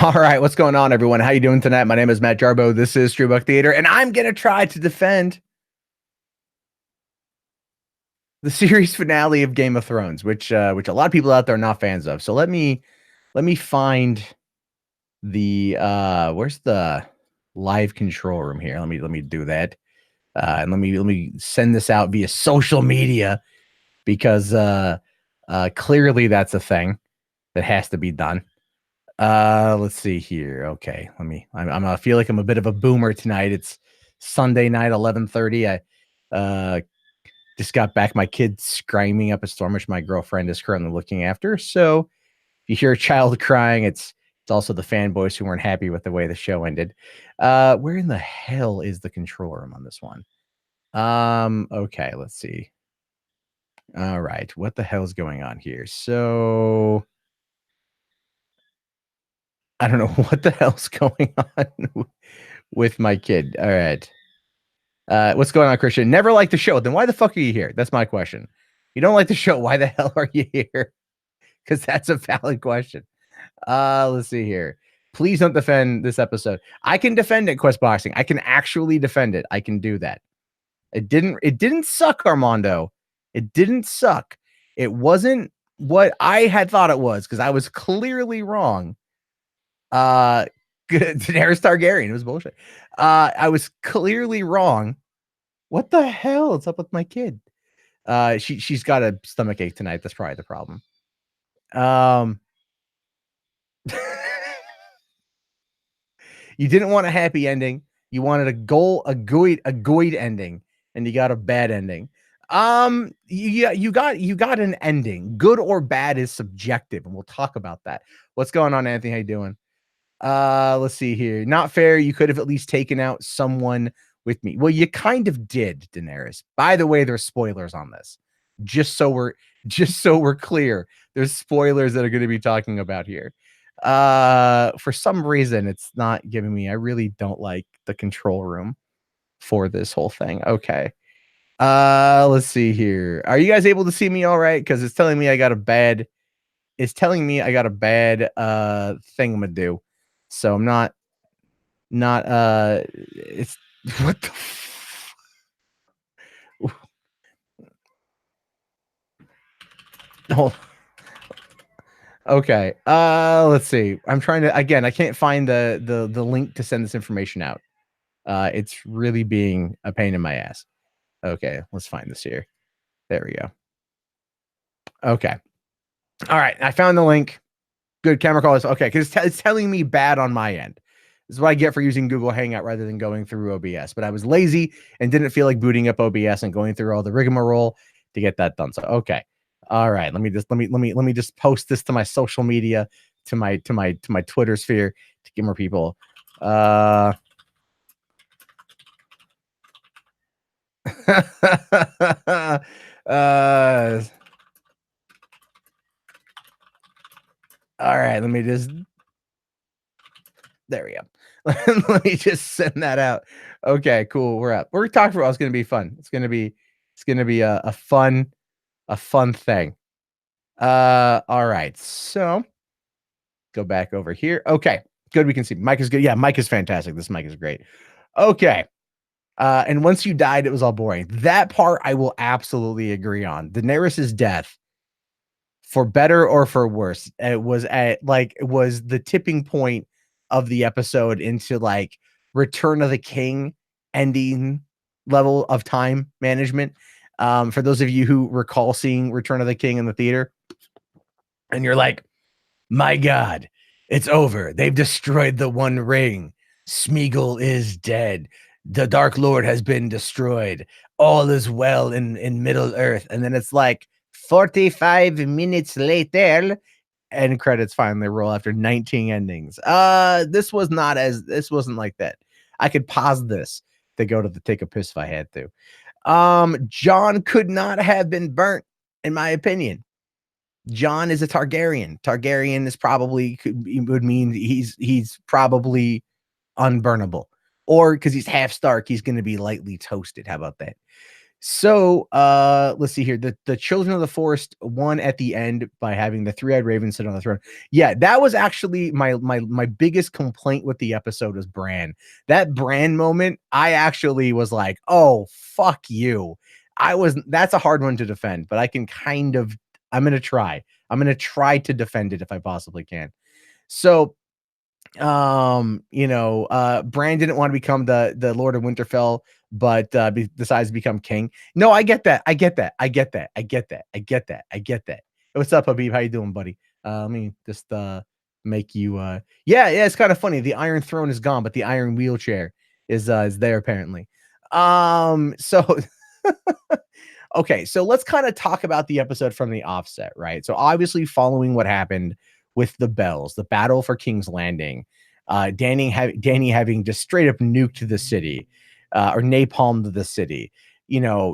All right, what's going on, everyone? How you doing tonight? My name is Matt Jarbo. This is Streetbuck Theater, and I'm gonna try to defend the series finale of Game of Thrones, which a lot of people out there are not fans of. So let me find the where's the live control room here? Let me do that, and let me send this out via social media because clearly that's a thing that has to be done. Let's see here. Okay, I feel like I'm a bit of a boomer tonight. It's Sunday night, 11:30. I just got back. My kid screaming up a storm, which my girlfriend is currently looking after. So if you hear a child crying, it's also the fanboys who weren't happy with the way the show ended. Where in the hell is the control room on this one? Okay, let's see. All right, what the hell is going on here? So I don't know what the hell's going on with my kid. All right. What's going on, Christian? Never liked the show. Then why the fuck are you here? That's my question. You don't like the show. Why the hell are you here? Because that's a valid question. Let's see here. Please don't defend this episode. I can defend it, Quest Boxing. I can actually defend it. I can do that. It didn't suck, Armando. It didn't suck. It wasn't what I had thought it was, because I was clearly wrong. Daenerys Targaryen. It was bullshit. I was clearly wrong. What the hell is up with my kid? She's got a stomach ache tonight. That's probably the problem. You didn't want a happy ending. You wanted a goid ending, and you got a bad ending. You got an ending. Good or bad is subjective, and we'll talk about that. What's going on, Anthony? How you doing? Let's see here. Not fair. You could have at least taken out someone with me. Well, you kind of did, Daenerys. By the way, there's spoilers on this. Just so we're clear. There's spoilers that are going to be talking about here. For some reason it's not giving me. I really don't like the control room for this whole thing. Okay. Let's see here. Are you guys able to see me all right? Because it's telling me I got a bad thingamadoot. So I'm not it's what the oh, okay. Let's see. I'm trying to, again, I can't find the link to send this information out. It's really being a pain in my ass. Okay, let's find this here. There we go. Okay. All right, I found the link. Good camera call. Okay, because it's telling me bad on my end. This is what I get for using Google Hangout rather than going through OBS. But I was lazy and didn't feel like booting up OBS and going through all the rigmarole to get that done. So okay, all right. Let me just post this to my social media, to my Twitter sphere to get more people. All right, let me just. There we go. Let me just send that out. Okay, cool. We're up. We're talking about. It's gonna be fun. It's gonna be a fun thing. All right. So go back over here. Okay, good. We can see Mike is good. Yeah, Mike is fantastic. This mic is great. Okay. And once you died, it was all boring. That part I will absolutely agree on. Daenerys's death, for better or for worse, it was the tipping point of the episode into like Return of the King ending level of time management. For those of you who recall seeing Return of the King in the theater, and you're like, my God, it's over. They've destroyed the One Ring. Smeagol is dead. The Dark Lord has been destroyed. All is well in Middle Earth. And then it's like 45 minutes later, and credits finally roll after 19 endings. This wasn't like that. I could pause this to go to take a piss if I had to. Jon could not have been burnt, in my opinion. Jon is a Targaryen. Targaryen is would mean he's probably unburnable, or because he's half Stark, he's going to be lightly toasted. How about that? So, let's see here. The Children of the Forest won at the end by having the three-eyed raven sit on the throne. Yeah, that was actually my biggest complaint with the episode was Bran. That Bran moment, I actually was like, "Oh, fuck you." That's a hard one to defend, but I can kind of I'm gonna try. I'm gonna try to defend it if I possibly can. So, Bran didn't want to become the Lord of Winterfell, but decides to become king. No, I get that. I get that. I get that. I get that. I get that. I get that. What's up, Habib? How you doing, buddy? Let me just make you yeah, it's kind of funny. The Iron Throne is gone, but the Iron Wheelchair is there apparently. So okay, so let's kind of talk about the episode from the offset, right? So obviously following what happened with the Bells, the battle for King's Landing, Danny having just straight up nuked the city, or napalmed the city.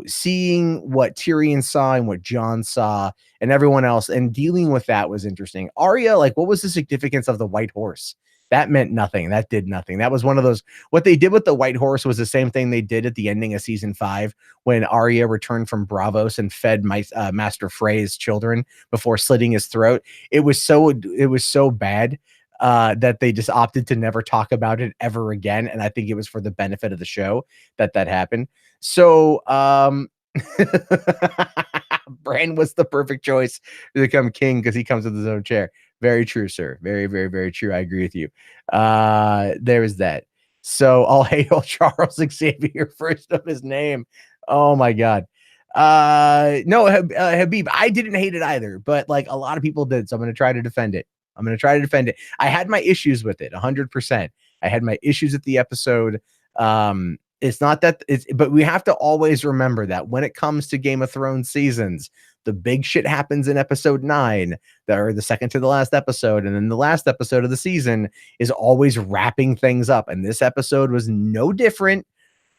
Seeing what Tyrion saw and what Jon saw and everyone else, and dealing with that was interesting. Arya, like, what was the significance of the white horse? That meant nothing. That did nothing. That was one of those. What they did with the white horse was the same thing they did at the ending of season 5 when Arya returned from Bravos and fed Master Frey's children before slitting his throat. It was so bad that they just opted to never talk about it ever again. And I think it was for the benefit of the show that happened. So, Bran was the perfect choice to become king because he comes with his own chair. Very true, sir. Very, very, very true. I agree with you. There is that. So, all hail Charles Xavier, first of his name. Oh my God. No, Habib, I didn't hate it either, but like a lot of people did. So I'm going to try to defend it. I had my issues with it 100%. I had my issues with the episode. It's not that but we have to always remember that when it comes to Game of Thrones seasons, the big shit happens in episode 9, or the second to the last episode, and then the last episode of the season is always wrapping things up. And this episode was no different.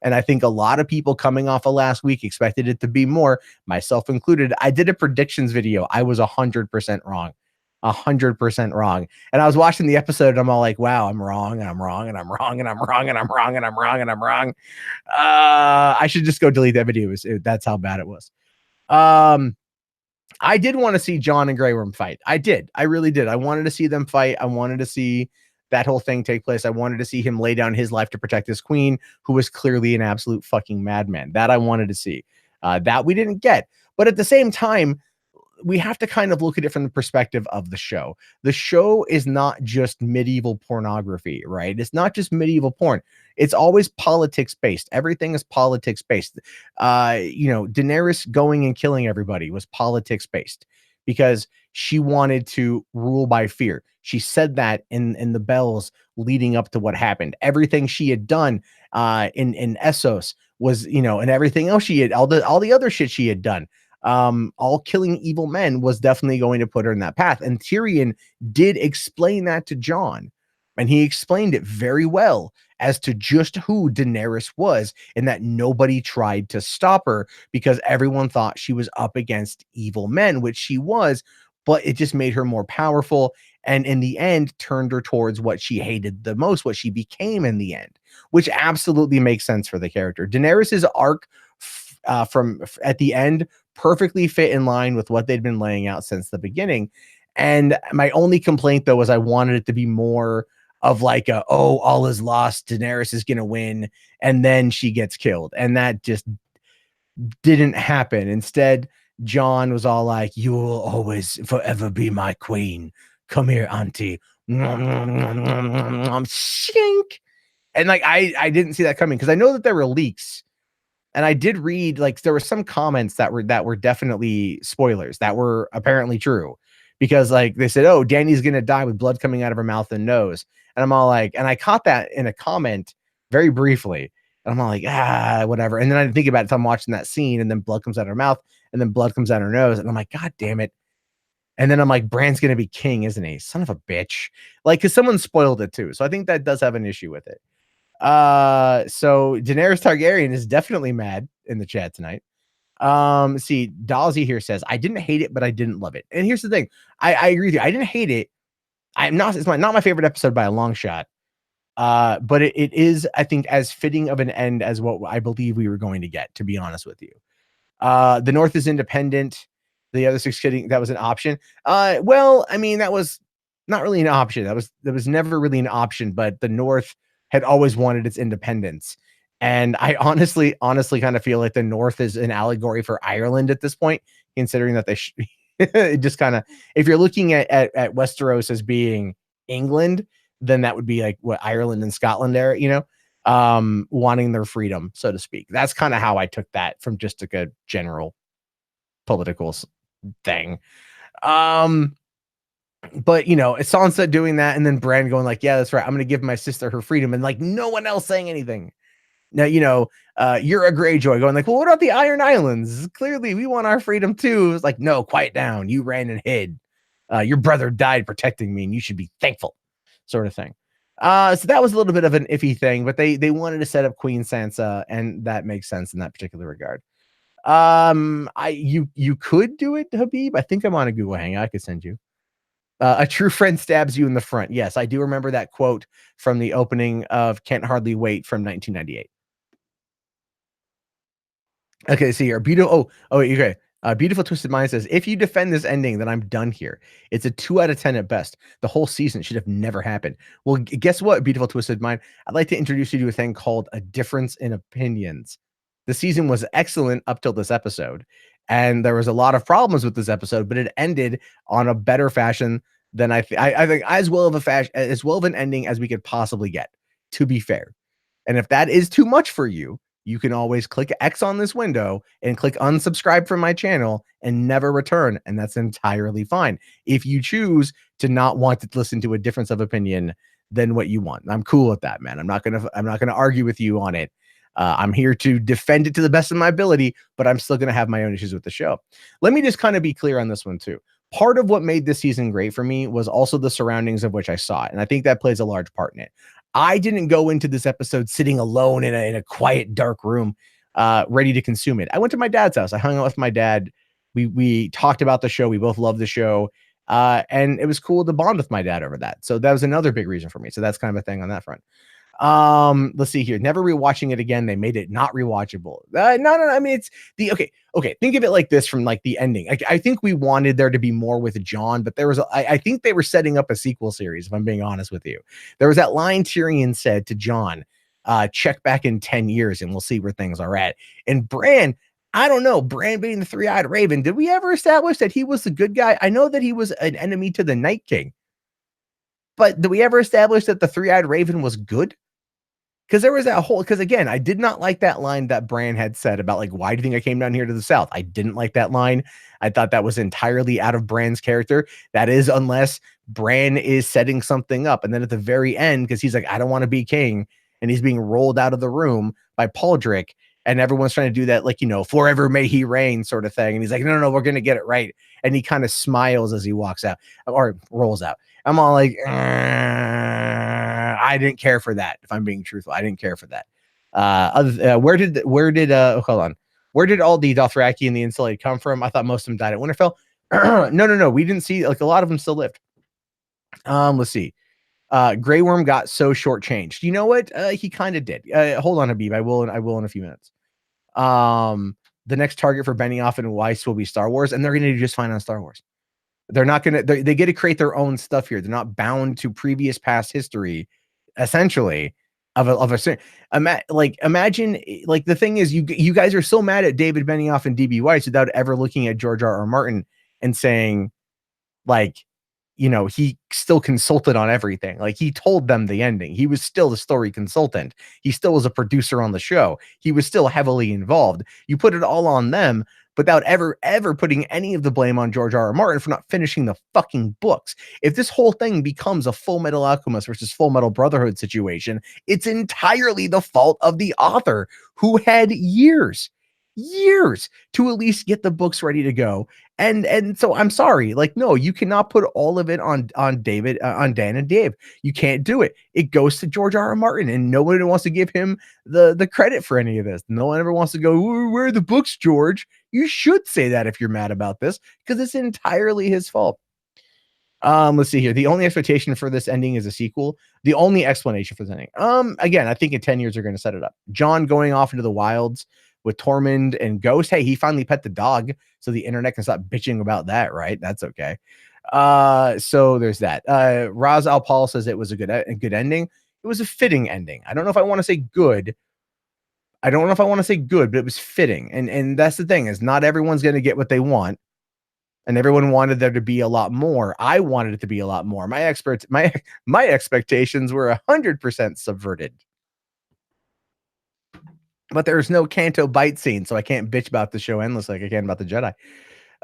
And I think a lot of people coming off of last week expected it to be more, myself included. I did a predictions video. I was 100% wrong. 100% wrong. And I was watching the episode and I'm all like, wow, I'm wrong and I'm wrong and I'm wrong and I'm wrong and I'm wrong and I'm wrong and I'm wrong. I should just go delete that video. That's how bad it was. I did want to see Jon and Grey Worm fight. I did. I really did. I wanted to see them fight. I wanted to see that whole thing take place. I wanted to see him lay down his life to protect his queen, who was clearly an absolute fucking madman. That I wanted to see. That we didn't get. But at the same time, we have to kind of look at it from the perspective of the show. The show is not just medieval pornography, right? It's not just medieval porn. It's always politics based. Everything is politics based. Daenerys going and killing everybody was politics based because she wanted to rule by fear. She said that in the Bells leading up to what happened. Everything she had done in Essos was, and everything else she had, all the other shit she had done, all killing evil men was definitely going to put her in that path. And Tyrion did explain that to Jon, and he explained it very well as to just who Daenerys was, and that nobody tried to stop her because everyone thought she was up against evil men, which she was, but it just made her more powerful. And in the end, turned her towards what she hated the most, what she became in the end, which absolutely makes sense for the character. Daenerys's arc from at the end perfectly fit in line with what they'd been laying out since the beginning. And my only complaint, though, was I wanted it to be more of like all is lost, Daenerys is gonna win, and then she gets killed, and that just didn't happen. Instead, Jon was all like, "You will always forever be my queen. Come here, auntie." Shink. And like I didn't see that coming because I know that there were leaks. And I did read, like, there were some comments that were definitely spoilers that were apparently true, because like they said, "Oh, Dany's gonna die with blood coming out of her mouth and nose," and I'm all like, and I caught that in a comment very briefly, and I'm all like, whatever. And then I think about it, so I'm watching that scene, and then blood comes out of her mouth, and then blood comes out of her nose, and I'm like, God damn it. And then I'm like, Bran's gonna be king, isn't he? Son of a bitch. Like, because someone spoiled it too, so I think that does have an issue with it. So Daenerys Targaryen is definitely mad in the chat tonight. See, Dalsy here says, I didn't hate it, but I didn't love it. And here's the thing. I agree with you. I didn't hate it. It's not my favorite episode by a long shot. But it is, I think, as fitting of an end as what I believe we were going to get, to be honest with you. The North is independent. The other six getting that was an option. Well, I mean, that was not really an option. That was never really an option, but the North had always wanted its independence. And I honestly kind of feel like the North is an allegory for Ireland at this point, considering that it just kind of, if you're looking at Westeros as being England, then that would be like what Ireland and Scotland are, wanting their freedom, so to speak. That's kind of how I took that from just like a general political thing. Um, but it's Sansa doing that, and then Bran going like, "Yeah, that's right. I'm going to give my sister her freedom," and like no one else saying anything. Now, you're a Greyjoy going like, well, what about the Iron Islands? Clearly, we want our freedom too. It's like, no, quiet down. You ran and hid. Your brother died protecting me, and you should be thankful, sort of thing. So that was a little bit of an iffy thing, but they wanted to set up Queen Sansa, and that makes sense in that particular regard. You could do it, Habib. I think I'm on a Google Hangout. I could send you. A true friend stabs you in the front. Yes, I do remember that quote from the opening of Can't Hardly Wait from 1998. Okay, see here. Okay. Beautiful Twisted Mind says, if you defend this ending, then I'm done here. It's a 2 out of 10 at best. The whole season should have never happened. Well, guess what, Beautiful Twisted Mind? I'd like to introduce you to a thing called a difference in opinions. The season was excellent up till this episode, and there was a lot of problems with this episode, but it ended on a better fashion than I think as well of an ending as we could possibly get, to be fair. And if that is too much for you, you can always click X on this window and click unsubscribe from my channel and never return. And that's entirely fine. If you choose to not want to listen to a difference of opinion than what you want, I'm cool with that, man. I'm not gonna argue with you on it. I'm here to defend it to the best of my ability, but I'm still gonna have my own issues with the show. Let me just kind of be clear on this one too. Part of what made this season great for me was also the surroundings of which I saw it, and I think that plays a large part in it. I didn't go into this episode sitting alone in a quiet, dark room, ready to consume it. I went to my dad's house. I hung out with my dad. We talked about the show. We both loved the show. And it was cool to bond with my dad over that. So that was another big reason for me. So that's kind of a thing on that front. Let's see here. Never rewatching it again. They made it not rewatchable. No. I mean, it's the okay. Think of it like this from like the ending. I think we wanted there to be more with Jon, but there was I think they were setting up a sequel series. If I'm being honest with you, there was that line Tyrion said to Jon, check back in 10 years and we'll see where things are at. And Bran, I don't know, Bran being the three-eyed raven, did we ever establish that he was the good guy? I know that he was an enemy to the Night King, but did we ever establish that the three-eyed raven was good? Because there was that whole, because again, I did not like that line that Bran had said about like, why do you think I came down here to the South? I didn't like that line. I thought that was entirely out of Bran's character. That is, unless Bran is setting something up. And then at the very end, because he's like, I don't want to be king. And he's being rolled out of the room by Pauldrick. And everyone's trying to do that, like, forever may he reign sort of thing. And he's like, no, we're going to get it right. And he kind of smiles as he walks out or rolls out. I'm all like, I didn't care for that. If I'm being truthful, I didn't care for that. Where did hold on? Where did all the Dothraki and the Insulated come from? I thought most of them died at Winterfell. No. We didn't see, like, a lot of them still lived. Let's see. Grey Worm got so shortchanged. You know what? He kind of did. Hold on, Habib. I will in a few minutes. The next target for Benioff and Weiss will be Star Wars, and they're going to do just fine on Star Wars. They're not going to, they get to create their own stuff here. They're not bound to previous past history, essentially, of a imagine, like, the thing is, you guys are so mad at David Benioff and DB Weiss without ever looking at George R.R. Martin and saying, like, he still consulted on everything. Like, he told them the ending. He was still the story consultant. He still was a producer on the show. He was still heavily involved. You put it all on them without ever putting any of the blame on George R.R. Martin for not finishing the fucking books. If this whole thing becomes a Full Metal Alchemist versus Full Metal Brotherhood situation, it's entirely the fault of the author, who had years to at least get the books ready to go. And so I'm sorry, like, no, you cannot put all of it on David, on Dan and Dave. You can't do it. It goes to George R.R. Martin, and no one wants to give him the credit for any of this. No one ever wants to go, where are the books, George? You should say that if you're mad about this, because it's entirely his fault. Let's see here. The only expectation for this ending is a sequel. The only explanation for this ending. Again, I think in 10 years they're going to set it up. Jon going off into the wilds, with Tormund and Ghost. Hey, he finally pet the dog, so the internet can stop bitching about that, right? That's okay. So there's that. Raz Al Paul says it was a good ending. It was a fitting ending. I don't know if I want to say good. I don't know if I want to say good, but it was fitting. And that's the thing, is not everyone's going to get what they want. And everyone wanted there to be a lot more. I wanted it to be a lot more. My expectations were 100% subverted. But there's no Canto bite scene, so I can't bitch about the show endless like I can about the Jedi.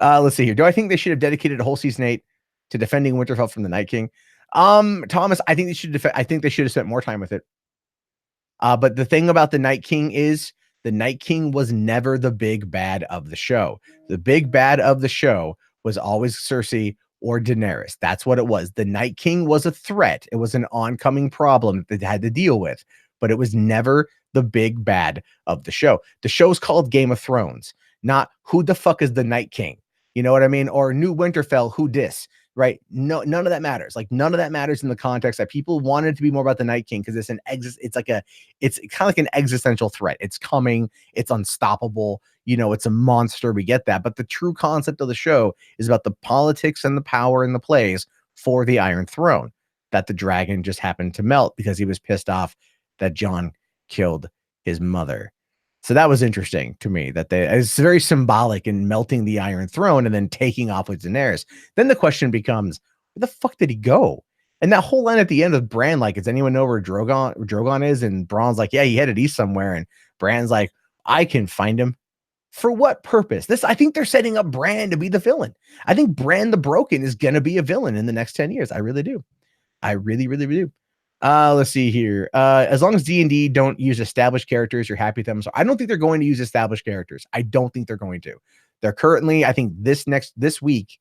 Let's see here. Do I think they should have dedicated a whole season 8 to defending Winterfell from the Night King? Thomas, I think they should have spent more time with it. But the thing about the Night King is the Night King was never the big bad of the show. The big bad of the show was always Cersei or Daenerys. That's what it was. The Night King was a threat. It was an oncoming problem that they had to deal with, but it was never the big bad of the show. The show's called Game of Thrones, not who the fuck is the Night King. You know what I mean? Or New Winterfell, who dis, right? No, none of that matters. Like, none of that matters in the context that people wanted to be more about the Night King, because it's it's kind of like an existential threat. It's coming, it's unstoppable, it's a monster. We get that. But the true concept of the show is about the politics and the power and the plays for the Iron Throne, that the dragon just happened to melt because he was pissed off that Jon killed his mother. So that was interesting to me, that it's very symbolic in melting the Iron Throne and then taking off with Daenerys. Then the question becomes, where the fuck did he go? And that whole line at the end of Bran, like, does anyone know where Drogon is? And Braun's like, yeah, he headed east somewhere. And Bran's like, I can find him. For what purpose? I think they're setting up Bran to be the villain. I think Bran the Broken is going to be a villain in the next 10 years. I really do. I really, really, really do. Let's see here. As long as D&D don't use established characters, you're happy with them. So I don't think they're going to use established characters. I don't think they're going to. They're currently, I think this week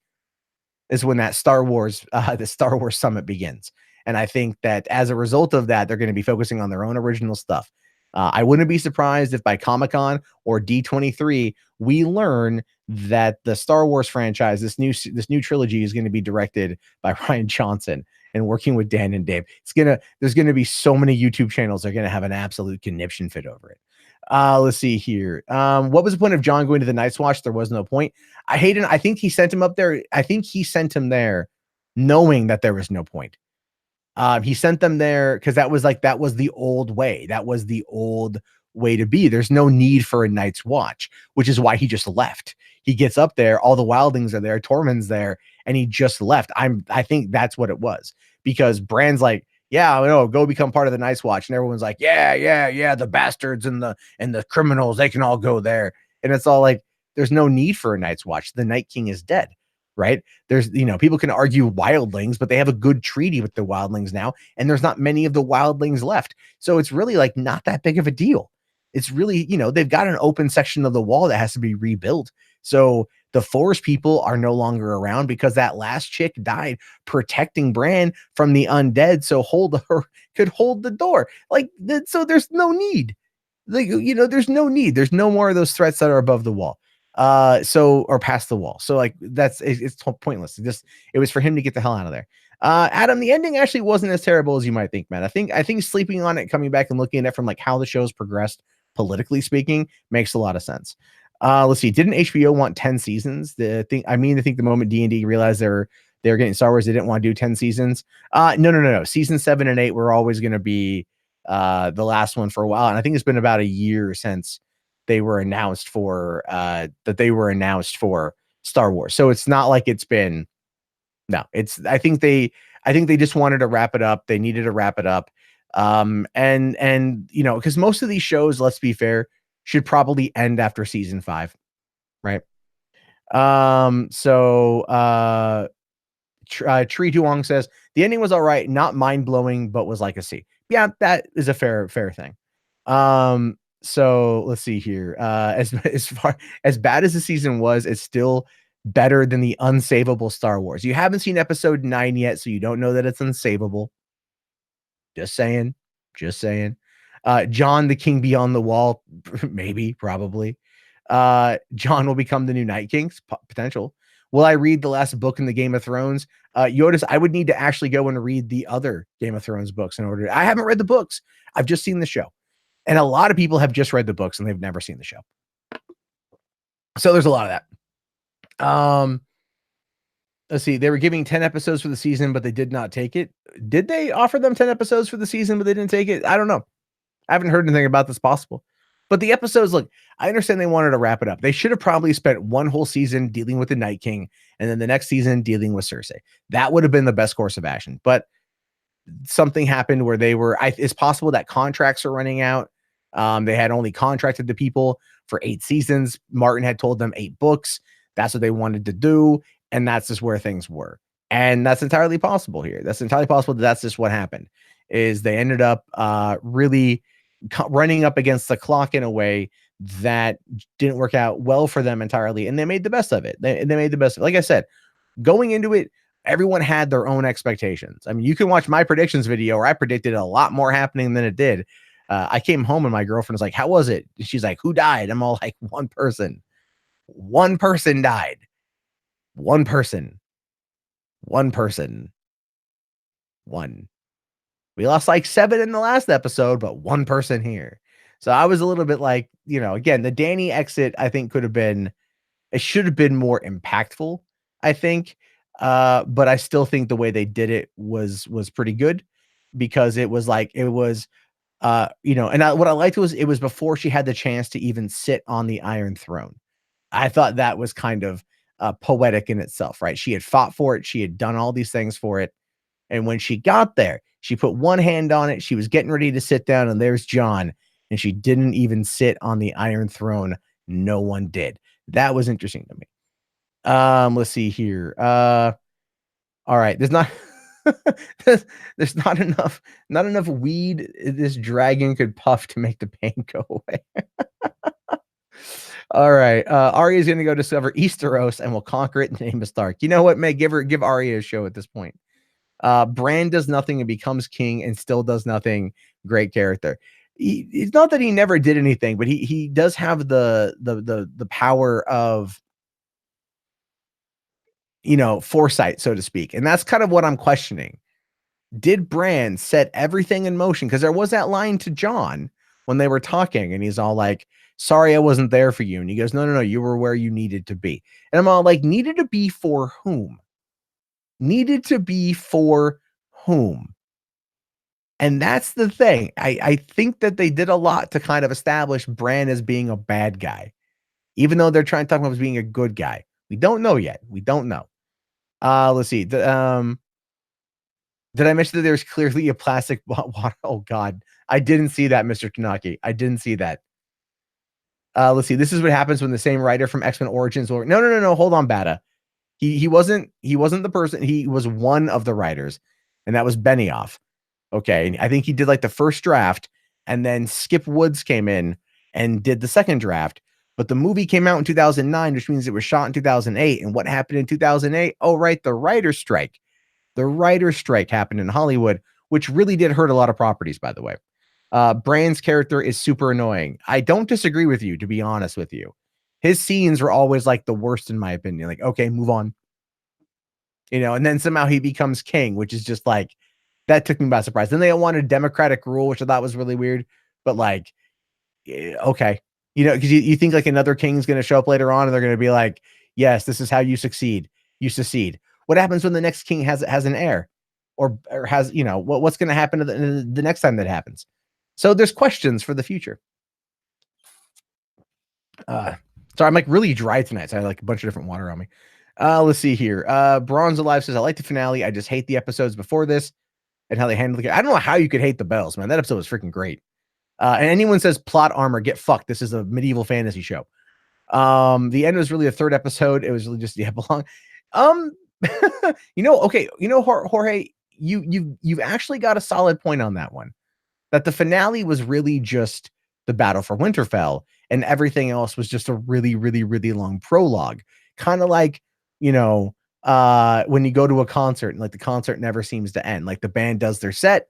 is when that the Star Wars Summit begins. And I think that as a result of that, they're going to be focusing on their own original stuff. I wouldn't be surprised if by Comic-Con or D23, we learn that the Star Wars franchise, this new trilogy, is going to be directed by Rian Johnson and working with Dan and Dave. There's going to be so many YouTube channels that are going to have an absolute conniption fit over it. Let's see here. What was the point of Jon going to the Night's Watch? There was no point. I think he sent him up there. I think he sent him there knowing that there was no point. He sent them there because that was the old way. That was the old way to be. There's no need for a Night's Watch, which is why he just left. He gets up there, all the wildlings are there, Tormund's there, and he just left. I think that's what it was, because Bran's like, yeah, no, go become part of the Night's Watch, and everyone's like, yeah, the bastards and the criminals, they can all go there, and it's all like, there's no need for a Night's Watch. The Night King is dead. Right? There's, people can argue wildlings, but they have a good treaty with the wildlings now, and there's not many of the wildlings left. So it's really like not that big of a deal. It's really, they've got an open section of the wall that has to be rebuilt. So the Forest people are no longer around because that last chick died protecting Bran from the undead. So could hold the door. Like, so there's no need. Like, there's no need. There's no more of those threats that are above the wall. Or past the wall. So like, it's pointless. It was for him to get the hell out of there. Adam, the ending actually wasn't as terrible as you might think, man. I think sleeping on it, coming back and looking at it from like how the show's progressed politically speaking, makes a lot of sense. Let's see. Didn't HBO want 10 seasons? I think the moment D&D realized they were getting Star Wars, they didn't want to do 10 seasons. No. Season 7 and 8 were always going to be the last one for a while. And I think it's been about a year since they were announced for Star Wars. So it's not like it's been, no, I think they just wanted to wrap it up. They needed to wrap it up. Because most of these shows, let's be fair, should probably end after season 5. Right. Tree Duong says the ending was all right, not mind blowing, but was like a C. Yeah, that is a fair thing. So let's see here. As bad as the season was, it's still better than the unsavable Star Wars. You haven't seen episode 9 yet, so you don't know that it's unsavable. Just saying. Jon the King Beyond the Wall, maybe, probably. Jon will become the new Night King, potential. Will I read the last book in the Game of Thrones? Yotis, I would need to actually go and read the other Game of Thrones books in order. I haven't read the books. I've just seen the show. And a lot of people have just read the books and they've never seen the show. So there's a lot of that. Let's see. They were giving 10 episodes for the season, but they did not take it. Did they offer them 10 episodes for the season, but they didn't take it? I don't know. I haven't heard anything about this possible. But the episodes, look, I understand they wanted to wrap it up. They should have probably spent one whole season dealing with the Night King and then the next season dealing with Cersei. That would have been the best course of action. But something happened where it's possible that contracts are running out. They had only contracted the people for 8 seasons. Martin had told them 8 books. That's what they wanted to do. And that's just where things were. And that's entirely possible here. That's entirely possible that's just what happened, is they ended up really running up against the clock in a way that didn't work out well for them entirely. And they made the best of it. They made the best of it. Like I said, going into it, everyone had their own expectations. I mean, you can watch my predictions video where I predicted a lot more happening than it did. I came home and my girlfriend was like, "How was it?" She's like, "Who died?" I'm all like, "One person. One person died. One person. One person. One. We lost like 7 in the last episode, but one person here." So I was a little bit like, again, the Dany exit, I think it should have been more impactful, I think. But I still think the way they did it was pretty good, because it was what I liked was it was before she had the chance to even sit on the Iron Throne. I thought that was kind of poetic in itself, right? She had fought for it. She had done all these things for it. And when she got there, she put one hand on it. She was getting ready to sit down, and there's Jon, and she didn't even sit on the Iron Throne. No one did. That was interesting to me. Let's see here. All right. There's not there's not enough weed this dragon could puff to make the pain go away. All right. Arya is going to go discover Easteros and will conquer it in the name of Stark. You know what, Meg? Give Arya a show at this point. Bran does nothing and becomes king and still does nothing. Great character. It's not that he never did anything, but he does have the power of foresight, so to speak. And that's kind of what I'm questioning. Did Bran set everything in motion? Because there was that line to Jon when they were talking, and he's all like, "Sorry, I wasn't there for you." And he goes, No, you were where you needed to be." And I'm all like, needed to be for whom? Needed to be for whom? And that's the thing. I think that they did a lot to kind of establish Bran as being a bad guy, even though they're trying to talk about him as being a good guy. We don't know yet. We don't know. Let's see. Did I mention that there's clearly a plastic water? Oh God, I didn't see that, Mr. Kanaki. I didn't see that. Let's see. This is what happens when the same writer from X-Men Origins will. No. Hold on, Bata. He wasn't the person. He was one of the writers, and that was Benioff. Okay, I think he did like the first draft, and then Skip Woods came in and did the second draft. But the movie came out in 2009, which means it was shot in 2008. And what happened in 2008? Oh, right, the writer's strike. The writer's strike happened in Hollywood, which really did hurt a lot of properties, by the way. Bran's character is super annoying. I don't disagree with you, to be honest with you. His scenes were always like the worst, in my opinion. Like, okay, move on. And then somehow he becomes king, which is just like, that took me by surprise. Then they wanted democratic rule, which I thought was really weird. But like, okay. Because you think like another king's going to show up later on and they're going to be like, yes, this is how you succeed. You secede. What happens when the next king has an heir or has, what's going to happen to the next time that happens? So there's questions for the future. Sorry, I'm like really dry tonight. So I had like a bunch of different water on me. Let's see here. Bronze Alive says, I like the finale. I just hate the episodes before this and how they handled it. I don't know how you could hate the bells, man. That episode was freaking great. And anyone says plot armor, get fucked. This is a medieval fantasy show. The end was really a third episode. It was really just the epilogue. Okay. Jorge, you've actually got a solid point on that one. That the finale was really just the battle for Winterfell, and everything else was just a really, really, really long prologue. Kind of like, when you go to a concert and like the concert never seems to end. Like the band does their set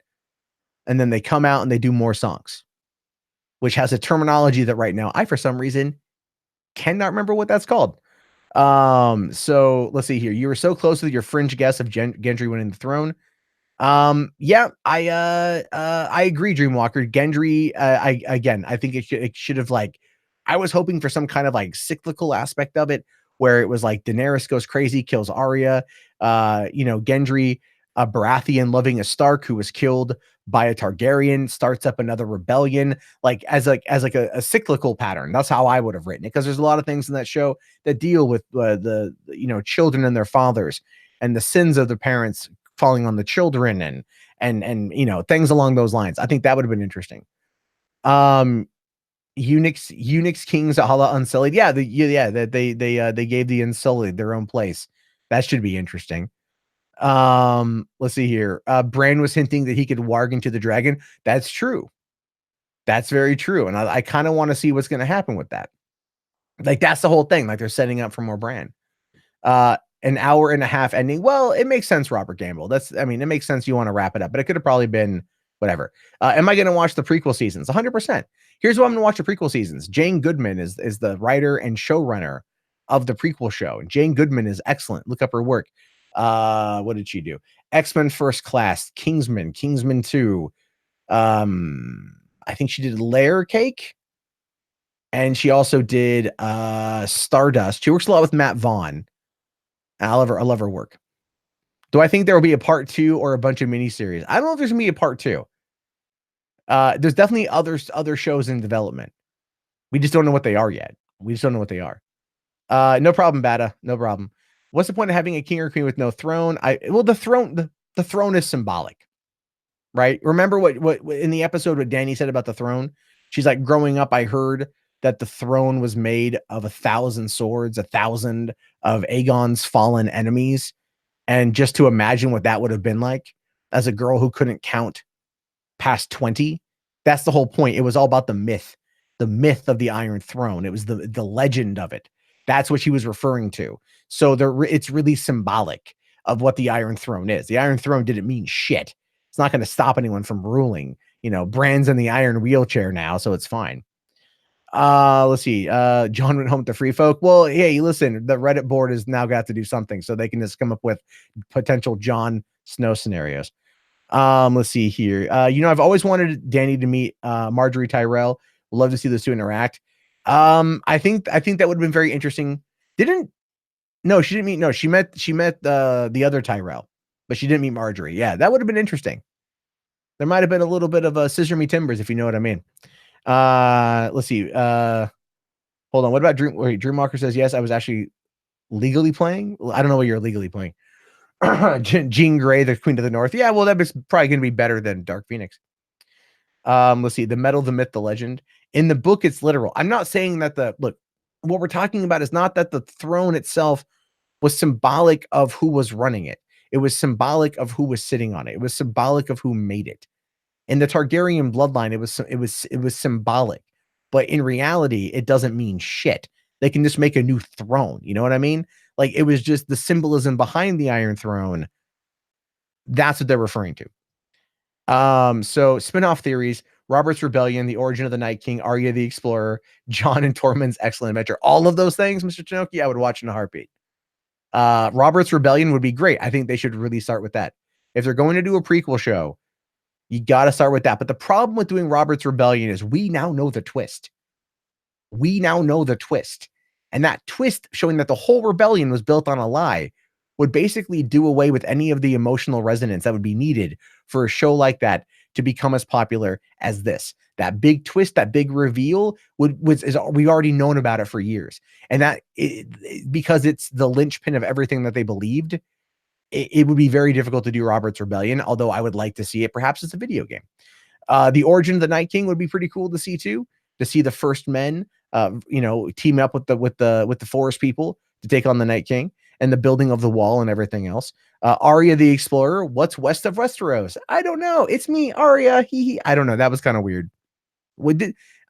and then they come out and they do more songs, which has a terminology that right now I, for some reason, cannot remember what that's called. So let's see here. You were so close with your fringe guess of Gendry winning the throne. Yeah, I agree, Dreamwalker. Gendry, I think it should have like I was hoping for some kind of like cyclical aspect of it where it was like Daenerys goes crazy, kills Arya, Gendry, a Baratheon loving a Stark who was killed by a Targaryen, starts up another rebellion, like as a cyclical pattern. That's how I would have written it, because there's a lot of things in that show that deal with the children and their fathers and the sins of the parents falling on the children and things along those lines. I think that would have been interesting. Eunuchs, kings, Allah Unsullied. Yeah, that they gave the Unsullied their own place. That should be interesting. Let's see here. Bran was hinting that he could warg into the dragon. That's true. That's very true. And I kind of want to see what's going to happen with that. Like, that's the whole thing. Like, they're setting up for more Bran. An hour and a half ending. Well, it makes sense, Robert Gamble. It makes sense you want to wrap it up, but it could have probably been whatever. Am I going to watch the prequel seasons? 100%. Here's what I'm going to watch the prequel seasons. Jane Goodman is the writer and showrunner of the prequel show. And Jane Goodman is excellent. Look up her work. What did she do? X-Men First Class, Kingsman 2. I think she did Layer Cake. And she also did Stardust. She works a lot with Matt Vaughn. I love her work. Do I think there will be a part 2 or a bunch of miniseries? I don't know if there's gonna be a part 2. There's definitely other shows in development. We just don't know what they are yet. No problem, Bada. No problem. What's the point of having a king or queen with no throne? The throne is symbolic, right? Remember what in the episode what Dany said about the throne? She's like, growing up, I heard that the throne was made of 1,000 swords, 1,000 of Aegon's fallen enemies. And just to imagine what that would have been like as a girl who couldn't count past 20, that's the whole point. It was all about the myth of the Iron Throne. It was the legend of it. That's what she was referring to. So it's really symbolic of what the Iron Throne is. The Iron Throne didn't mean shit. It's not going to stop anyone from ruling. Bran's in the iron wheelchair now, so it's fine. Let's see. John went home to Free Folk. Well, hey, listen, the Reddit board has now got to do something, so they can just come up with potential Jon Snow scenarios. Let's see here. I've always wanted Dany to meet Marjorie Tyrell. Would love to see those two interact. I think that would have been very interesting. She met the other Tyrell, but she didn't meet Marjorie. Yeah, that would have been interesting. There might have been a little bit of a scissor me timbers, if you know what I mean. Let's see. Hold on. What about Dreamwalker says, yes, I was actually legally playing. I don't know what you're legally playing. Jean Grey, the Queen of the North. Yeah, well, that was probably going to be better than Dark Phoenix. Let's see. The metal, the myth, the legend. In the book, it's literal. I'm not saying that what we're talking about is not that the throne itself was symbolic of who was running it. It was symbolic of who was sitting on it. It was symbolic of who made it. In the Targaryen bloodline, it was symbolic, but in reality, it doesn't mean shit. They can just make a new throne. You know what I mean? Like, it was just the symbolism behind the Iron Throne. That's what they're referring to. So spin-off theories: Robert's Rebellion, the origin of the Night King, Arya the Explorer, Jon and Tormund's excellent adventure. All of those things, Mr. Tanoki, I would watch in a heartbeat. Robert's Rebellion would be great. I think they should really start with that. If they're going to do a prequel show, you got to start with that. But the problem with doing Robert's Rebellion is we now know the twist. And that twist, showing that the whole rebellion was built on a lie, would basically do away with any of the emotional resonance that would be needed for a show like that to become as popular as this. That big twist, that big reveal we've already known about it for years. And because it's the linchpin of everything that they believed, it would be very difficult to do Robert's Rebellion, although I would like to see it perhaps as a video game. The origin of the Night King would be pretty cool to see too, to see the first men, team up with the forest people to take on the Night King, and the building of the wall and everything else. Arya the Explorer, what's west of Westeros? I don't know. It's me, Arya. I don't know. That was kind of weird.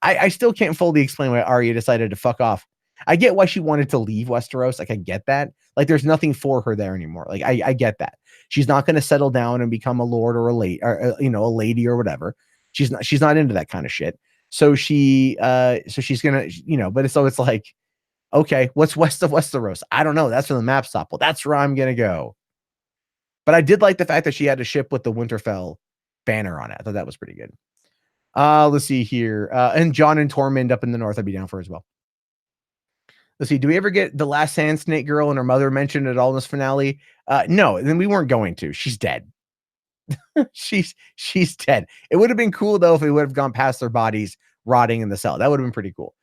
I still can't fully explain why Arya decided to fuck off. I get why she wanted to leave Westeros. Like, I get that. Like, there's nothing for her there anymore. Like, I get that. She's not going to settle down and become a lord or a lady or whatever. She's not into that kind of shit. So she's gonna, but it's like, okay, what's west of Westeros? I don't know. That's where the map stopped. Well, that's where I'm gonna go. But I did like the fact that she had a ship with the Winterfell banner on it. I thought that was pretty good. Let's see here. And Jon and Tormund up in the north, I'd be down for as well. Let's see. Do we ever get the last Sand Snake girl and her mother mentioned at all in this finale? No, then we weren't going to. She's dead. she's dead. It would have been cool though if we would have gone past their bodies rotting in the cell. That would have been pretty cool.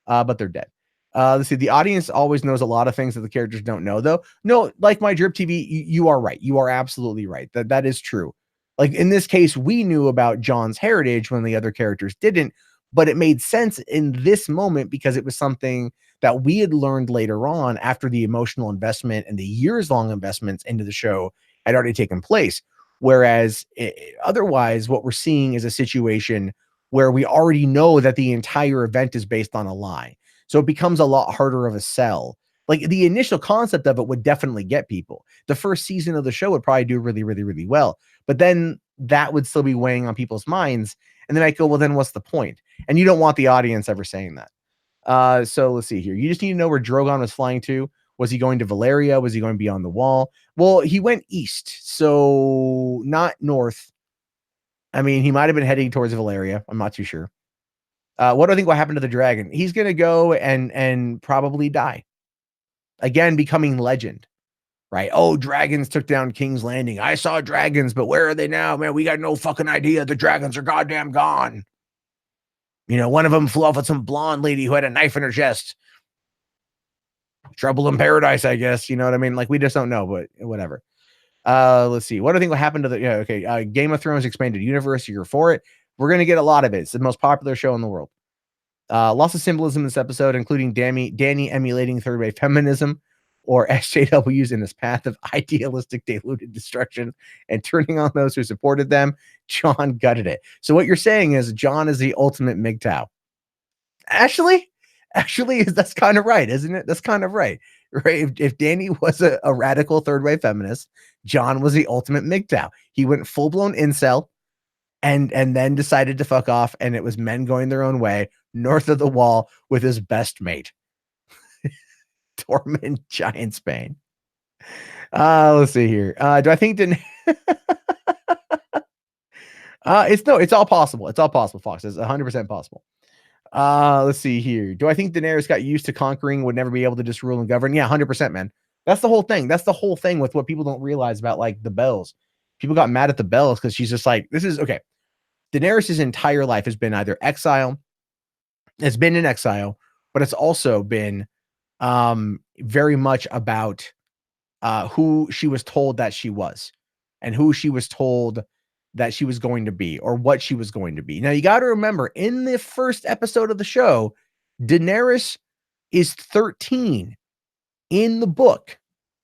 But they're dead. Let's see. The audience always knows a lot of things that the characters don't know, though. No, like my Drip TV, you are right. You are absolutely right. That is true. Like in this case, we knew about John's heritage when the other characters didn't, but it made sense in this moment because it was something that we had learned later on after the emotional investment and the years-long investments into the show had already taken place. Whereas otherwise, what we're seeing is a situation where we already know that the entire event is based on a lie. So it becomes a lot harder of a sell. Like the initial concept of it would definitely get people. The first season of the show would probably do really, really, really well. But then that would still be weighing on people's minds. And then I go, well, then what's the point? And you don't want the audience ever saying that. So let's see here. You just need to know where Drogon was flying to. Was he going to Valeria? Was he going beyond the wall? Well, he went east, so not north. I mean, he might have been heading towards Valeria. I'm not too sure. What do I think will happen to the dragon? He's going to go and probably die. Again, becoming legend, right? Oh, dragons took down King's Landing. I saw dragons, but where are they now? Man, we got no fucking idea. The dragons are goddamn gone. You know, one of them flew off with some blonde lady who had a knife in her chest. Trouble in paradise, I guess. You know what I mean? Like, we just don't know, but whatever. Let's see. What do I think will happen to the Game of Thrones expanded universe? You're for it. We're gonna get a lot of it. It's the most popular show in the world. Lots of symbolism in this episode, including Danny emulating third wave feminism or SJWs in his path of idealistic diluted destruction and turning on those who supported them. John gutted it. So what you're saying is John is the ultimate MGTOW. Actually, that's kind of right, isn't it? That's kind of right. Right. If Danny was a radical third wave feminist, John was the ultimate MGTOW. He went full blown incel and then decided to fuck off. And it was men going their own way north of the wall with his best mate. Tormund Giantsbane. Let's see here. Do I think it's all possible. It's all possible, Fox. It's 100% possible. Let's see here. Do I think Daenerys got used to conquering, would never be able to just rule and govern? Yeah, 100%, man. That's the whole thing. That's the whole thing with what people don't realize about like the bells. People got mad at the bells because she's just like, this is okay. Daenerys' entire life has been either exile, it's been in exile, but it's also been very much about who she was told that she was and who she was told that she was going to be or what she was going to be. Now, you got to remember, in the first episode of the show, Daenerys is 13 in the book.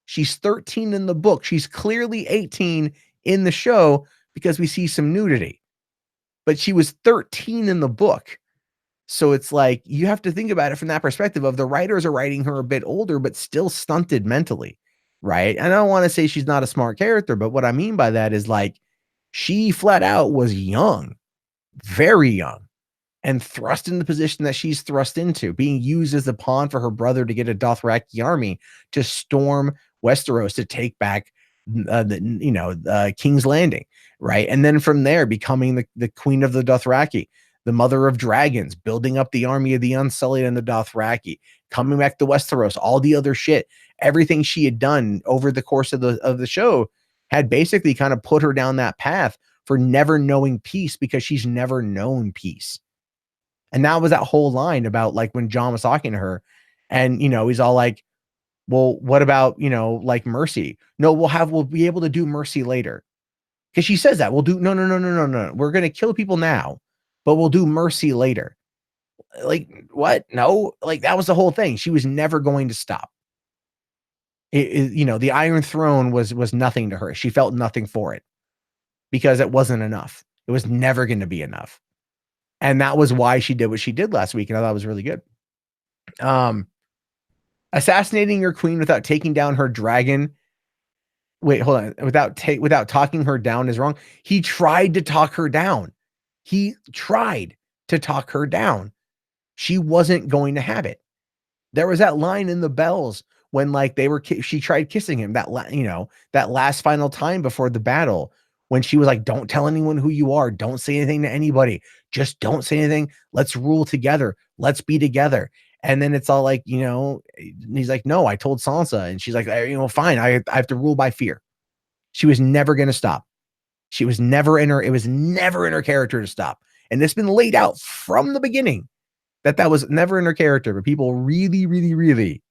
She's 13 in the book. She's clearly 18 in the show because we see some nudity. But she was 13 in the book. So it's like, you have to think about it from that perspective of the writers are writing her a bit older, but still stunted mentally, right? And I don't want to say she's not a smart character, but what I mean by that is like, she flat out was young, very young, and thrust in the position that she's thrust into, being used as a pawn for her brother to get a Dothraki army to storm Westeros to take back King's Landing, right? And then from there, becoming the queen of the Dothraki, the mother of dragons, building up the army of the Unsullied and the Dothraki, coming back to Westeros, all the other shit, everything she had done over the course of the show had basically kind of put her down that path for never knowing peace because she's never known peace. And that was that whole line about like when John was talking to her and, he's all like, well, what about, like mercy? No, we'll be able to do mercy later. Because she says that we'll do, no. We're going to kill people now, but we'll do mercy later. Like what? No, like that was the whole thing. She was never going to stop. The Iron Throne was nothing to her. She felt nothing for it because it wasn't enough. It was never going to be enough. And that was why she did what she did last week. And I thought it was really good. Assassinating your queen without taking down her dragon. Wait, hold on. Without talking her down is wrong. He tried to talk her down. He tried to talk her down. She wasn't going to have it. There was that line in the bells when like she tried kissing him that last final time before the battle when she was like, don't tell anyone who you are. Don't say anything to anybody. Just don't say anything. Let's rule together. Let's be together. And then it's all like, he's like, no, I told Sansa. And she's like, fine. I have to rule by fear. She was never going to stop. She was never in her, it was never in her character to stop. And it's been laid out from the beginning that was never in her character, but people really, really, really,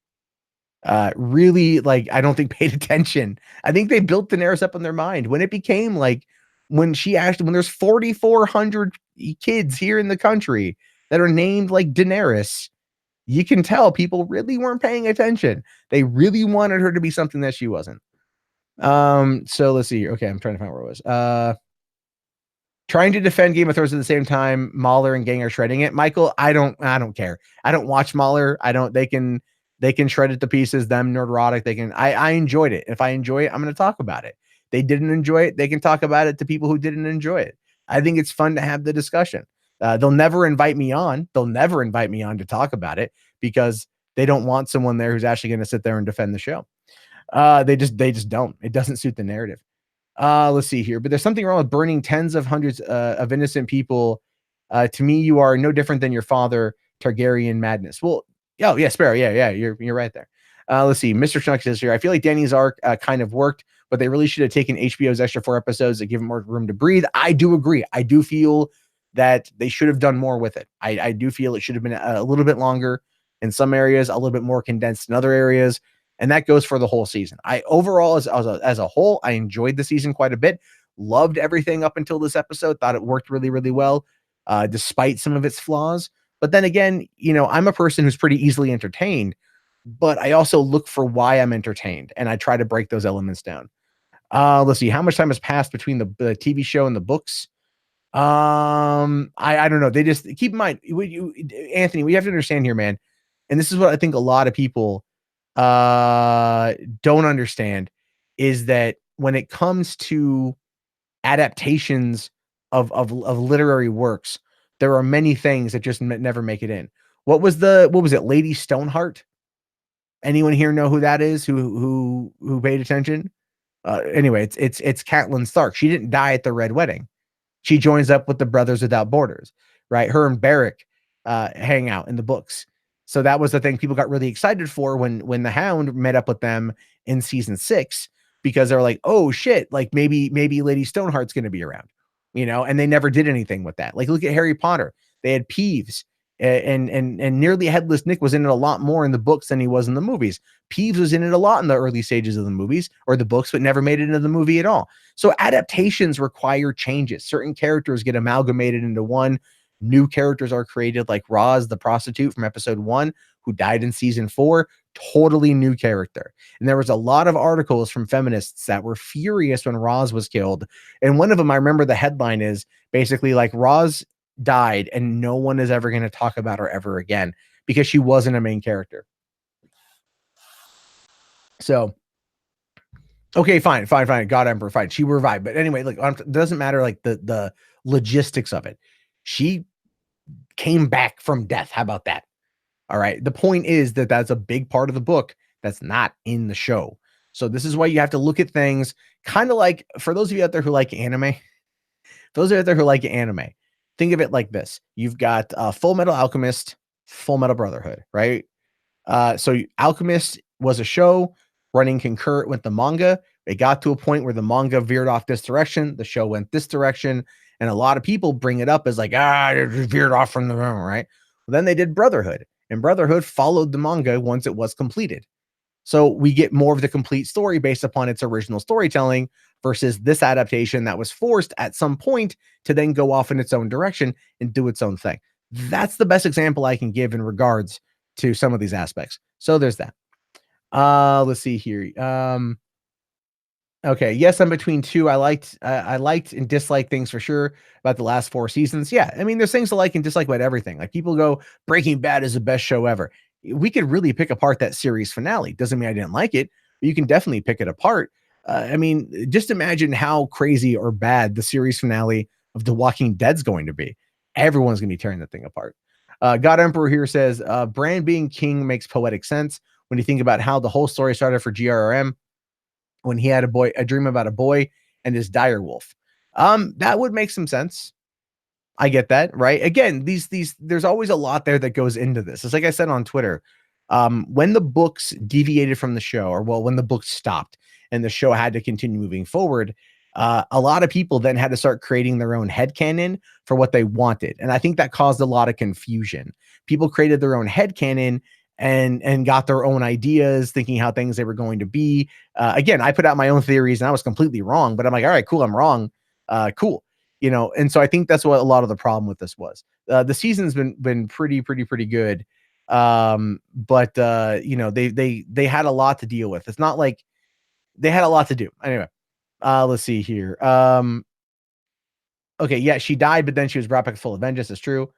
like, I don't think paid attention. I think they built Daenerys up in their mind when it became like, when there's 4,400 kids here in the country that are named like Daenerys, you can tell people really weren't paying attention. They really wanted her to be something that she wasn't. So let's see here. Okay, I'm trying to find where it was. Trying to defend Game of Thrones at the same time, Mahler and Gang are shredding it. Michael, I don't care. I don't watch Mahler. They can shred it to pieces. Them Nerdrotic. I enjoyed it. If I enjoy it, I'm going to talk about it. They didn't enjoy it. They can talk about it to people who didn't enjoy it. I think it's fun to have the discussion. They'll never invite me on. They'll never invite me on to talk about it because they don't want someone there who's actually going to sit there and defend the show. They just don't. It doesn't suit the narrative. Let's see here. But there's something wrong with burning tens of hundreds of innocent people. To me, you are no different than your father, Targaryen madness. Well, yeah, Sparrow. Yeah, you're right there. Let's see. Mr. Schnuck says here, I feel like Dany's arc kind of worked, but they really should have taken HBO's extra 4 episodes to give him more room to breathe. I do agree. I do feel that they should have done more with it. I do feel it should have been a little bit longer in some areas, a little bit more condensed in other areas. And that goes for the whole season. I overall, as a whole, I enjoyed the season quite a bit. Loved everything up until this episode. Thought it worked really, really well, despite some of its flaws. But then again, I'm a person who's pretty easily entertained, but I also look for why I'm entertained, and I try to break those elements down. Let's see. How much time has passed between the TV show and the books? I don't know. They just keep in mind, Anthony, we have to understand here, man. And this is what I think a lot of people don't understand is that when it comes to adaptations of literary works, there are many things that just never make it in. What was it? Lady Stoneheart? Anyone here know who that is? Who paid attention? Anyway, it's Catelyn Stark. She didn't die at the Red Wedding. She joins up with the Brothers Without Borders, right? Her and Beric hang out in the books. So that was the thing people got really excited for when the Hound met up with them in season 6, because they're like, oh shit, like maybe Lady Stoneheart's going to be around, and they never did anything with that. Like, look at Harry Potter. They had Peeves, and Nearly Headless Nick was in it a lot more in the books than he was in the movies. Peeves was in it a lot in the early stages of the movies or the books, but never made it into the movie at all. So adaptations require changes. Certain characters get amalgamated into one. New characters are created, like Roz, the prostitute from episode 1, who died in season 4. Totally new character. And there was a lot of articles from feminists that were furious when Roz was killed. And one of them, I remember the headline is basically like, Roz died and no one is ever going to talk about her ever again because she wasn't a main character. So, okay, fine. God Emperor, fine. She revived. But anyway, like, it doesn't matter, like, the logistics of it. She came back from death. How about that? All right. The point is that that's a big part of the book that's not in the show. So this is why you have to look at things kind of like, for those of you out there who like anime, think of it like this. You've got Full Metal Alchemist, Full Metal Brotherhood, right? So Alchemist was a show running concurrent with the manga. It got to a point where the manga veered off this direction. The show went this direction. And a lot of people bring it up as like, it veered off from the room, right? Well, then they did Brotherhood. And Brotherhood followed the manga once it was completed. So we get more of the complete story based upon its original storytelling versus this adaptation that was forced at some point to then go off in its own direction and do its own thing. That's the best example I can give in regards to some of these aspects. So there's that. Let's see here. Okay, yes, I'm between two. I liked and disliked things for sure about the last 4 seasons. Yeah, I mean, there's things to like and dislike about everything. Like, people go, Breaking Bad is the best show ever. We could really pick apart that series finale. Doesn't mean I didn't like it, but you can definitely pick it apart. I mean, just imagine how crazy or bad the series finale of The Walking Dead's going to be. Everyone's going to be tearing the thing apart. God Emperor here says, Bran being king makes poetic sense when you think about how the whole story started for GRRM. When he had a dream about a boy and his dire wolf. That would make some sense. I get that, right? Again, there's always a lot there that goes into this. It's like I said on Twitter, when the books deviated from the show, or well, when the books stopped and the show had to continue moving forward, a lot of people then had to start creating their own headcanon for what they wanted. And I think that caused a lot of confusion. People created their own headcanon and got their own ideas, thinking how things they were going to be. Again, I put out my own theories and I was completely wrong, but I'm like, all right, cool, I'm wrong. Cool. And so I think that's what a lot of the problem with this was. The season's been pretty good. But they had a lot to deal with. It's not like they had a lot to do. Anyway, let's see here. Okay, yeah, she died, but then she was brought back full of vengeance. It's true.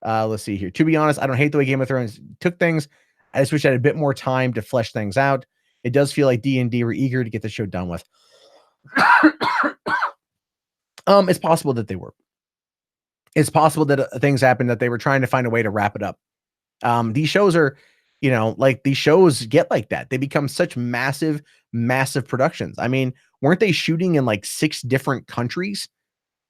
Let's see here. To be honest, I don't hate the way Game of Thrones took things. I just wish I had a bit more time to flesh things out. It does feel like D&D were eager to get the show done with. It's possible that they were. It's possible that things happened that they were trying to find a way to wrap it up. These shows are, like these shows get like that. They become such massive productions. I mean, weren't they shooting in like 6 different countries?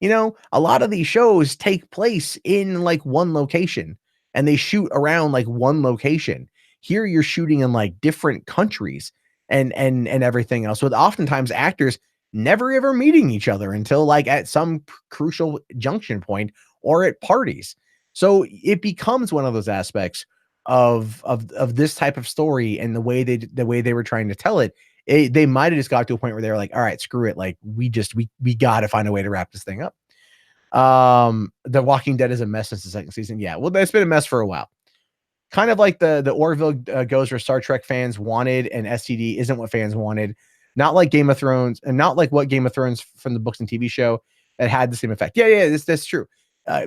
A lot of these shows take place in like one location and they shoot around like one location. Here you're shooting in like different countries and everything else, with oftentimes actors never ever meeting each other until like at some crucial junction point or at parties. So it becomes one of those aspects of this type of story, and the way they were trying to tell it. They might have just got to a point where they were like, all right, screw it. Like we got to find a way to wrap this thing up. The Walking Dead is a mess since the 2nd season. Yeah. Well, it's been a mess for a while. Kind of like the Orville goes where Star Trek fans wanted and STD isn't what fans wanted. Not like Game of Thrones, and not like what Game of Thrones from the books and TV show that had the same effect. Yeah, that's true.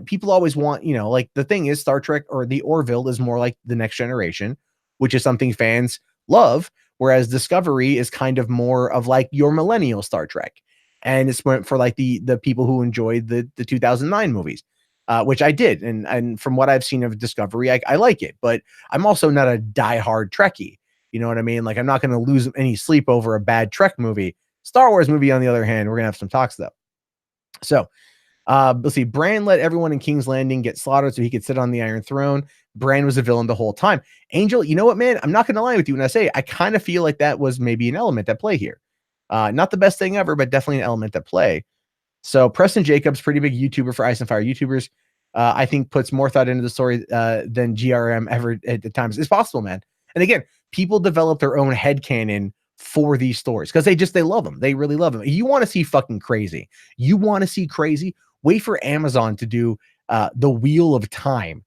People always want, like the thing is Star Trek or the Orville is more like the Next Generation, which is something fans love. Whereas Discovery is kind of more of like your millennial Star Trek. And it's meant for like the people who enjoyed the 2009 movies, which I did. And from what I've seen of Discovery, I like it. But I'm also not a diehard Trekkie. You know what I mean? Like I'm not going to lose any sleep over a bad Trek movie. Star Wars movie, on the other hand, we're going to have some talks though. So let's see. Bran let everyone in King's Landing get slaughtered so he could sit on the Iron Throne. Bran was a villain the whole time. Angel, you know what, man? I'm not going to lie with you when I say I kind of feel like that was maybe an element at play here. Not the best thing ever, but definitely an element at play. So Preston Jacobs, pretty big YouTuber for Ice and Fire YouTubers, I think puts more thought into the story than GRM ever at the times. It's possible, man. And again, people develop their own headcanon for these stories because they love them. They really love them. You want to see fucking crazy. You want to see crazy? Wait for Amazon to do the Wheel of Time.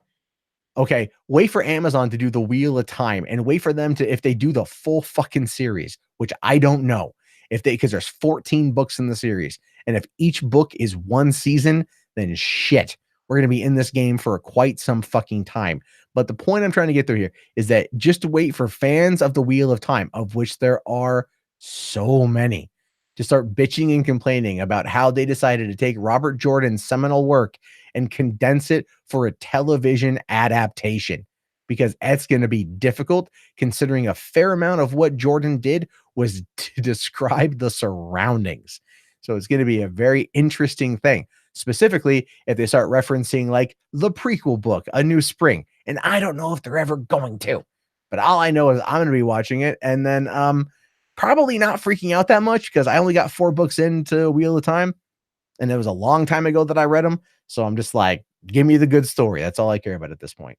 Okay, wait for Amazon to do the Wheel of Time, and wait for them to, if they do the full fucking series, which I don't know because there's 14 books in the series, and if each book is one season, then shit, we're going to be in this game for quite some fucking time. But the point I'm trying to get through here is that just wait for fans of the Wheel of Time, of which there are so many, to start bitching and complaining about how they decided to take Robert Jordan's seminal work and condense it for a television adaptation, because it's going to be difficult considering a fair amount of what Jordan did was to describe the surroundings. So it's going to be a very interesting thing, specifically if they start referencing like the prequel book, A New Spring. And I don't know if they're ever going to, but all I know is I'm going to be watching it and then probably not freaking out that much because I only got 4 books into Wheel of Time, and it was a long time ago that I read them. So I'm just like, give me the good story. That's all I care about at this point.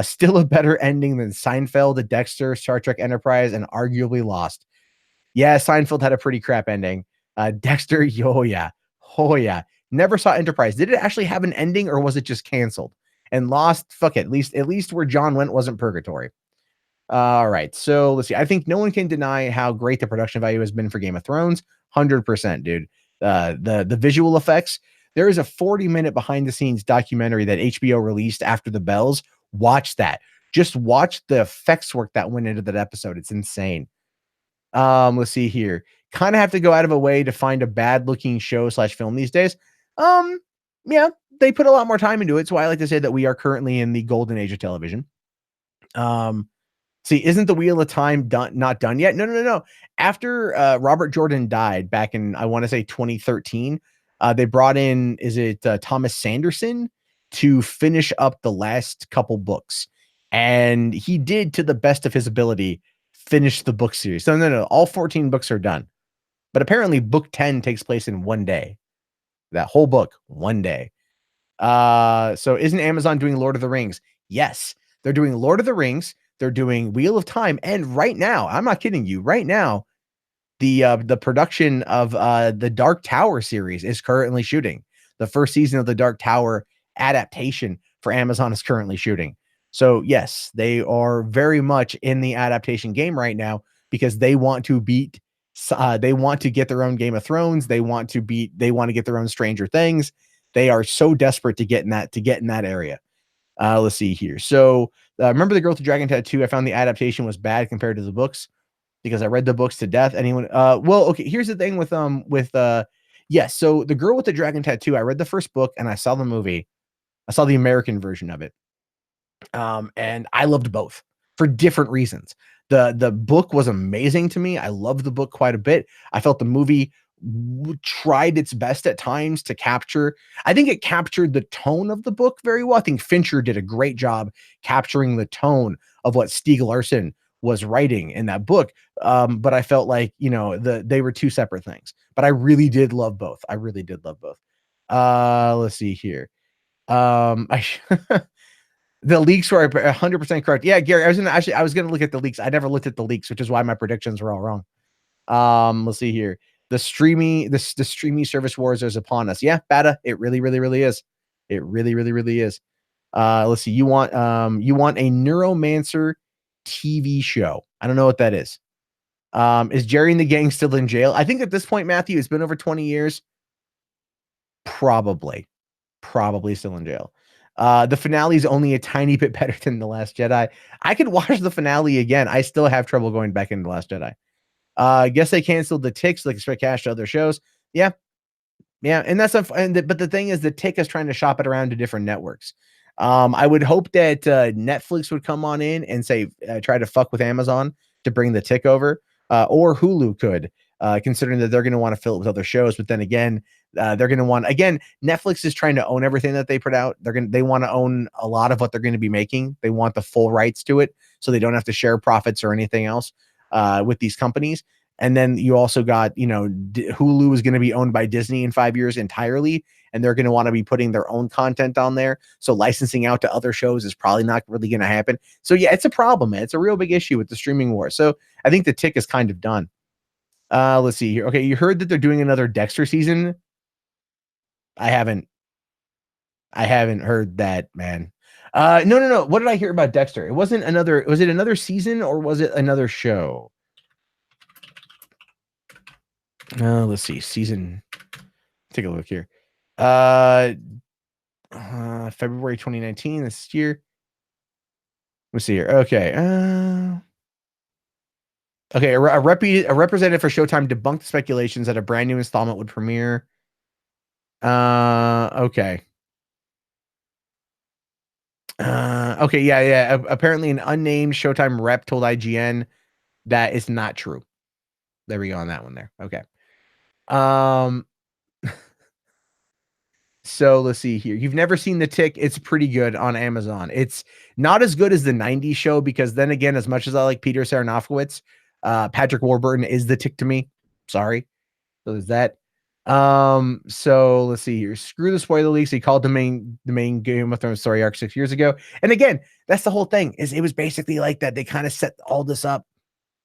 Still a better ending than Seinfeld, Dexter, Star Trek Enterprise, and arguably Lost. Yeah, Seinfeld had a pretty crap ending. Dexter, oh yeah. Never saw Enterprise. Did it actually have an ending, or was it just canceled? And Lost, fuck it. At least where John went wasn't purgatory. All right, so let's see. I think no one can deny how great the production value has been for Game of Thrones. 100%, dude. The visual effects. There is a 40-minute behind-the-scenes documentary that HBO released after The Bells. Watch that. Just watch the effects work that went into that episode. It's insane. Let's see here. Kind of have to go out of a way to find a bad-looking show / film these days. Yeah, they put a lot more time into it. So I like to say that we are currently in the golden age of television. See, isn't the Wheel of Time not done yet? No. After Robert Jordan died back in, I want to say 2013, they brought in, is it Thomas Sanderson? to finish up the last couple books. And he did, to the best of his ability, finish the book series. No. All 14 books are done. But apparently book 10 takes place in one day. That whole book, one day. So isn't Amazon doing Lord of the Rings? Yes. They're doing Lord of the Rings. They're doing Wheel of Time. And right now, I'm not kidding you, right now, the production of the Dark Tower series is currently shooting. The first season of the Dark Tower adaptation for Amazon is currently shooting. So yes, they are very much in the adaptation game right now because they want to beat. They want to get their own Game of Thrones. They want to get their own Stranger Things. They are so desperate to get in that area. Let's see here. So remember the Girl with the Dragon Tattoo? I found the adaptation was bad compared to the books because I read the books to death. Anyone? Well, okay. Here's the thing yes. So the Girl with the Dragon Tattoo. I read the first book and I saw the movie. I saw the American version of it. And I loved both for different reasons. The book was amazing to me. I loved the book quite a bit. I felt the movie tried its best at times to capture. I think it captured the tone of the book very well. I think Fincher did a great job capturing the tone of what Stieg Larsson was writing in that book. But I felt like, they were two separate things. But I really did love both. Let's see here. The leaks were 100% correct. Yeah, Gary, I was gonna look at the leaks. I never looked at the leaks, which is why my predictions were all wrong. Let's see here. The streaming service wars is upon us. Yeah, Bata, it really, really, really is. It really, really, really is. Let's see. You want a Neuromancer TV show. I don't know what that is. Is Jerry and the gang still in jail? I think at this point, Matthew, it's been over 20 years. Probably still in jail. The finale is only a tiny bit better than The Last Jedi. I could watch the finale again. I still have trouble going back into The Last Jedi. I guess they canceled the Tick so they can spread cash to other shows. Yeah. And but the thing is, the Tick is trying to shop it around to different networks. I would hope that Netflix would come on in and say, try to fuck with Amazon to bring the Tick over, or Hulu could, considering that they're going to want to fill it with other shows. But then again, they're going to want, Netflix is trying to own everything that they put out. They want to own a lot of what they're going to be making. They want the full rights to it, so they don't have to share profits or anything else with these companies. And then you also got, Hulu is going to be owned by Disney in 5 years entirely, and they're going to want to be putting their own content on there. So licensing out to other shows is probably not really going to happen. So yeah, it's a problem, man. It's a real big issue with the streaming war. So I think the Tick is kind of done. Let's see here. Okay, you heard that they're doing another Dexter season? I haven't heard that, man. No. What did I hear about Dexter? Was it another season or was it another show? Let's see. Season. Take a look here. February 2019, this year. Let's see here. Okay. Okay. A representative for Showtime debunked the speculations that a brand new installment would premiere. Okay. Okay. Yeah. Apparently, an unnamed Showtime rep told IGN that it's not true. There we go on that one there. Okay. So let's see here. You've never seen The Tick. It's pretty good on Amazon. It's not as good as the 90s show because then again, as much as I like Peter Serafinowicz, Patrick Warburton is The Tick to me. Sorry. So there's that. So let's see here. Screw the spoiler leaks. He called the main Game of Thrones story arc 6 years ago. And again, that's the whole thing. It was basically like that. They kind of set all this up.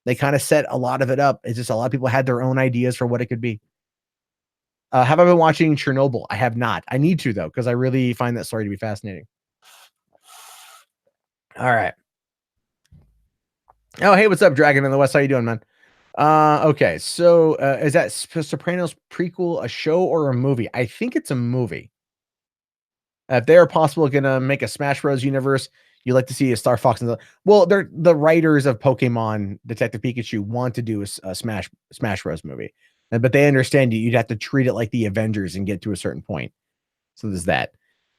They kind of set a lot of it up. It's just a lot of people had their own ideas for what it could be. Have I been watching Chernobyl? I have not. I need to, though, because I really find that story to be fascinating. All right. Oh, hey, what's up, Dragon in the West? How you doing, man? Okay, so is that Sopranos prequel a show or a movie? I think it's a movie. If they are possible going to make a Smash Bros. Universe, you like to see a Star Fox. Well, they're the writers of Pokemon Detective Pikachu want to do a Smash Bros. Movie. But they understand you'd have to treat it like the Avengers and get to a certain point. So there's that.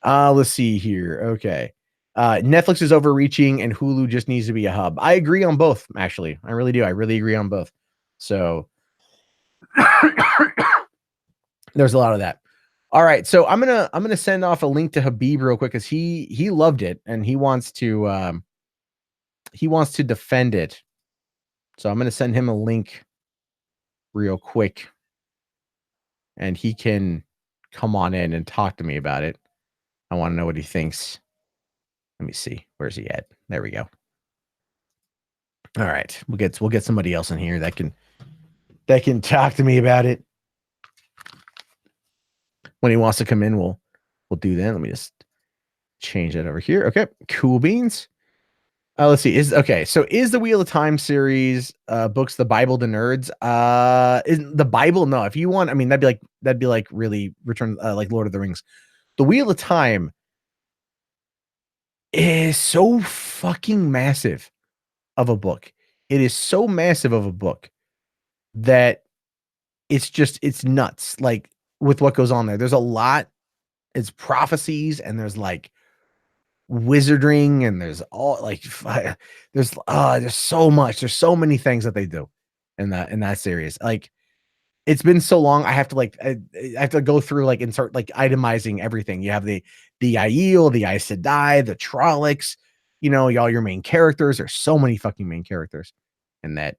Let's see here. Okay. Netflix is overreaching and Hulu just needs to be a hub. I agree on both, actually. I really do. I really agree on both. So there's a lot of that. All right, so I'm gonna send off a link to Habib real quick because he loved it and he wants to defend it. So I'm gonna send him a link real quick, and he can come on in and talk to me about it. I want to know what he thinks. Let me see. Where's he at? There we go. All right, we'll get somebody else in here that can talk to me about it. When he wants to come in, we'll do that. Let me just change that over here. Okay, cool beans. Let's see. Is the Wheel of Time series books the Bible to nerds? Isn't the Bible? No. If you want, I mean, that'd be like really Return, like Lord of the Rings. The Wheel of Time is so fucking massive of a book. It is so massive of a book that it's nuts. Like with what goes on there, there's a lot. It's prophecies and there's like wizarding and there's all like there's so much. There's so many things that they do in that series. Like it's been so long. I have to I have to go through like insert like itemizing everything. You have the Aiel, the Aes Sedai, the Trollocs, all your main characters. There's so many fucking main characters in that.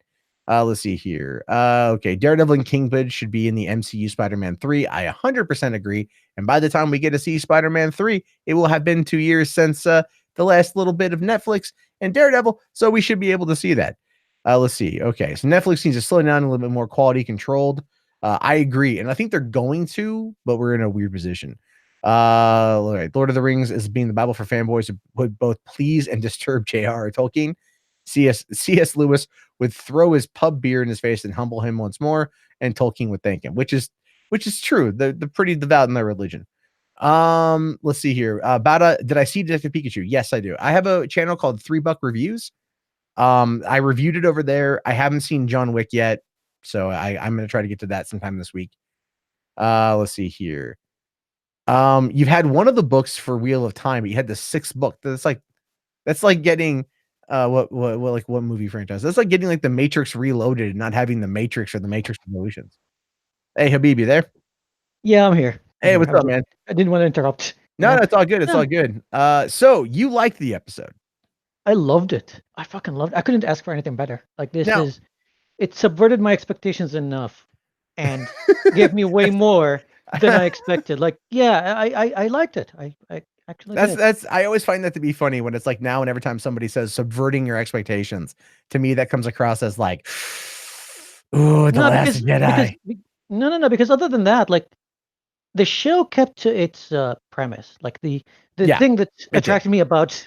Let's see here. Okay, Daredevil and Kingpin should be in the MCU Spider-Man 3. I 100% agree. And by the time we get to see Spider-Man 3, it will have been 2 years since the last little bit of Netflix and Daredevil, so we should be able to see that. Let's see. Okay, so Netflix needs to slow down a little bit more quality controlled. I agree, and I think they're going to, but we're in a weird position. All right, Lord of the Rings is being the Bible for fanboys who would both please and disturb J.R.R. Tolkien. C.S. Lewis would throw his pub beer in his face and humble him once more, and Tolkien would thank him, which is true. They're pretty devout in their religion. Let's see here. Did I see Detective Pikachu? Yes, I do. I have a channel called $3 Reviews. I reviewed it over there. I haven't seen John Wick yet, so I'm gonna try to get to that sometime this week. Let's see here. You've had one of the books for Wheel of Time, but you had the 6th book. That's like getting what movie franchise? That's like getting like the Matrix Reloaded and not having the Matrix or the Matrix Revolutions. Hey, Habib, you there? Yeah, I'm here. Hey, what's up, man? I didn't want to interrupt. No, it's all good. It's all good. So you liked the episode? I loved it. I fucking loved it. I couldn't ask for anything better. Like it subverted my expectations enough and gave me way more than I expected. Like, yeah, I liked it. I actually did. I always find that to be funny when it's like now and every time somebody says subverting your expectations, to me that comes across as like, oh, the Last Jedi. Because other than that, like the show kept to its premise. Like the thing that attracted me about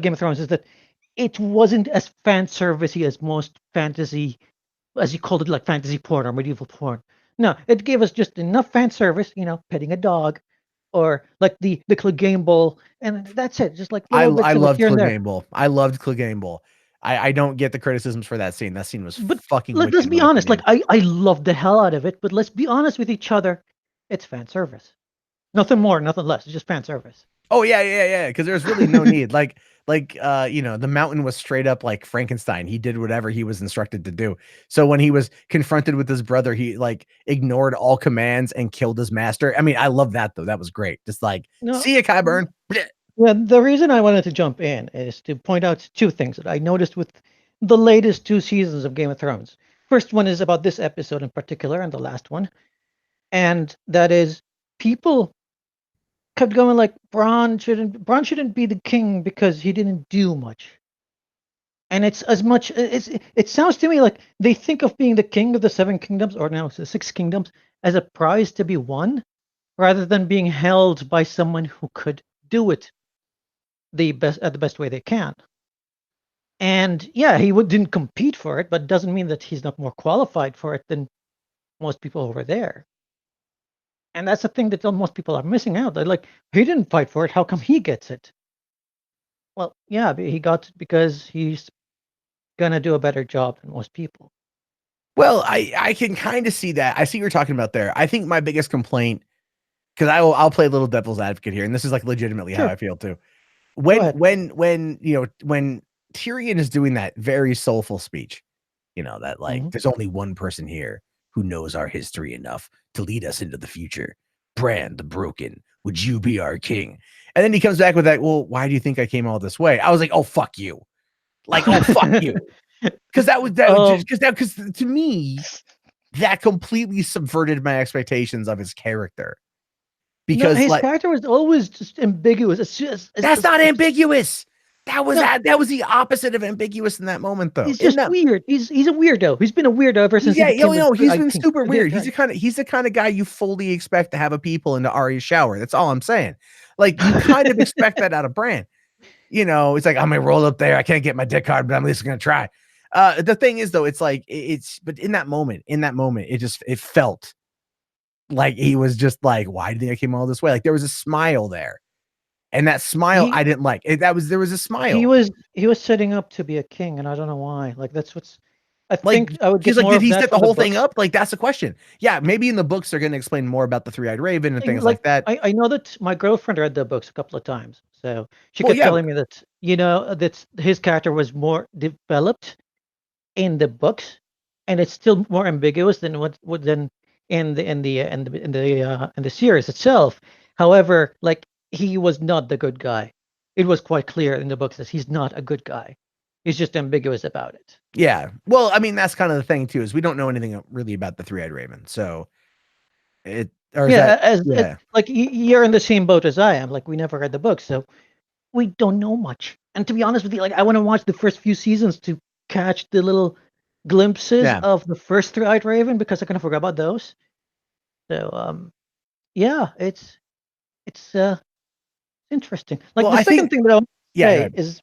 Game of Thrones is that it wasn't as fan servicey as most fantasy, as you called it, like fantasy porn or medieval porn. No, it gave us just enough fan service, petting a dog, or like the Clegane Bowl, and that's it. Just like I loved Clegane Bowl. I loved Clegane Bowl. I don't get the criticisms for that scene. That scene was fucking. Let's be honest. Like I loved the hell out of it, but let's be honest with each other. It's fan service. Nothing more, nothing less. It's just fan service. Oh yeah. Because there's really no need. Like the Mountain was straight up like Frankenstein. He did whatever he was instructed to do. So when he was confronted with his brother, he like ignored all commands and killed his master. I mean, I love that though. That was great. Just like, see ya, Qyburn. Yeah, the reason I wanted to jump in is to point out 2 things that I noticed with the latest 2 seasons of Game of Thrones. First one is about this episode in particular, and the last one, and that is people kept going like Bronn shouldn't be the king because he didn't do much. And it's as much it sounds to me like they think of being the king of the 7 kingdoms, or now it's the 6 kingdoms, as a prize to be won, rather than being held by someone who could do it the best way they can. And yeah, he didn't compete for it, but doesn't mean that he's not more qualified for it than most people over there. And that's the thing that most people are missing out. They're like, he didn't fight for it. How come he gets it? Well, yeah, he got it because he's gonna do a better job than most people. Well, I can kind of see that. I see what you're talking about there. I think my biggest complaint, because I'll play a little devil's advocate here, and this is like legitimately how I feel too. When Tyrion is doing that very soulful speech, that like there's only one person here who knows our history enough to lead us into the future. Bran the Broken, would you be our king? And then he comes back with that, well, why do you think I came all this way? I was like, oh, fuck you. Like, oh, fuck you. Because because to me, that completely subverted my expectations of his character. Because his character was always just ambiguous. That's not ambiguous. That was the opposite of ambiguous in that moment, though. He's just weird. He's a weirdo. He's been a weirdo ever since. He's been super weird. He's the kind of guy you fully expect to have a people into Arya's shower. That's all I'm saying. Like, you kind of expect that out of Bran. You know, it's like, I'm gonna roll up there. I can't get my dick hard, but I'm at least gonna try. The thing is, though, it's like but in that moment, it felt like he was just like, why do you think I came all this way? Like, there was a smile there. And that smile, I didn't like. There was a smile. He was setting up to be a king, and I don't know why. Like, that's what's. I think I would get more. Did he set the whole thing up? Like, that's the question. Yeah, maybe in the books they're going to explain more about the three-eyed raven and things like that. I know that my girlfriend read the books a couple of times, so she kept telling me that that his character was more developed in the books, and it's still more ambiguous than what in the series itself. However, like, he was not the good guy. It was quite clear in the books that he's not a good guy. He's just ambiguous about it. Yeah. Well, I mean, that's kind of the thing too, is we don't know anything really about the three-eyed raven. So like, you're in the same boat as I am. Like, we never read the book, so we don't know much. And to be honest with you, like, I want to watch the first few seasons to catch the little glimpses of the first three-eyed raven, because I kind of forgot about those. So it's interesting. Like, the second thing that I want to say is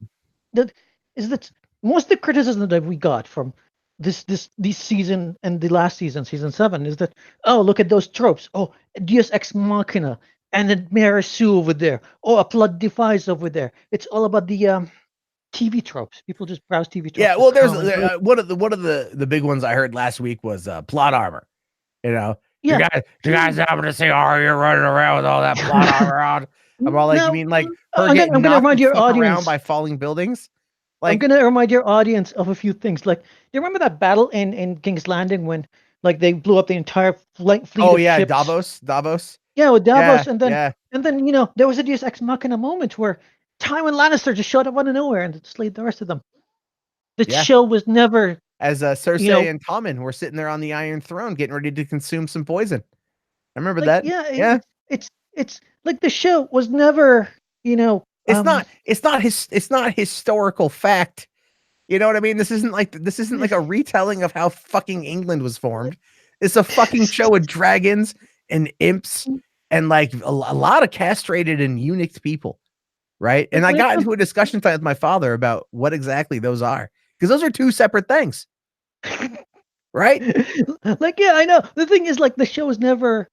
that most of the criticism that we got from this season and the last season 7, is that, oh, look at those tropes. Oh, Deus Ex Machina, and then Mary Sue over there. Oh, a plot device over there. It's all about the TV tropes. People just browse TV tropes. Yeah, well, there's one of the big ones I heard last week was plot armor. You know, you guys happen to see Arya running around with all that plot armor on? I'm all like, you mean like her getting knocked remind your audience around by falling buildings? Like, I'm gonna remind your audience of a few things. Like, do you remember that battle in King's Landing when, like, they blew up the entire fleet of ships? Davos. Yeah, with Davos, and then there was a Deus Ex Machina moment where Tywin Lannister just showed up out of nowhere and slayed the rest of them. The show was never as Cersei and Tommen were sitting there on the Iron Throne getting ready to consume some poison. I remember that. Yeah. It's like the show was never, it's not historical fact. You know what I mean? This isn't like a retelling of how fucking England was formed. It's a fucking show with dragons and imps and like a lot of castrated and eunuch people. Right. And I got into a discussion with my father about what exactly those are, because those are two separate things. Right? Like, yeah, I know. The thing is, like, the show is never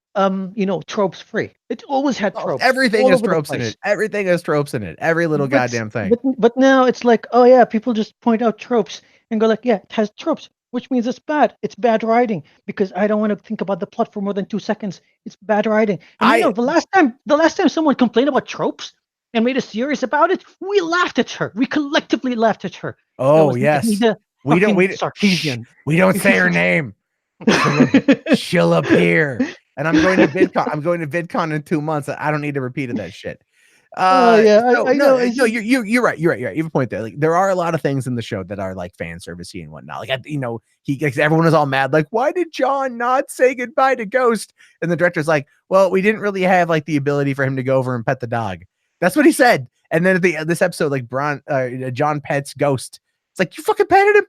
tropes free. It always had tropes. Everything has tropes in it. Everything has tropes in it. Every little goddamn thing. But now it's like, oh yeah, people just point out tropes and go like, yeah, it has tropes, which means it's bad. It's bad writing, because I don't want to think about the plot for more than 2 seconds. It's bad writing. And the last time someone complained about tropes and made a series about it, we laughed at her. We collectively laughed at her. Oh yes. We don't say her name. She'll appear. And I'm going to VidCon. I'm going to VidCon in 2 months. I don't need to repeat that shit. I know. No, you're right. You have a point there. Like, there are a lot of things in the show that are like fan servicey and whatnot. Like, everyone is all mad. Like, why did Jon not say goodbye to Ghost? And the director's like, well, we didn't really have like the ability for him to go over and pet the dog. That's what he said. And then at this episode, like, Jon pets Ghost. It's like, you fucking petted him.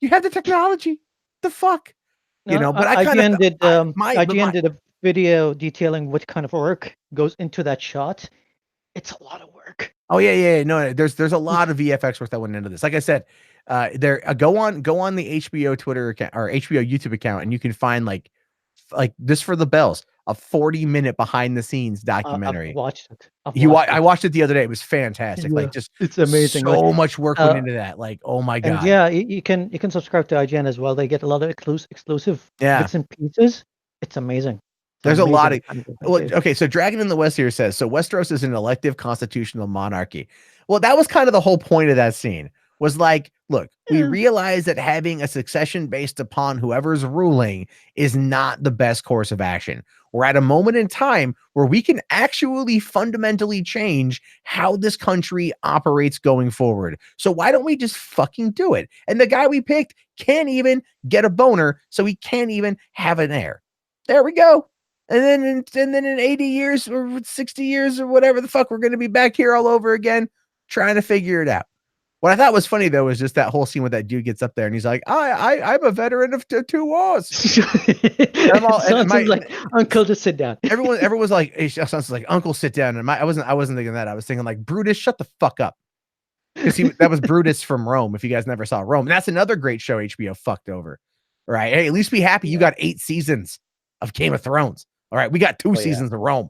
You had the technology. The fuck. No, but IGN did a video detailing what kind of work goes into that shot. It's a lot of work. Oh yeah. No, there's a lot of VFX work that went into this. Like I said, go on the HBO Twitter account or HBO YouTube account, and you can find like this for the bells, a 40-minute behind the scenes documentary. I've watched it. I watched it the other day. It was fantastic. Yeah, like, just it's amazing. So much work went into that. Like, oh my god. And yeah, you can subscribe to IGN as well. They get a lot of exclusive bits and pieces. It's amazing. There's a lot of okay. So Dragon in the West here says, so Westeros is an elective constitutional monarchy. Well, that was kind of the whole point of that scene. Was like, look, we realize that having a succession based upon whoever's ruling is not the best course of action. We're at a moment in time where we can actually fundamentally change how this country operates going forward. So why don't we just fucking do it? And the guy we picked can't even get a boner, so he can't even have an heir. There we go. And then in 80 years or 60 years or whatever the fuck, we're going to be back here all over again trying to figure it out. What I thought was funny though was just that whole scene where that dude gets up there and he's like, I'm a veteran of two wars. Sounds like Uncle, just sit down. Everyone's like, it sounds like Uncle, sit down. And I wasn't thinking that. I was thinking like, Brutus, shut the fuck up. Because that was Brutus from Rome. If you guys never saw Rome, and that's another great show HBO fucked over. Right? Hey, at least be happy you got 8 seasons of Game of Thrones. All right, we got 2 seasons of Rome.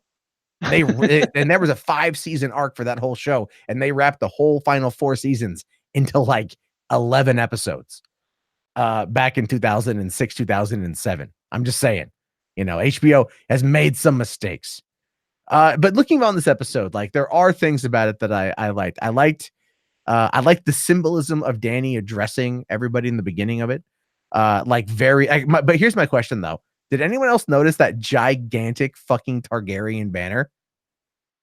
And there was a 5-season arc for that whole show, and they wrapped the whole final 4 seasons into like 11 episodes back in 2006, 2007. I'm just saying, HBO has made some mistakes. But looking on this episode, like there are things about it that I liked. I liked the symbolism of Dany addressing everybody in the beginning of it. But here's my question though. Did anyone else notice that gigantic fucking Targaryen banner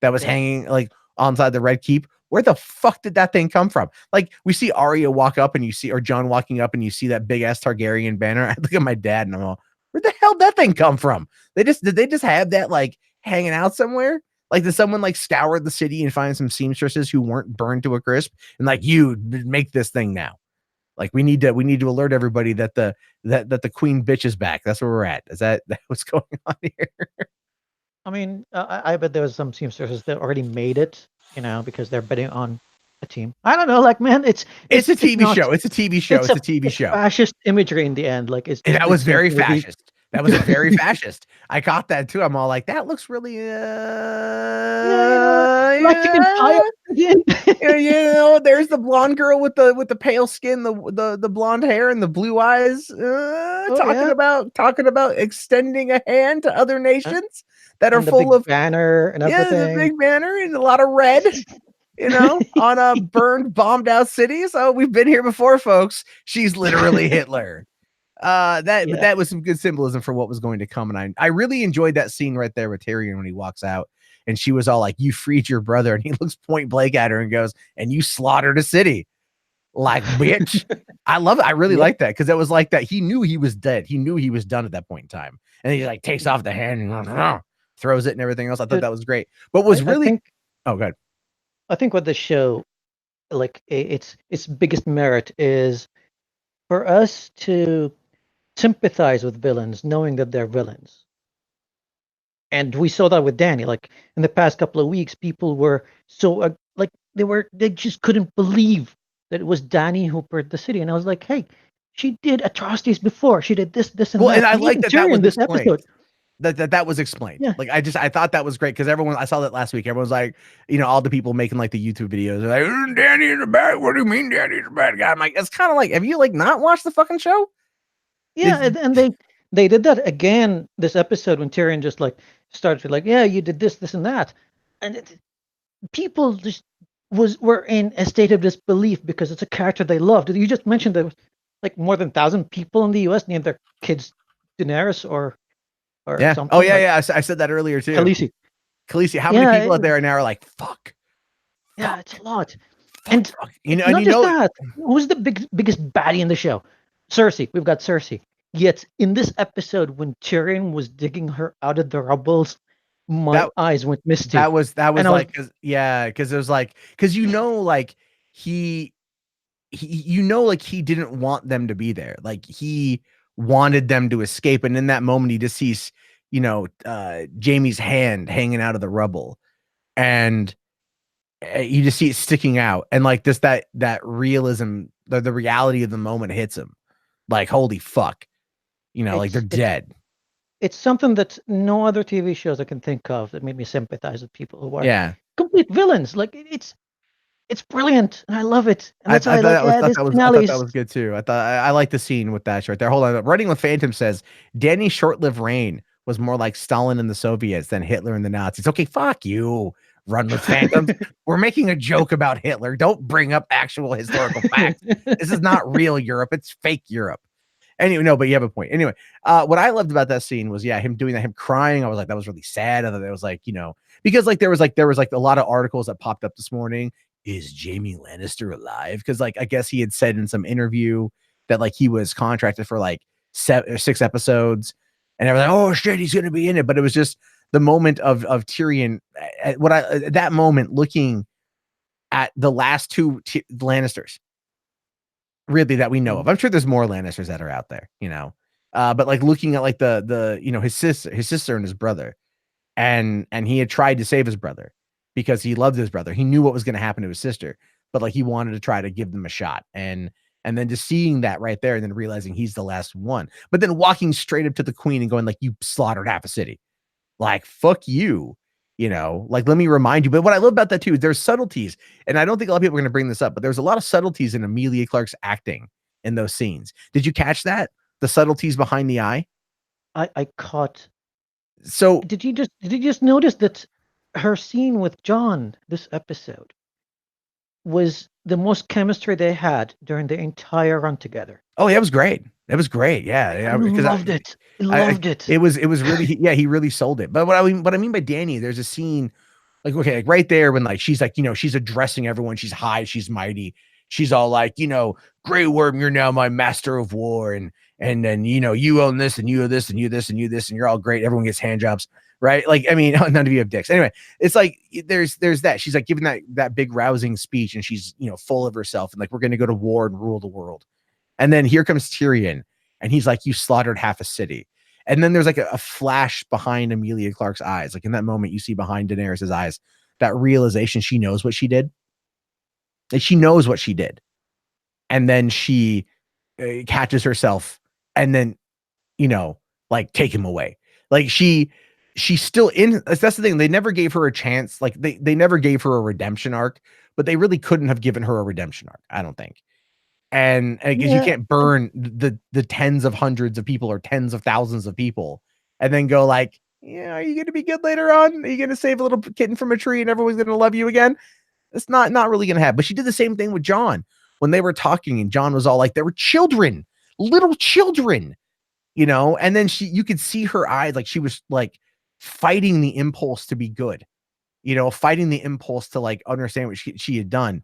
that was hanging like onside the Red Keep? Where the fuck did that thing come from? Like we see Arya walk up and or Jon walking up and you see that big ass Targaryen banner. I look at my dad and I'm all, where the hell did that thing come from? Did they just have that like hanging out somewhere? Like did someone like scour the city and find some seamstresses who weren't burned to a crisp and like, you make this thing now? Like we need to alert everybody that the queen bitch is back. That's where we're at. Is that what's going on here? I mean, I bet there was some seamstresses that already made it, because they're betting on a team. I don't know, like man, it's a TV show. It's a TV show. It's a TV show. Fascist imagery in the end, like that was very fascist. That was very fascist. I caught that too. I'm all like, that looks really there's the blonde girl with the pale skin, the blonde hair and the blue eyes, talking about extending a hand to other nations that are full of banner and everything. Yeah, the big banner and a lot of red. On a burned, bombed out city. So we've been here before, folks. She's literally Hitler. But that was some good symbolism for what was going to come. And I really enjoyed that scene right there with Tyrion when he walks out and she was all like, you freed your brother. And he looks point blank at her and goes, and you slaughtered a city. Like, bitch. I love it. I really like that because it was like that. He knew he was dead. He knew he was done at that point in time. And he like takes off the hand and throws it and everything else. I thought that was great. But was really good. I think what the show, like its biggest merit is for us to sympathize with villains, knowing that they're villains. And we saw that with Dany. Like in the past couple of weeks, people were so they just couldn't believe that it was Dany who burned the city. And I was like, hey, she did atrocities before. She did this, and that. And I like that was this explained. episode. That was explained. Yeah. Like I thought that was great because I saw that last week. Everyone's like, all the people making like the YouTube videos are like, Dany is a bad. What do you mean Dany's a bad guy? I'm like, it's kind of like, have you like not watched the fucking show? Yeah, and they did that again this episode when Tyrion just like started like, yeah, you did this, and that, and people just were in a state of disbelief because it's a character they loved. You just mentioned there was like more than 1,000 people in the U.S. named their kids Daenerys or something. Oh yeah. I said that earlier too. Khaleesi. How many people out there now are like, fuck? Yeah, it's a lot. Fuck. That. Who's the biggest baddie in the show? Cersei. We've got Cersei. Yet in this episode, when Tyrion was digging her out of the rubbles, my eyes went misty. That was like, because it was like, because he he didn't want them to be there. Like he wanted them to escape, and in that moment, he just sees Jaime's hand hanging out of the rubble, and you just see it sticking out, and like this that realism, the reality of the moment hits him. Like, holy fuck, like they're dead. It's something that no other TV shows I can think of that made me sympathize with people who are complete villains. Like it's brilliant, and I love it. And that's I thought that was good too. I like the scene with that right there. Hold on, Running with Phantom says Dany's short-lived reign was more like Stalin and the Soviets than Hitler and the Nazis. Okay, fuck you. Run with Phantom. We're making a joke about Hitler. Don't bring up actual historical facts. This is not real Europe. It's fake Europe. Anyway, no, but you have a point. Anyway, what I loved about that scene was, him doing that, him crying. I was like, that was really sad. And then it was like, because there was a lot of articles that popped up this morning. Is Jaime Lannister alive? Because I guess he had said in some interview that he was contracted for 6 episodes, and everyone, oh shit, he's gonna be in it. But it was just the moment of Tyrion at that moment looking at the last two Lannisters, really, that we know of. I'm sure there's more Lannisters that are out there, but looking at the his sister and his brother, and he had tried to save his brother because he loved his brother. He knew what was going to happen to his sister, but he wanted to try to give them a shot. And then just seeing that right there and then realizing he's the last one, but then walking straight up to the queen and going you slaughtered half a city. Fuck you, let me remind you. But what I love about that too, is there's subtleties. And I don't think a lot of people are going to bring this up, but there's a lot of subtleties in Emilia Clarke's acting in those scenes. Did you catch that? The subtleties behind the eye? I caught. So did you just notice that her scene with Jon this episode was the most chemistry they had during the entire run together? Oh, yeah, it was great. It was great. Yeah. I loved it. Loved it. It was really, he really sold it. But what I mean by Dany, there's a scene right there when she's she's addressing everyone. She's high, she's mighty. She's all Grey Worm, you're now my master of war. And then, you own this and you own this and you this and you this, and you're all great. Everyone gets hand jobs, right? None of you have dicks. Anyway, it's there's that. She's giving that big rousing speech, and she's, full of herself, and we're going to go to war and rule the world. And then here comes Tyrion, and he's you slaughtered half a city. And then there's a flash behind Emilia Clarke's eyes. In that moment, you see behind Daenerys's eyes, that realization she knows what she did. She knows what she did. And then she catches herself and then, take him away. She's still in. That's the thing. They never gave her a chance. They never gave her a redemption arc, but they really couldn't have given her a redemption arc, I don't think. And because you can't burn the tens of hundreds of people or tens of thousands of people and then go are you going to be good later on? Are you going to save a little kitten from a tree and everyone's going to love you again? It's not really going to happen. But she did the same thing with Jon when they were talking, and Jon was all they were children, little children, and then you could see her eyes, she was fighting the impulse to be good, fighting the impulse to understand what she had done.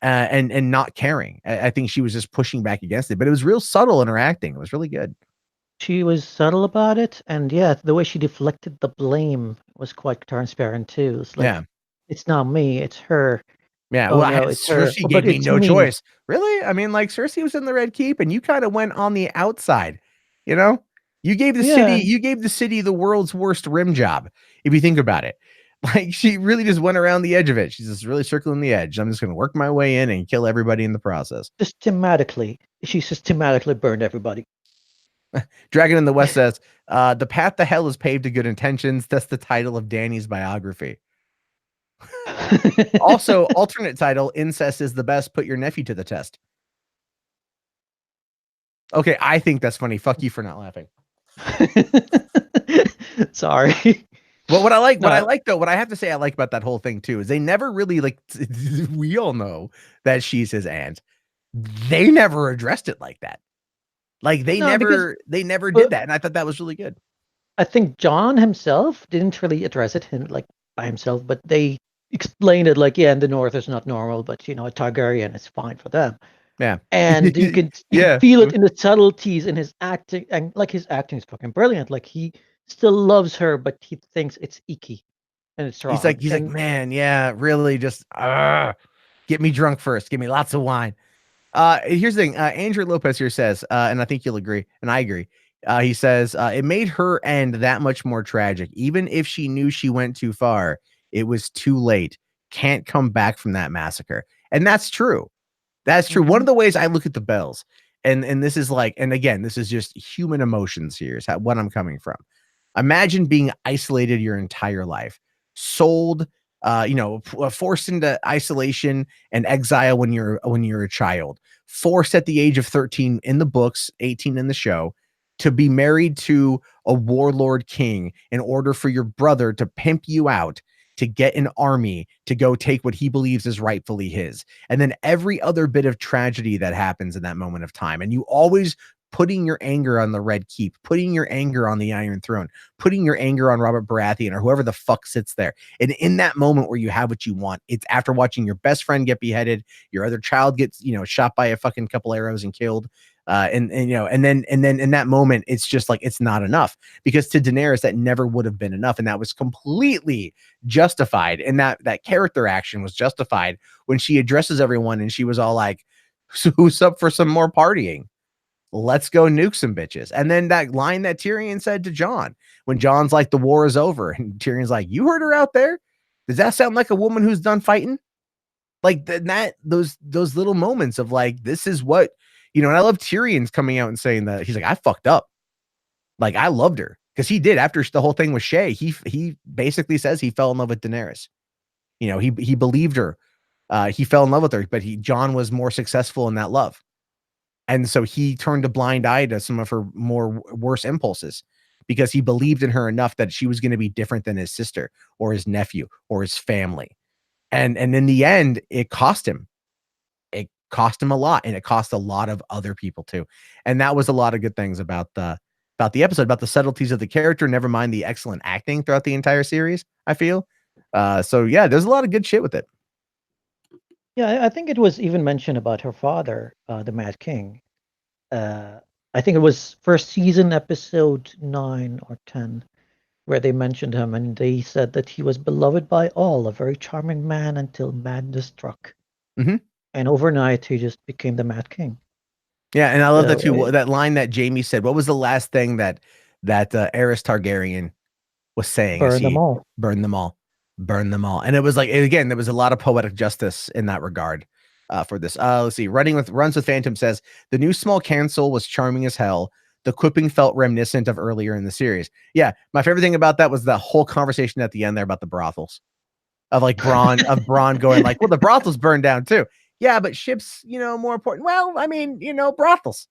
And not caring. I think she was just pushing back against it, but it was real subtle in her acting. It was really good. She was subtle about it, and the way she deflected the blame was quite transparent too. It's it's not me, it's her. Yeah, oh, well, no, it's her. Cersei gave me no choice. Really? I mean, Cersei was in the Red Keep, and you kind of went on the outside. You gave the city the world's worst rim job, if you think about it. She really just went around the edge of it. She's just really circling the edge. I'm just going to work my way in and kill everybody in the process. She systematically burned everybody. Dragon in the West says, the path to hell is paved to good intentions. That's the title of Dany's biography. Also, alternate title, incest is the best. Put your nephew to the test. Okay, I think that's funny. Fuck you for not laughing. Sorry. Well, what I have to say I like about that whole thing too is they never really we all know that she's his aunt. They never addressed it like that. They never did that, and I thought that was really good. I think Jon himself didn't really address it by himself, but they explained it in the North it's not normal, but a Targaryen is fine for them. Yeah. And you can feel it in the subtleties in his acting, and his acting is fucking brilliant. He still loves her, but he thinks it's icky and it's wrong. He's like, man, yeah, really, just get me drunk first. Give me lots of wine. Here's the thing. Andrew Lopez here says, and I think you'll agree, and I agree. He says, it made her end that much more tragic. Even if she knew she went too far, it was too late. Can't come back from that massacre. And that's true. That's true. Mm-hmm. One of the ways I look at the Bells, and this is and again, this is just human emotions here, is what I'm coming from. Imagine being isolated your entire life, sold, forced into isolation and exile when you're a child, forced at the age of 13 in the books, 18 in the show, to be married to a warlord king in order for your brother to pimp you out to get an army to go take what he believes is rightfully his. And then every other bit of tragedy that happens in that moment of time. And you always putting your anger on the Red Keep, putting your anger on the Iron Throne, putting your anger on Robert Baratheon or whoever the fuck sits there. And in that moment where you have what you want, it's after watching your best friend get beheaded, your other child gets, shot by a fucking couple arrows and killed. And then in that moment, it's just like, it's not enough, because to Daenerys, that never would have been enough. And that was completely justified. And that character action was justified when she addresses everyone and she was all like, so who's up for some more partying? Let's go nuke some bitches. And then that line that Tyrion said to Jon, when Jon's like, the war is over, and Tyrion's like, you heard her out there? Does that sound like a woman who's done fighting? Like those little moments of like, this is what, and I love Tyrion's coming out and saying that he's like, I fucked up. Like, I loved her, because he did after the whole thing with Shay. He basically says he fell in love with Daenerys. He believed her. He fell in love with her, but Jon was more successful in that love. And so he turned a blind eye to some of her worse impulses, because he believed in her enough that she was going to be different than his sister or his nephew or his family. And in the end, it cost him. It cost him a lot, and it cost a lot of other people too. And that was a lot of good things about the episode, about the subtleties of the character, never mind the excellent acting throughout the entire series, I feel. So yeah, there's a lot of good shit with it. Yeah, I think it was even mentioned about her father, the Mad King. I think it was first season, episode 9 or 10, where they mentioned him, and they said that he was beloved by all, a very charming man until madness struck. Mm-hmm. And overnight, he just became the Mad King. Yeah, and I love that too. That line that Jaime said. What was the last thing that Aerys Targaryen was saying? Burn them all. Burn them all. Burn them all. And it was like, again, there was a lot of poetic justice in that regard for this. Let's see. Runs with Phantom says, the new small council was charming as hell. The quipping felt reminiscent of earlier in the series. Yeah, my favorite thing about that was the whole conversation at the end there about the brothels. Of like Bronn going like, well, the brothels burned down too. Yeah, but ships, more important. Well, I mean, brothels.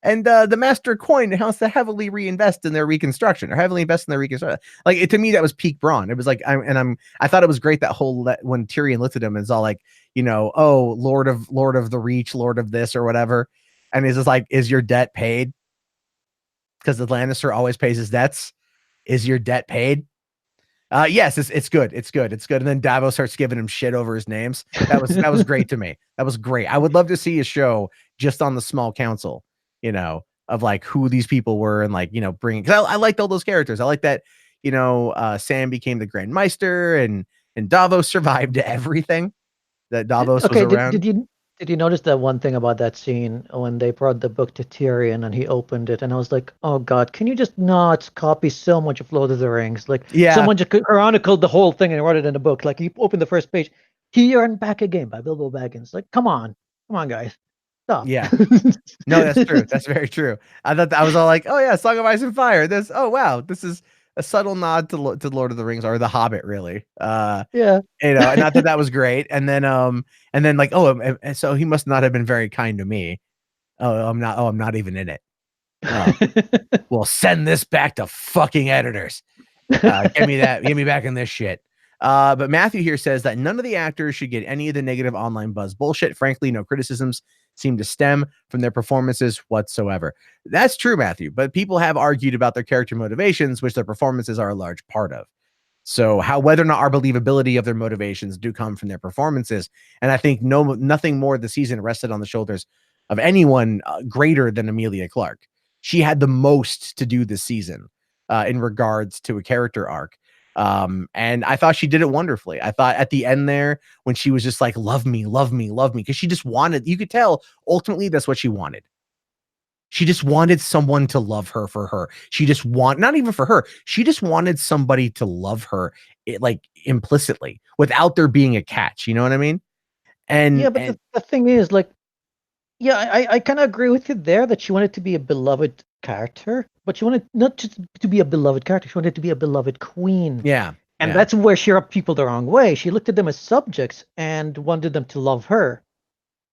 And the Master Coin has to heavily reinvest in their reconstruction, or heavily invest in their reconstruction. Like, to me, that was peak Bronn. It was like, I thought it was great when Tyrion looked at him and it's all like, oh, Lord of the Reach, Lord of this or whatever, and he's just like, is your debt paid? Because the Lannister always pays his debts. Is your debt paid? Yes, it's good. It's good. And then Davos starts giving him shit over his names. That was great to me. That was great. I would love to see a show just on the small council, of like who these people were, and like, bringing, because I liked all those characters. I like that, Sam became the Grand Meister, and Davos survived everything that Davos was around. Did you notice that one thing about that scene when they brought the book to Tyrion and he opened it, and I was like, oh God, can you just not copy so much of Lord of the Rings? Like, someone just chronicled the whole thing and wrote it in a book. Like, you open the first page, he earned back again by Bilbo Baggins. Like, come on, guys. Stop. Yeah. No, that's true. That's very true. I thought I was all like, oh yeah, Song of Ice and Fire. Oh wow, this is a subtle nod to Lord of the Rings, or The Hobbit, really. Yeah. And I thought that was great. And then like, so he must not have been very kind to me. I'm not even in it. Well, send this back to fucking editors. Get me back in this shit. But Matthew here says that none of the actors should get any of the negative online buzz bullshit. Frankly, no criticisms seem to stem from their performances whatsoever. That's true, Matthew, but people have argued about their character motivations, which their performances are a large part of. So whether or not our believability of their motivations do come from their performances. And I think nothing more this season rested on the shoulders of anyone greater than Emilia Clarke. She had the most to do this season in regards to a character arc. And I thought she did it wonderfully. I thought at the end there, when she was just like, love me, love me, love me, because she just wanted, you could tell ultimately that's what she wanted. She just wanted someone to love her for her. She just not even for her. She just wanted somebody to love her, like implicitly, without there being a catch. You know what I mean? And yeah, but the thing is, like, yeah, I kind of agree with you there that she wanted to be a beloved character, but she wanted not just to be a beloved character. She wanted to be a beloved queen. Yeah. And that's where she rubbed people the wrong way. She looked at them as subjects and wanted them to love her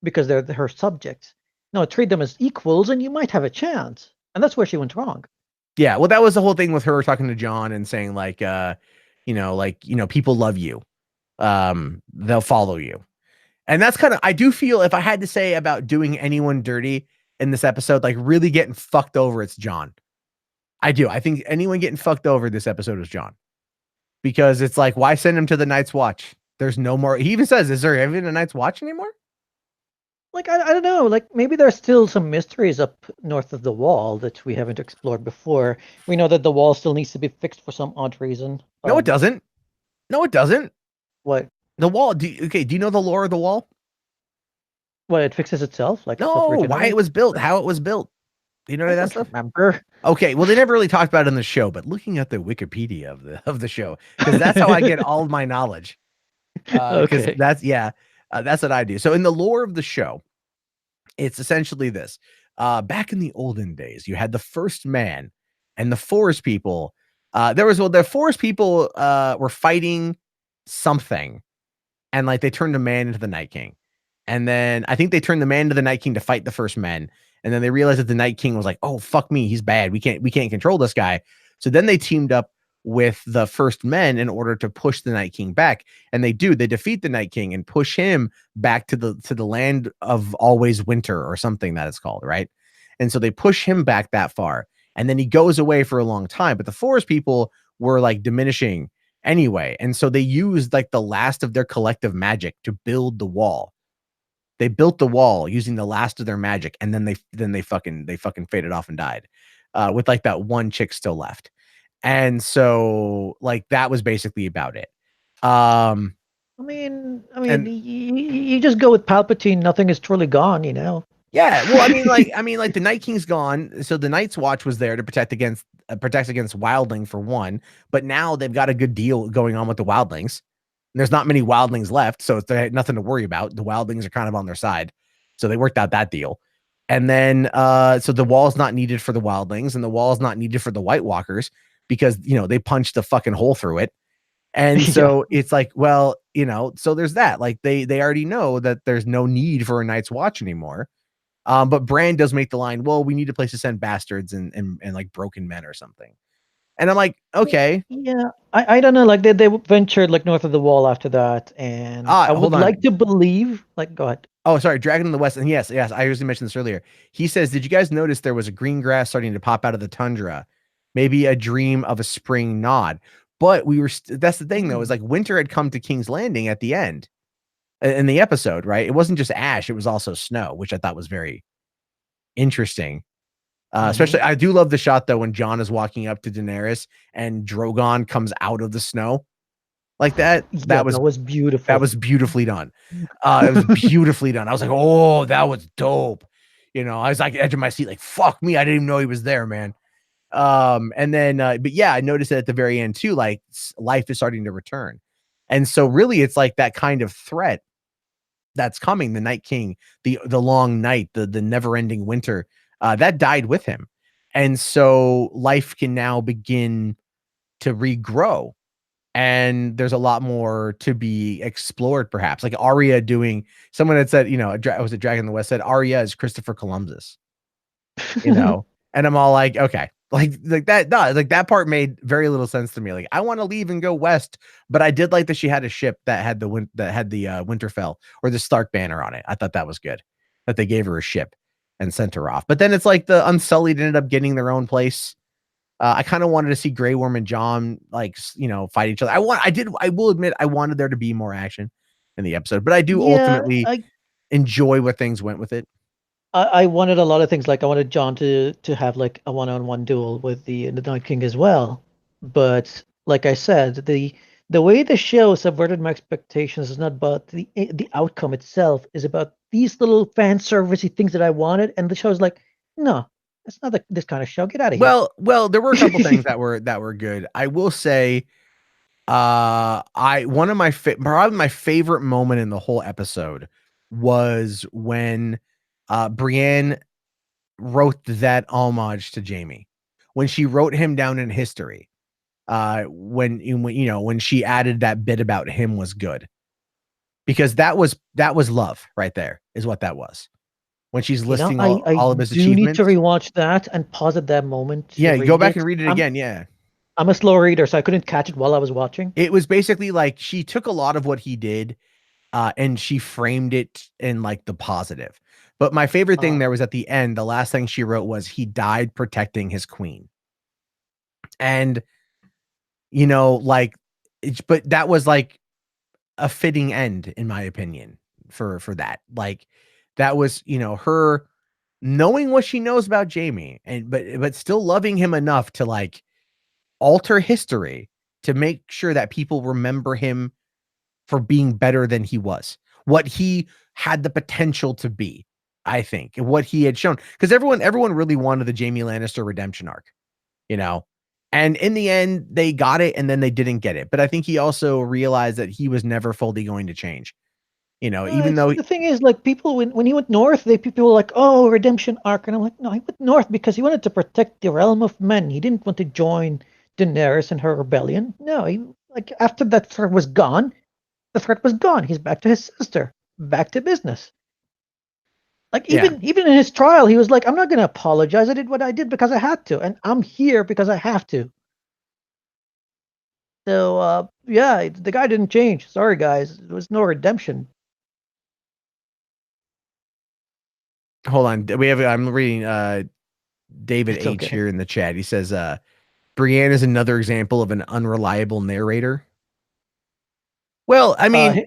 because they're her subjects. No, treat them as equals and you might have a chance. And that's where she went wrong. Yeah, well, that was the whole thing with her talking to Jon and saying like, people love you. They'll follow you. And that's kind of, I do feel, if I had to say about doing anyone dirty, in this episode, like really getting fucked over, it's Jon. I do. I think anyone getting fucked over this episode was Jon. Because it's like, why send him to the Night's Watch? There's no more. He even says, is there even a Night's Watch anymore? Like, I don't know. Like, maybe there's still some mysteries up north of the wall that we haven't explored before. We know that the wall still needs to be fixed for some odd reason. No, it doesn't. No, it doesn't. What? The wall. Do you know the lore of the wall? What, it fixes itself? Like, No, why it was built, how it was built. You know that stuff? Remember? Okay, well, they never really talked about it in the show, but looking at the Wikipedia of the show, because that's how I get all of my knowledge. Okay. That's what I do. So in the lore of the show, it's essentially this. Back in the olden days, you had the first man and the forest people. The forest people were fighting something, and like they turned a man into the Night King. And then I think they turned the man into the Night King to fight the first men. And then they realized that the Night King was like, oh, fuck me, he's bad. We can't control this guy. So then they teamed up with the first men in order to push the Night King back. And they defeat the Night King and push him back to the land of always winter or something that it's called, right? And so they push him back that far. And then he goes away for a long time. But the forest people were like diminishing anyway. And so they used like the last of their collective magic to build the wall. They built the wall using the last of their magic, and then they fucking faded off and died, with like that one chick still left. And so like that was basically about it. I mean, you just go with Palpatine. Nothing is truly gone, you know. Yeah, well, I mean, like the Night King's gone, so the Night's Watch was there to protect against wildling for one, but now they've got a good deal going on with the wildlings. There's not many wildlings left, so they had nothing to worry about. The wildlings are kind of on their side, so they worked out that deal. And then, so the wall is not needed for the wildlings, and the wall is not needed for the White Walkers because they punched the fucking hole through it. And so it's like, well, so there's that. Like they already know that there's no need for a Night's Watch anymore. But Bran does make the line, well, we need a place to send bastards and like broken men or something. And I'm like, okay. Yeah, I don't know. Like they ventured like north of the wall after that, and I would like to believe. Like, go ahead. Oh, sorry, Dragon in the West. And yes, I usually mentioned this earlier. He says, did you guys notice there was a green grass starting to pop out of the tundra? Maybe a dream of a spring nod. But that's the thing though, is like winter had come to King's Landing at the end in the episode, right? It wasn't just ash, it was also snow, which I thought was very interesting. Especially, I do love the shot though when Jon is walking up to Daenerys and Drogon comes out of the snow like that. That was beautiful. That was beautifully done. It was beautifully done. I was like, oh, that was dope. I was like edge of my seat, like fuck me, I didn't even know he was there, man. And then, but yeah, I noticed that at the very end too, like life is starting to return, and so really, it's like that kind of threat that's coming. The Night King, the long night, the never-ending winter. That died with him. And so life can now begin to regrow. And there's a lot more to be explored, perhaps. Like Arya someone had said, was it Dragon in the West said Arya is Christopher Columbus, and I'm all like, okay, like that does, like that part made very little sense to me. Like I want to leave and go west, but I did like that she had a ship that had the Winterfell or the Stark banner on it. I thought that was good that they gave her a ship and sent her off. But then it's like the Unsullied ended up getting their own place. I kind of wanted to see Grey Worm and Jon like fight each other. I will admit I wanted there to be more action in the episode, but I do ultimately enjoy what things went with it. I wanted a lot of things. Like I wanted Jon to have like a one-on-one duel with the Night King as well. But like I said, the way the show subverted my expectations is not about the outcome itself. Is about these little fan servicey things that I wanted, and the show's like, no, it's not this kind of show. Get out of here. Well, there were a couple things that were good. I will say, one of my probably my favorite moment in the whole episode was when Brienne wrote that homage to Jaime, when she wrote him down in history. When she added that bit about him was good, because that was love right there, is what that was. When she's listing all of his achievements. I need to rewatch that and pause at that moment. Yeah, go back and read it again. Yeah. I'm a slow reader, so I couldn't catch it while I was watching. It was basically like she took a lot of what he did and she framed it in like the positive. But my favorite thing Uh, there was at the end, the last thing she wrote was he died protecting his queen. And, you know, like, but that was like a fitting end, in my opinion, for that. Like, that was, you know, her knowing what she knows about Jaime and but still loving him enough to like alter history to make sure that people remember him for being better than he was, what he had the potential to be, I think, and what he had shown. Because everyone really wanted the Jaime Lannister redemption arc, you know? And in the end, they got it and then they didn't get it. But I think he also realized that he was never fully going to change, you know, even it's though the thing is like people when he went north, people were like, "Oh, redemption arc," and I'm like, "No, he went north because he wanted to protect the realm of men. He didn't want to join Daenerys and her rebellion. No, he like after that threat was gone, the threat was gone. He's back to his sister, back to business." Like yeah. even in his trial, he was like, "I'm not going to apologize. I did what I did because I had to, and I'm here because I have to." So yeah, the guy didn't change. Sorry, guys, there was no redemption. Hold on. I'm reading David It's H okay. here in the chat. He says Brienne is another example of an unreliable narrator. Well, I mean,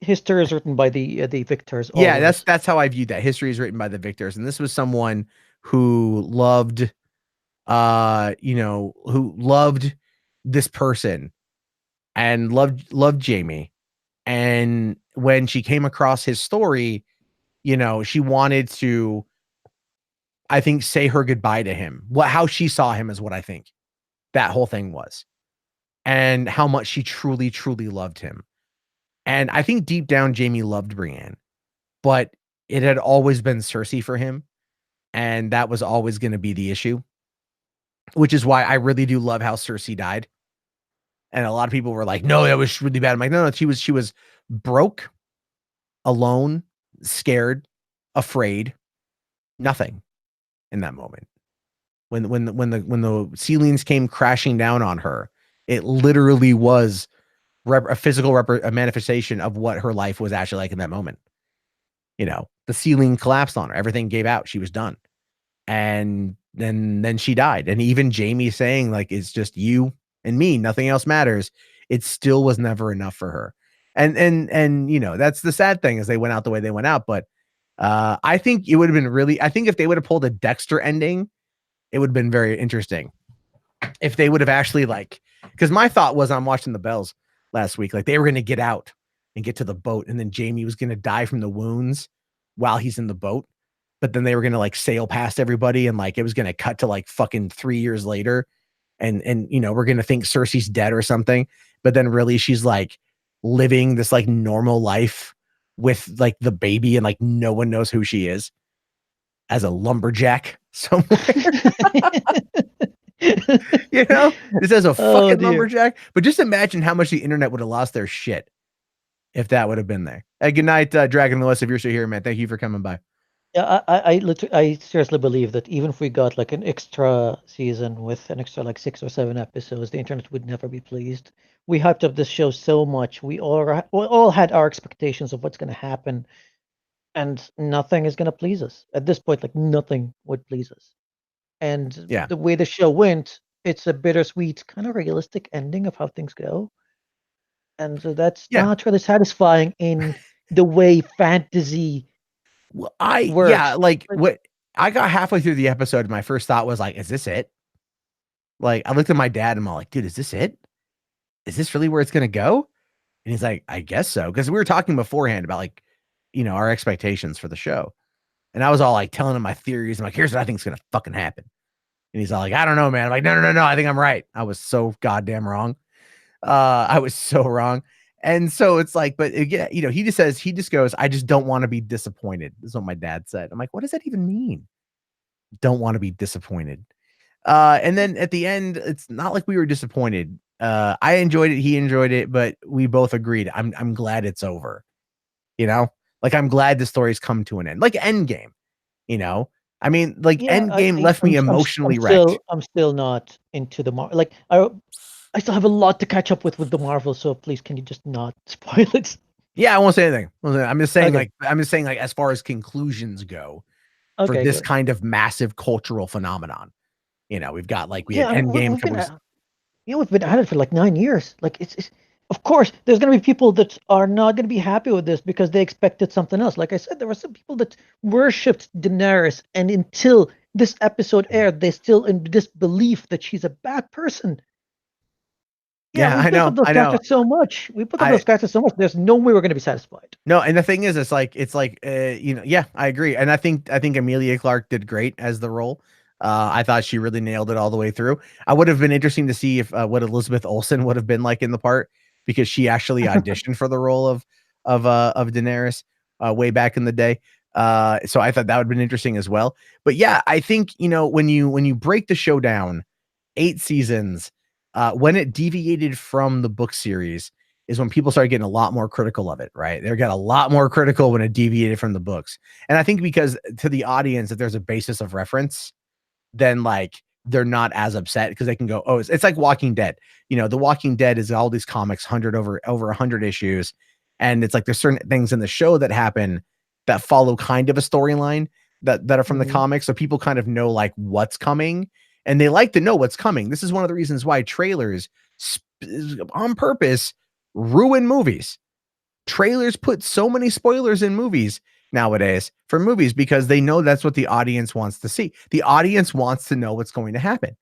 History is written by the victors yeah, always. that's how I viewed that. History is written by the victors, and this was someone who loved, you know, who loved this person and loved Jaime. And when she came across his story, you know, she wanted to, I think, say her goodbye to him. How she saw him is what I think that whole thing was, and how much she truly, truly loved him. And I think deep down, Jaime loved Brienne, but it had always been Cersei for him. And that was always going to be the issue, which is why I really do love how Cersei died. And a lot of people were like, no, that was really bad. I'm like, no, she was broke, alone, scared, afraid, nothing in that moment. When the ceilings came crashing down on her, it literally was a physical a manifestation of what her life was actually like in that moment. You know, the ceiling collapsed on her, everything gave out, she was done. And then she died. And even Jaime saying like it's just you and me, nothing else matters. It still was never enough for her. And you know, that's the sad thing is they went out the way they went out. But I think it would have been really, I think if they would have pulled a Dexter ending, it would have been very interesting. If they would have actually like, because my thought was I'm watching the Bells last week, like they were gonna get out and get to the boat, and then Jaime was gonna die from the wounds while he's in the boat. But then they were gonna like sail past everybody, and like it was gonna cut to like fucking 3 years later, and you know we're gonna think Cersei's dead or something. But then really she's like living this like normal life with like the baby, and like no one knows who she is as a lumberjack somewhere. You know, this as a Oh fucking dear. lumberjack. But just imagine how much the internet would have lost their shit if that would have been there. Hey, good night, Dragon Lewis. If you're still here, man, thank you for coming by. Yeah, I seriously believe that even if we got like an extra season with an extra like 6 or 7 episodes, the internet would never be pleased. We hyped up this show so much. We all had our expectations of what's going to happen, and nothing is going to please us at this point. Like nothing would please us. And Yeah, the way the show went, it's a bittersweet, kind of realistic ending of how things go, and so that's yeah. not really satisfying in the way fantasy Well, works. like Like, what I got halfway through the episode. My first thought was like, is this it? Like, I looked at my dad and I'm like, dude, is this it? Is this really where it's gonna go? And he's like, I guess so. Cause we were talking beforehand about like, you know, our expectations for the show. And I was all like telling him my theories. I'm like, here's what I think is gonna fucking happen. And he's all like, I don't know, man. I'm like, no. I think I'm right. I was so goddamn wrong. I was so wrong. And so it's like, but again, you know, he just goes, I just don't want to be disappointed. This is what my dad said. I'm like, what does that even mean? Don't want to be disappointed. And then at the end, it's not like we were disappointed. I enjoyed it, he enjoyed it, but we both agreed. I'm glad it's over. You know, like I'm glad the story's come to an end. Like Endgame, you know. I mean, like yeah, Endgame left me emotionally wrecked. I'm still not into the like I still have a lot to catch up with the Marvel. So please, can you just not spoil it? Yeah, I won't say anything. I'm just saying, Okay. like, as far as conclusions go, for Okay, this good. kind of massive cultural phenomenon, we've got we had Yeah, I mean, Endgame a we've couple been weeks. we've been at it for like 9 years. Like it's of course there's gonna be people that are not gonna be happy with this because they expected something else. Like I said, there were some people that worshipped Daenerys, and until this episode aired, they still in disbelief that she's a bad person. Yeah, Yeah, we built up those I know. characters so much. We put up I those characters so much. There's no way we're gonna be satisfied. No, and the thing is, yeah, I agree, and I think Emilia Clarke did great as the role. I thought she really nailed it all the way through. I would have been interesting to see if what Elizabeth Olsen would have been like in the part, because she actually auditioned for the role of Daenerys way back in the day. So I thought that would have been interesting as well. But yeah, I think when you break the show down, 8 seasons, when it deviated from the book series is when people started getting a lot more critical of it, right? They got a lot more critical when it deviated from the books. And I think because to the audience, if there's a basis of reference, then they're not as upset because they can go, oh, it's like Walking Dead. The Walking Dead is all these comics, 100 over 100 issues. And it's like there's certain things in the show that happen that follow kind of a storyline that are from the Mhm. comics. So people kind of know what's coming, and they like to know what's coming. This is one of the reasons why trailers on purpose ruin movies. Trailers put so many spoilers in movies nowadays for movies because they know that's what the audience wants to see. The audience wants to know what's going to happen.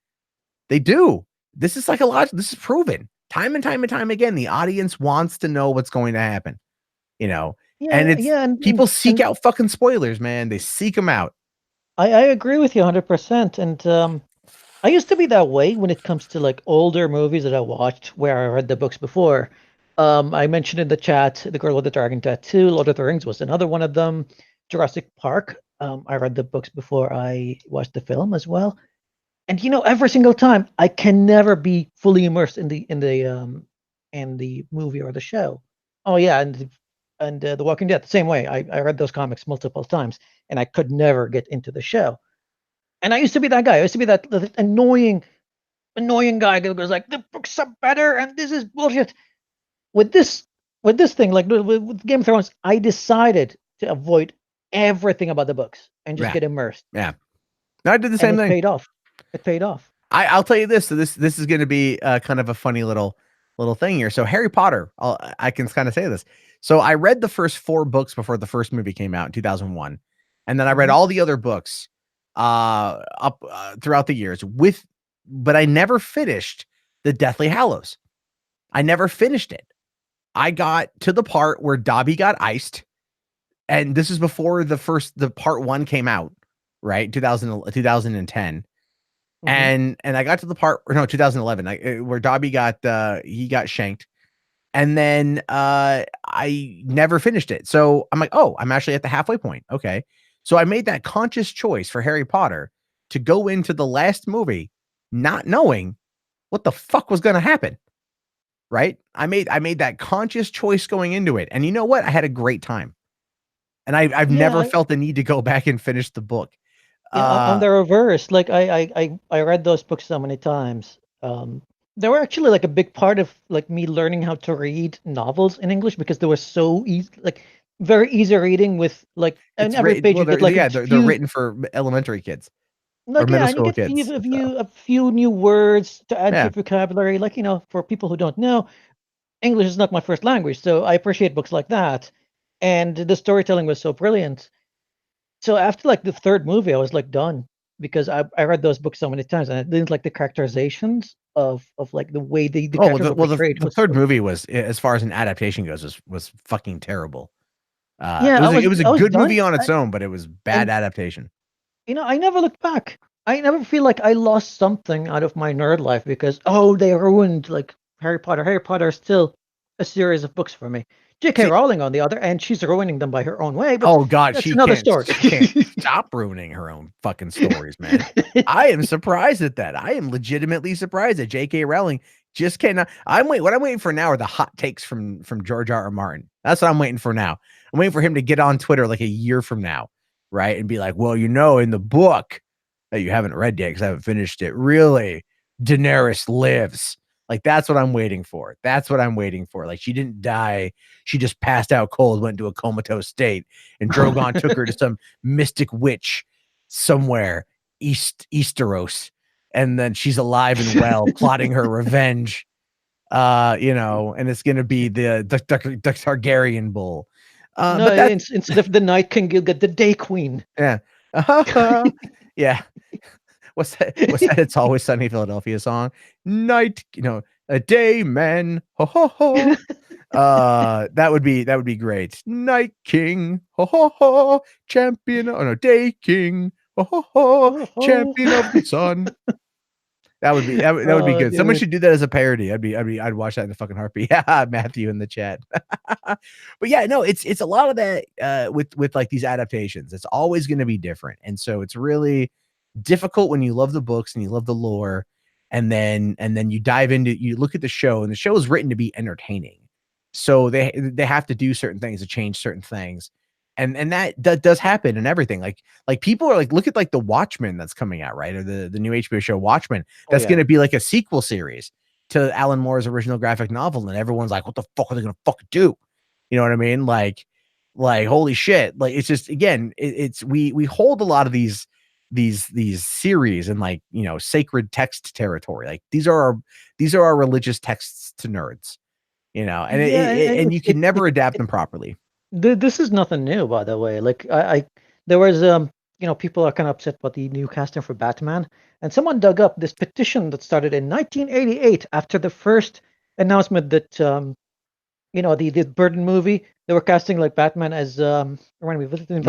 They do. This is psychological. This is proven time and time and time again. The audience wants to know what's going to happen, you know, and Yeah, it's yeah, people seek and out fucking spoilers, man. They seek them out. I agree with you 100%. And I used to be that way when it comes to like older movies that I watched where I read the books before. I mentioned in the chat The Girl with the Dragon Tattoo, Lord of the Rings was another one of them. Jurassic Park. I read the books before I watched the film as well. And every single time I can never be fully immersed in the movie or the show. Oh yeah, and The Walking Dead the same way. I read those comics multiple times and I could never get into the show. And I used to be that guy. I used to be that annoying guy that goes like, the books are better and this is bullshit. With this with this thing, like with Game of Thrones, I decided to avoid everything about the books and just Yeah. get immersed. Yeah. I did the And same it thing. paid off. It paid off. I'll tell you this. So this is going to be kind of a funny little thing here. So Harry Potter, I can kind of say this. So I read the first 4 books before the first movie came out in 2001, and then I read Mhm. all the other books up throughout the years but I never finished the Deathly Hallows. I never finished it. I got to the part where Dobby got iced, and this is before the part 1 came out, right? 2010. Mhm. And I got to the part, or no, 2011, where Dobby got he got shanked, and then I never finished it. So I'm like, oh, I'm actually at the halfway point. Okay, so I made that conscious choice for Harry Potter to go into the last movie not knowing what the fuck was going to happen. Right? I made that conscious choice going into it, and you know what? I had a great time, and I've Yeah, never felt the need to go back and finish the book. I'm Uh, the reverse. Like I read those books so many times. They were actually like a big part of like me learning how to read novels in English because they were so easy, like very easy reading with like in it's every written page well. you get like a They're few written for elementary kids or like yeah, middle and you school get kids. So a few new words to add to yeah, your vocabulary. Like for people who don't know, English is not my first language, so I appreciate books like that. And the storytelling was so brilliant. So after like the third movie, I was like done because I read those books so many times and I didn't like the characterizations of like the way the oh well, characters were portrayed the was third so movie was, as far as an adaptation goes, was fucking terrible. yeah, It was a I was good done movie on its own, but it was bad and adaptation. I never looked back. I never feel like I lost something out of my nerd life because oh they ruined like Harry Potter. Harry Potter is still a series of books for me. J.K. See, Rowling on the other end, she's ruining them by her own way, but oh god, that's another story. she can't stop ruining her own fucking stories, man. I am surprised at that. I am legitimately surprised that J.K. Rowling just cannot. What I'm waiting for now are the hot takes from George R. R. Martin. That's what I'm waiting for now. I'm waiting for him to get on Twitter like a year from now, right? And be like, well, in the book that you haven't read yet because I haven't finished it, really, Daenerys lives. Like that's what I'm waiting for. That's what I'm waiting for. Like she didn't die. She just passed out cold, went into a comatose state, and Drogon took her to some mystic witch somewhere Easteros, and then she's alive and well, plotting her revenge. And it's gonna be the Targaryen bull. No, But that's instead of the Night King, you'll get the Day Queen. yeah. Yeah. What's that? It's Always Sunny in Philadelphia song. Night, a day man. Ho ho ho. That would be great. Night King. Ho ho ho. Champion. Oh no, Day King. Ho ho ho. Champion of the sun. That would be good. Someone should do that as a parody. I'd watch that in the fucking heartbeat. Yeah, Matthew in the chat. But yeah, no, it's a lot of that with like these adaptations. It's always going to be different, and so it's really difficult when you love the books and you love the lore, and then you dive into, you look at the show, and the show is written to be entertaining. So they have to do certain things to change certain things. And that does happen and everything. Like people are like, look at like the Watchmen that's coming out, right? Or the new HBO show Watchmen. That's going to be like a sequel series to Alan Moore's original graphic novel. And everyone's like, what the fuck are they going to fucking do? You know what I mean? Like holy shit. Like it's just, again, it's we hold a lot of these series in like, sacred text territory. Like these are our religious texts to nerds, and you can never adapt them properly. This is nothing new, by the way. Like there was people are kind of upset about the new casting for Batman, and someone dug up this petition that started in 1988 after the first announcement that the Burton movie, they were casting like Batman as remind me, what's the name?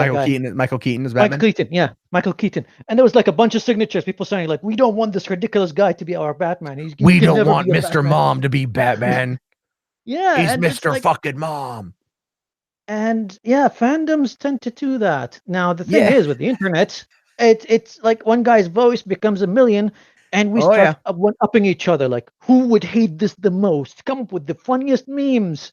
Michael Keaton as Batman. Michael Keaton, yeah, Michael Keaton, and there was like a bunch of signatures, people saying like, we don't want this ridiculous guy to be our Batman. We don't want Mr. Mom to be Batman. Yeah, he's Mr. fucking Mom. And yeah, fandoms tend to do that. Now the thing is with the internet, it's like one guy's voice becomes a million, and we start upping each other. Like, who would hate this the most? Come up with the funniest memes,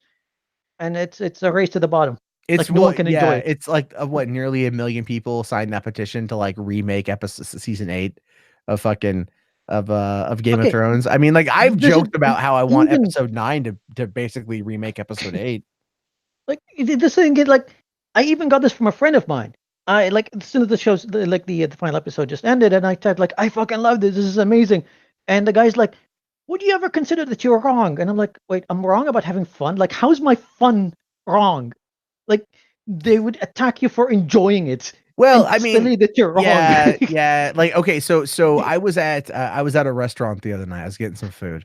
and it's a race to the bottom. It's like no one can enjoy it. It's like nearly 1 million people signed that petition to like remake season 8 of fucking of Game of Thrones. I mean, like I've joked about how I want episode 9 to basically remake episode 8. Like this thing is like, I even got this from a friend of mine. I like, as soon as the show's like the final episode just ended, and I typed like, I fucking love this. This is amazing. And the guy's like, would you ever consider that you're wrong? And I'm like, wait, I'm wrong about having fun? Like, how's my fun wrong? Like, they would attack you for enjoying it. Well, I mean, that you're wrong. Yeah. Like, okay, so I was at a restaurant the other night. I was getting some food,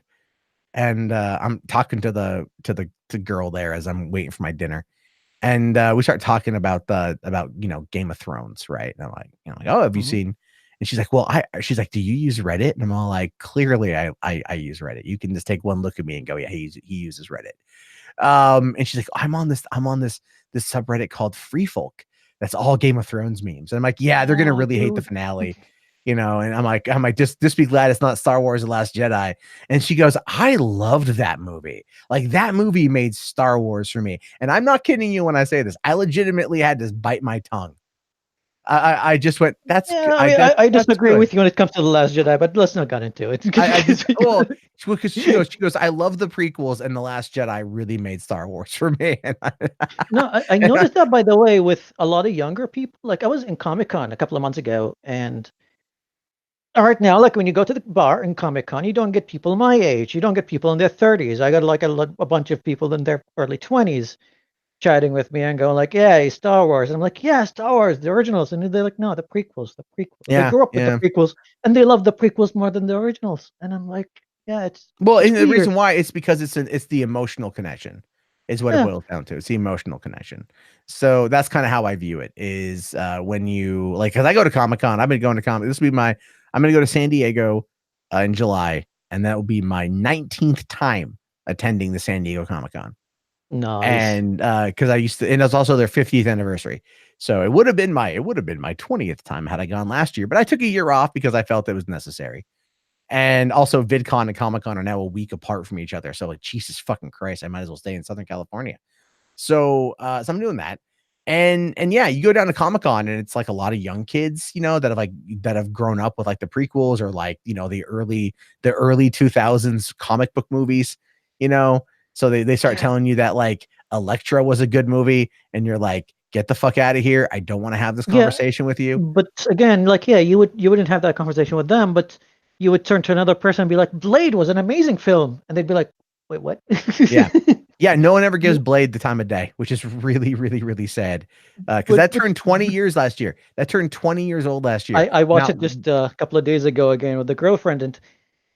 and I'm talking to the girl there as I'm waiting for my dinner, and we start talking about Game of Thrones, right? And I'm like, oh, have you seen? And she's like, well, she's like, do you use Reddit? And I'm all like, clearly I use Reddit. You can just take one look at me and go, yeah, he uses Reddit. And she's like, I'm on this subreddit called Free Folk. That's all Game of Thrones memes. And I'm like, yeah, they're gonna really hate the finale. And I'm like, just be glad it's not Star Wars: The Last Jedi. And she goes, I loved that movie. Like that movie made Star Wars for me. And I'm not kidding you when I say this. I legitimately had to bite my tongue. I just went, that's I disagree with you when it comes to The Last Jedi, but let's not get into it. Because she goes, I love the prequels, and The Last Jedi really made Star Wars for me. No, I noticed that, by the way, with a lot of younger people. Like I was in Comic-Con a couple of months ago, and all right, now, like when you go to the bar in Comic-Con, you don't get people my age. You don't get people in their 30s. I got like a bunch of people in their early 20s chatting with me and going like, yeah, Star Wars. And I'm like, yeah, Star Wars, the originals. And they're like, no, the prequels. Yeah, they grew up with the prequels, and they love the prequels more than the originals. And I'm like, yeah, it's and the reason why it's because it's the emotional connection is what it boils down to. It's the emotional connection. So that's kind of how I view it is when you like, because I go to Comic-Con. I've been going to Comic. This will be I'm going to go to San Diego in July, and that will be my 19th time attending the San Diego Comic-Con. Nice. And because I used to, and it was also their 50th anniversary. So it would have been my 20th time had I gone last year, but I took a year off because I felt it was necessary. And also VidCon and Comic-Con are now a week apart from each other. So like, Jesus fucking Christ, I might as well stay in Southern California. So I'm doing that. and yeah, you go down to Comic-Con and it's like a lot of young kids, that have grown up with like the prequels or like, the early 2000s comic book movies, you know. So they start Yeah. telling you that like Elektra was a good movie and you're like, get the fuck out of here. I don't want to have this Yeah, conversation with you. but again, like, yeah, you wouldn't have that conversation with them, but you would turn to another person and be like, Blade was an amazing film, and they'd be like, wait, what? Yeah. Yeah, no one ever gives You- Blade the time of day, which is really, really, really sad. Because that but turned 20 years last year. That turned 20 years old last year. I watched Now, it just a couple of days ago again with a girlfriend, and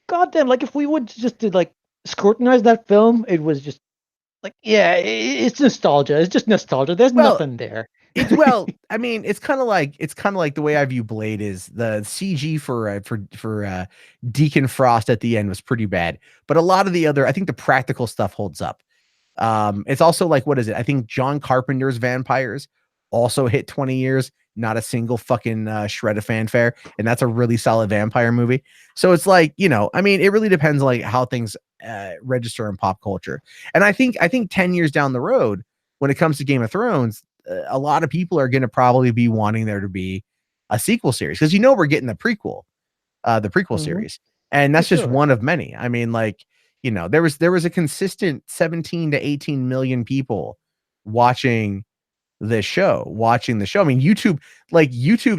goddamn, like if we would just to like scrutinize that film, it was just like, yeah, it's nostalgia. It's just nostalgia. There's well, nothing there. I mean, it's kind of like the way I view Blade is the CG for Deacon Frost at the end was pretty bad, but a lot of the other, I think the practical stuff holds up. It's also like, what is it? I think John Carpenter's Vampires also hit 20 years, not a single fucking shred of fanfare, and that's a really solid vampire movie. So it's like, I mean, it really depends like how things register in pop culture. And I think 10 years down the road, when it comes to Game of Thrones, a lot of people are going to probably be wanting there to be a sequel series because we're getting the prequel Hmm. series, and For that's just sure. one of many. I mean, like, there was a consistent 17 to 18 million people watching watching the show. I mean, YouTube,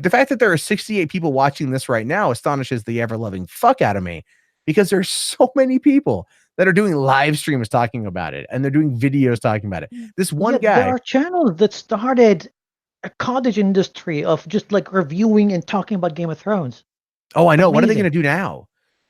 the fact that there are 68 people watching this right now astonishes the ever loving fuck out of me because there's so many people that are doing live streams talking about it and they're doing videos talking about it. This one Yeah, there guy, are channels that started a cottage industry of just like reviewing and talking about Game of Thrones. oh, I know. What are they Amazing. going to do now?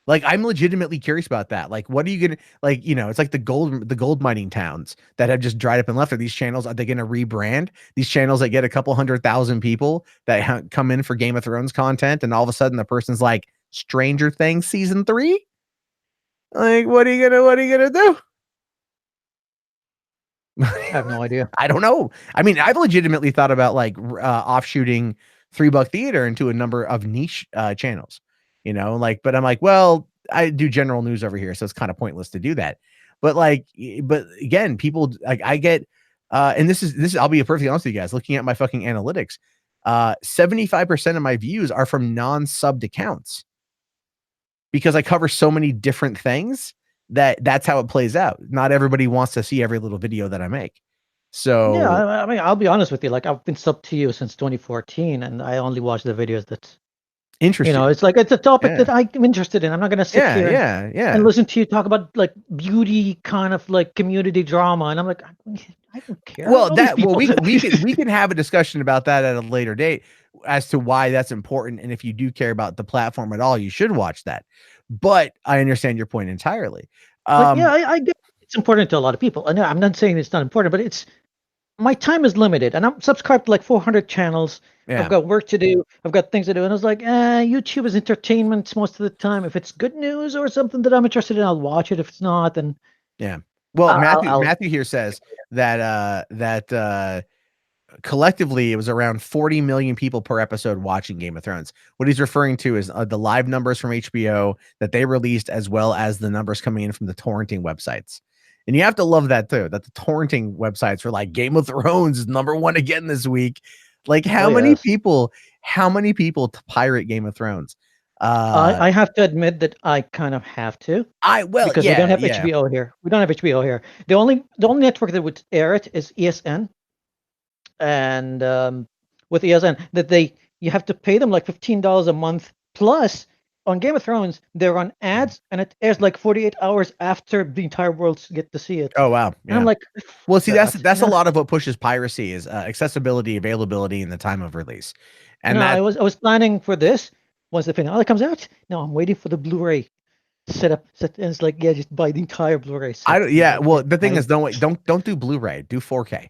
Like, I'm legitimately curious about that. Like, what are you gonna like? It's like the gold mining towns that have just dried up and left. Are these channels? Are they gonna rebrand these channels that get a couple 100,000 people that come in for Game of Thrones content, and all of a sudden the person's like Stranger Things season 3? Like, what are you gonna do? I have no idea. I don't know. I mean, I've legitimately thought about like offshooting Three Buck Theater into a number of niche channels, like, but I'm like, well, I do general news over here, so it's kind of pointless to do that. But like, but again, people like I get, and this is, I'll be perfectly honest with you guys, looking at my fucking analytics, 75% of my views are from non-subbed accounts because I cover so many different things that's how it plays out. Not everybody wants to see every little video that I make. Yeah, So I mean, I'll be honest with you. Like, I've been sub to you since 2014, and I only watch the videos that, interested. it's like it's a topic Yeah. that I'm interested in. I'm not gonna sit Yeah, here yeah, and yeah. listen to you talk about like beauty kind of like community drama, and I'm like, I don't care about Well, all these well, people. we can have a discussion about that at a later date as to why that's important, and if you do care about the platform at all, you should watch that. But I understand your point entirely. Like, yeah, Um, I get it's important to a lot of people. And I'm not saying it's not important, but it's my time is limited, and I'm subscribed to like 400 channels. I've yeah. got work to do. I've got things to do, and I was like, YouTube is entertainment most of the time. If it's good news or something that I'm interested in, I'll watch it. If it's not, then Yeah. Well, Matthew I'll Matthew here says that collectively it was around 40 million people per episode watching Game of Thrones. What he's referring to is the live numbers from HBO that they released, as well as the numbers coming in from the torrenting websites. And you have to love that too, that the torrenting websites were like Game of Thrones is number one again this week. Like, oh how many yes. people, to pirate Game of Thrones? I have to admit that I kind of have to Well, because we don't yeah, have yeah. HBO here. We don't have HBO here. The only network that would air it is ESN, and with ESN that you have to pay them like $15 a month plus. On Game of Thrones, they run ads, and it airs like 48 hours after the entire world get to see it. Oh wow, And I'm yeah. like, Well, see, that's that, that's a lot of what pushes piracy is accessibility, availability, and the time of release, and that I was planning for this once the finale comes out. No, I'm waiting for the Blu-ray set, and it's like, yeah, just buy the entire Blu-ray I set. don't. I'm Yeah. like, yeah, Well, the thing I, is, don't do Blu-ray. Do 4K.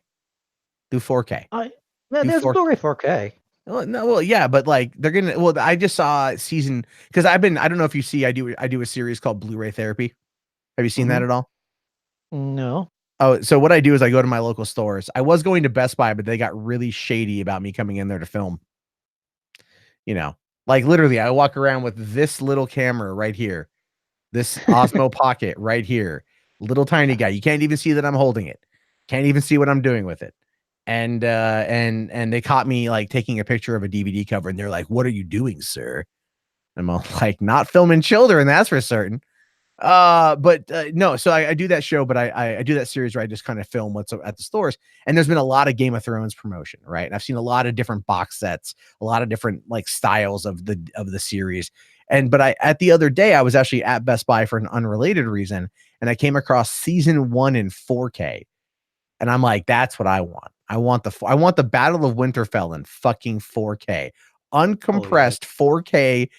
Do 4K. I, yeah, Do there's 4. Blu-ray 4K. Well, no, well, yeah, but like they're gonna. Well, I just saw season because I don't know if you see. I do a series called Blu-ray Therapy. Have you seen that Hmm. at all? No. Oh, so what I do is I go to my local stores. I was going to Best Buy, but they got really shady about me coming in there to film. You know, like literally, I walk around with this little camera right here, this Osmo Pocket right here, little tiny guy. You can't even see that I'm holding it. Can't even see what I'm doing with it. and they caught me like taking a picture of a DVD cover, and they're like, "What are you doing, sir?" I'm all like, "Not filming children, that's for certain." But no, so I do that show, but I do that series where I just kind of film what's at the stores. And there's been a lot of Game of Thrones promotion, right? And I've seen a lot of different box sets, a lot of different like styles of the series. But I at the other day I was actually at Best Buy for an unrelated reason, and I came across season 1 in 4K, and I'm like, that's what I want. I want the Battle of Winterfell in fucking 4K, uncompressed 4K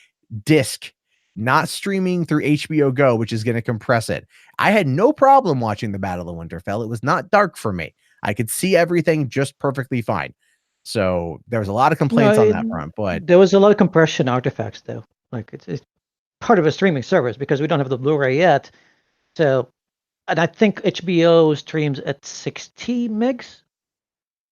disc, not streaming through HBO Go, which is going to compress it. I had no problem watching the Battle of Winterfell. It was not dark for me. I could see everything just perfectly fine. So there was a lot of complaints on that front, but there was a lot of compression artifacts though. Like it's part of a streaming service because we don't have the Blu-ray yet. So, and I think HBO streams at 60 megs.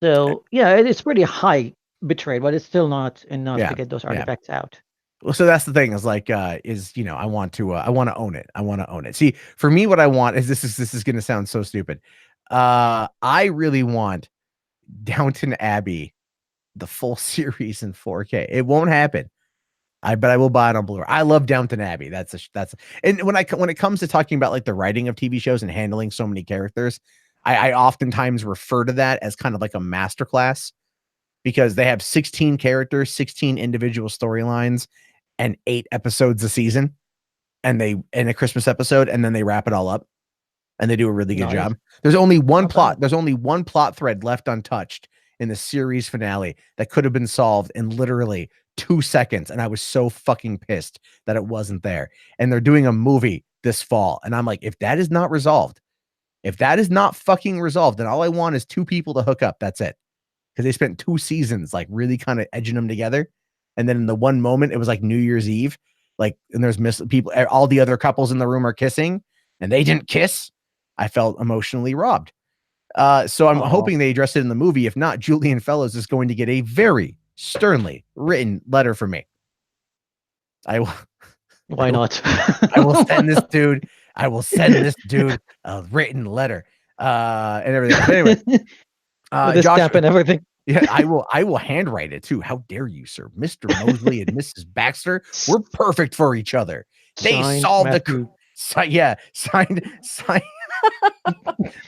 So yeah, it's pretty high bitrate, but it's still not enough to get those artifacts out. Well, so that's the thing is like, I want to own it. I want to own it. See, for me, what I want is this is going to sound so stupid. I really want Downton Abbey, the full series in 4K. It won't happen. But I will buy it on Blu-ray. I love Downton Abbey. And when it comes to talking about like the writing of TV shows and handling so many characters, I oftentimes refer to that as kind of like a masterclass, because they have 16 characters, 16 individual storylines, and 8 episodes a season, and a Christmas episode, and then they wrap it all up, and they do a really good job. There's only one plot. There's only one plot thread left untouched in the series finale that could have been solved in literally 2 seconds, and I was so fucking pissed that it wasn't there. And they're doing a movie this fall, and I'm like, if that is not resolved, if that is not fucking resolved, then all I want is 2 people to hook up. That's it. Because they spent 2 seasons like really kind of edging them together. And then in the one moment, it was like New Year's Eve, like, and there's people, all the other couples in the room are kissing, and they didn't kiss. I felt emotionally robbed. So I'm hoping they address it in the movie. If not, Julian Fellows is going to get a very sternly written letter from me. Why not? I will send this dude. I will send this dude a written letter, and everything. But anyway, with the stamp and everything. Yeah, I will handwrite it too. How dare you, sir? Mr. Mosley and Mrs. Baxter, we're perfect for each other. They solved the signed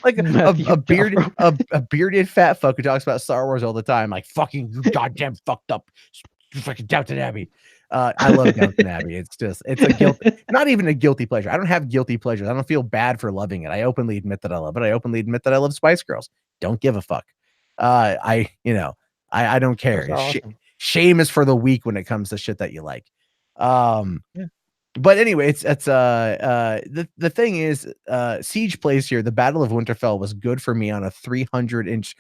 like a bearded fat fuck who talks about Star Wars all the time, like fucking you goddamn fucked up fucking Downton Abbey. I love Downton Abbey. It's a guilt, not even a guilty pleasure. I don't have guilty pleasures. I don't feel bad for loving it. I openly admit that I love it. I openly admit that I love Spice Girls. Don't give a fuck. I don't care. Awesome. Shame is for the weak when it comes to shit that you like. But anyway, it's the thing is, Siege plays here. The Battle of Winterfell was good for me on a 300-inch,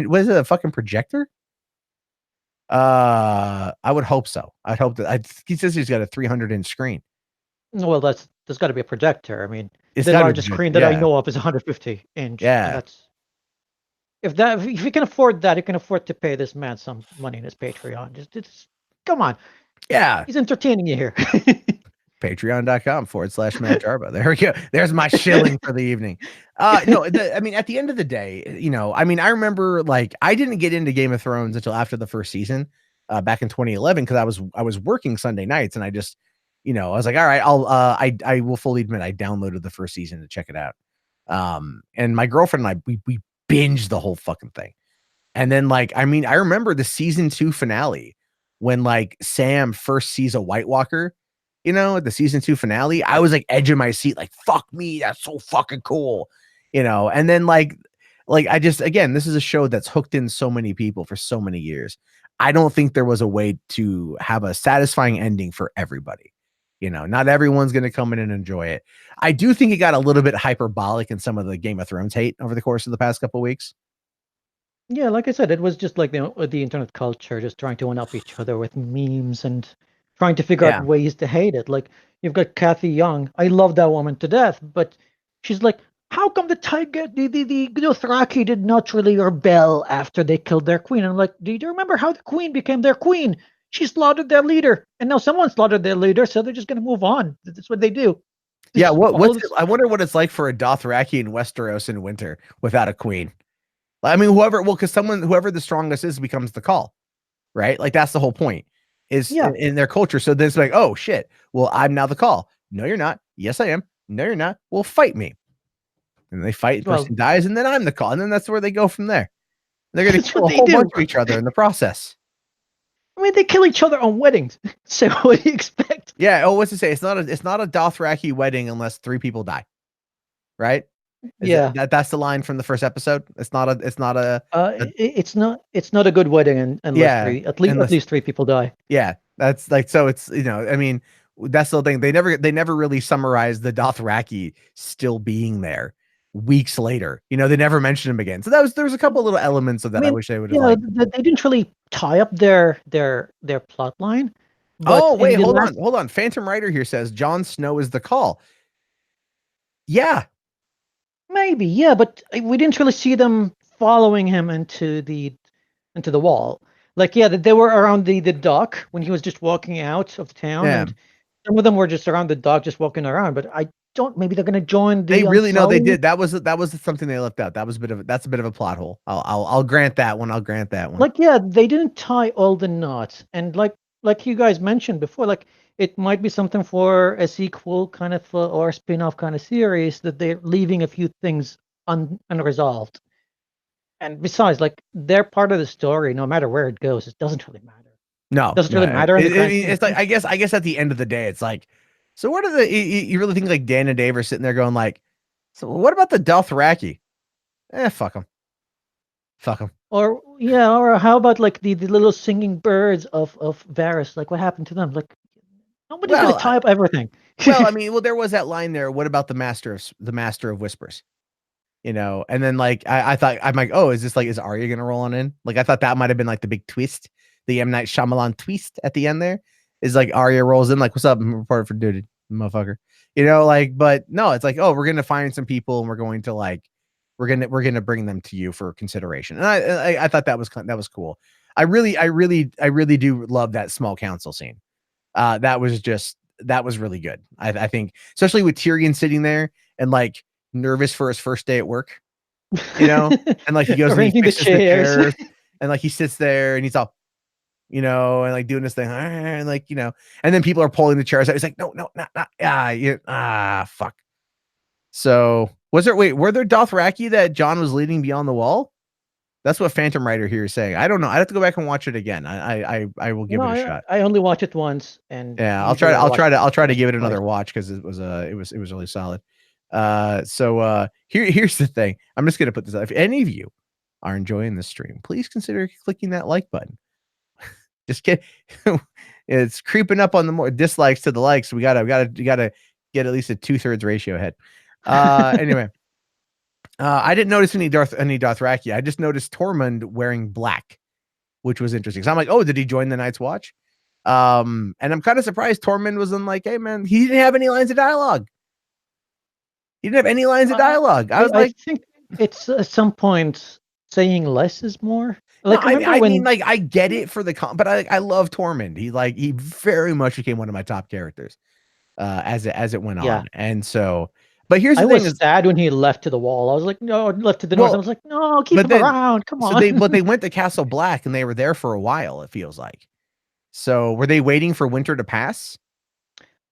was it a fucking projector? I would hope so. I'd hope that. He says he's got a 300-inch screen. Well, there's got to be a projector. I mean, the largest screen that I know of is 150 inch. Yeah. If you can afford that, you can afford to pay this man some money in his Patreon. Just come on. Yeah. He's entertaining you here. Patreon.com/Matt Jarbo. There we go. There's my shilling for the evening. No, I mean, at the end of the day, I mean, I remember like I didn't get into Game of Thrones until after the first season, back in 2011, because I was working Sunday nights, and I just, I was like, all right, I will fully admit I downloaded the first season to check it out. And my girlfriend and I, we binged the whole fucking thing. And then like, I mean, I remember the season 2 finale when like Sam first sees a White Walker, the season 2 finale. I was like edge of my seat, like, fuck me, that's so fucking cool. And then like I just, again, this is a show that's hooked in so many people for so many years. I don't think there was a way to have a satisfying ending for everybody. Not everyone's going to come in and enjoy it. I do think it got a little bit hyperbolic in some of the Game of Thrones hate over the course of the past couple of weeks. Yeah, like I said, it was just like the internet culture just trying to one-up each other with memes and trying to figure out ways to hate it. Like, you've got Kathy Young. I love that woman to death, but she's like, how come the Dothraki did not really rebel after they killed their queen? And I'm like, do you remember how the queen became their queen? She slaughtered their leader, and now someone slaughtered their leader, so they're just going to move on. That's what they do. I wonder what it's like for a Dothraki in Westeros in winter without a queen. I mean, because whoever the strongest is becomes the call, right? Like that's the whole point is in their culture. So then it's like, oh shit, well, I'm now the call. No, you're not. Yes, I am. No, you're not. Well, fight me. And they fight, the person dies, and then I'm the call. And then that's where they go from there. They're going to kill a whole bunch of each other in the process. I mean, they kill each other on weddings. So what do you expect? Yeah. Oh, what's to say? It's not a Dothraki wedding unless 3 people die. Right? That's the line from the first episode. It's not a good wedding unless at least 3 people die. Yeah. That's like, so it's, I mean, that's the thing. They never really summarized the Dothraki still being there weeks later. They never mentioned him again. So there was a couple little elements of that I wish they would have. They didn't really tie up their plot line. Oh wait, hold on. Phantom Rider here says Jon Snow is the call. Yeah, maybe, yeah, but we didn't really see them following him into the wall. Like, yeah, they were around the dock when he was just walking out of town, and some of them were just around the dock, just walking around. But I don't. Maybe they're going to join the. They really know they did. That was something they left out. That was that's a bit of a plot hole. I'll grant that one. Like, yeah, they didn't tie all the knots, and like you guys mentioned before, like it might be something for a sequel kind of or a spin-off kind of series that they're leaving a few things unresolved. And besides, like, they're part of the story. No matter where it goes, it doesn't really matter. No, it doesn't really matter. It's like, I guess at the end of the day, it's like, so what are you really think like Dan and Dave are sitting there going like, so what about the Dothraki? Fuck them. Or how about like the little singing birds of Varys? Like, what happened to them? Like, nobody's gonna tie up everything. Well, I mean, there was that line there. What about the Master of Whispers? And then like I thought, I'm like, oh, is Arya gonna roll on in? Like I thought that might have been like the big twist, the M. Night Shyamalan twist at the end there. Is like Arya rolls in, like, what's up? I'm reporting for duty, motherfucker. Like, but no, it's like, oh, we're gonna find some people and we're going to like, we're gonna bring them to you for consideration. And I thought that was cool. I really do love that small council scene. That was really good. I think, especially with Tyrion sitting there and like nervous for his first day at work, and like he goes and he fixes the chairs and like he sits there and he's all, and like doing this thing, and like, and then people are pulling the chairs out. He's like, no, not fuck. So were there Dothraki that Jon was leading beyond the wall? That's what Phantom Rider here is saying. I don't know. I'd have to go back and watch it again. I will give it a shot. I only watched it once, and yeah, I'll try to give it another watch because it was really solid. So here's the thing. I'm just gonna put this out. If any of you are enjoying this stream, please consider clicking that like button. Just it's creeping up on the more dislikes to the likes. We gotta get at least a 2/3 ratio ahead. Anyway, I didn't notice any Dothraki. I just noticed Tormund wearing black, which was interesting. So I'm like, oh, did he join the Night's Watch? And I'm kind of surprised Tormund was in like, hey man, he didn't have any lines of dialogue. He didn't have any lines of dialogue. I think it's at some point saying less is more. Like, no, I mean, like, I get it for the but I love Tormund. He very much became one of my top characters as it went on. And so, but here's the thing: I was sad when he left to the wall. I was like, no, left to the north. I was like, no, keep him around. Come on. But they went to Castle Black and they were there for a while. It feels like. So were they waiting for winter to pass?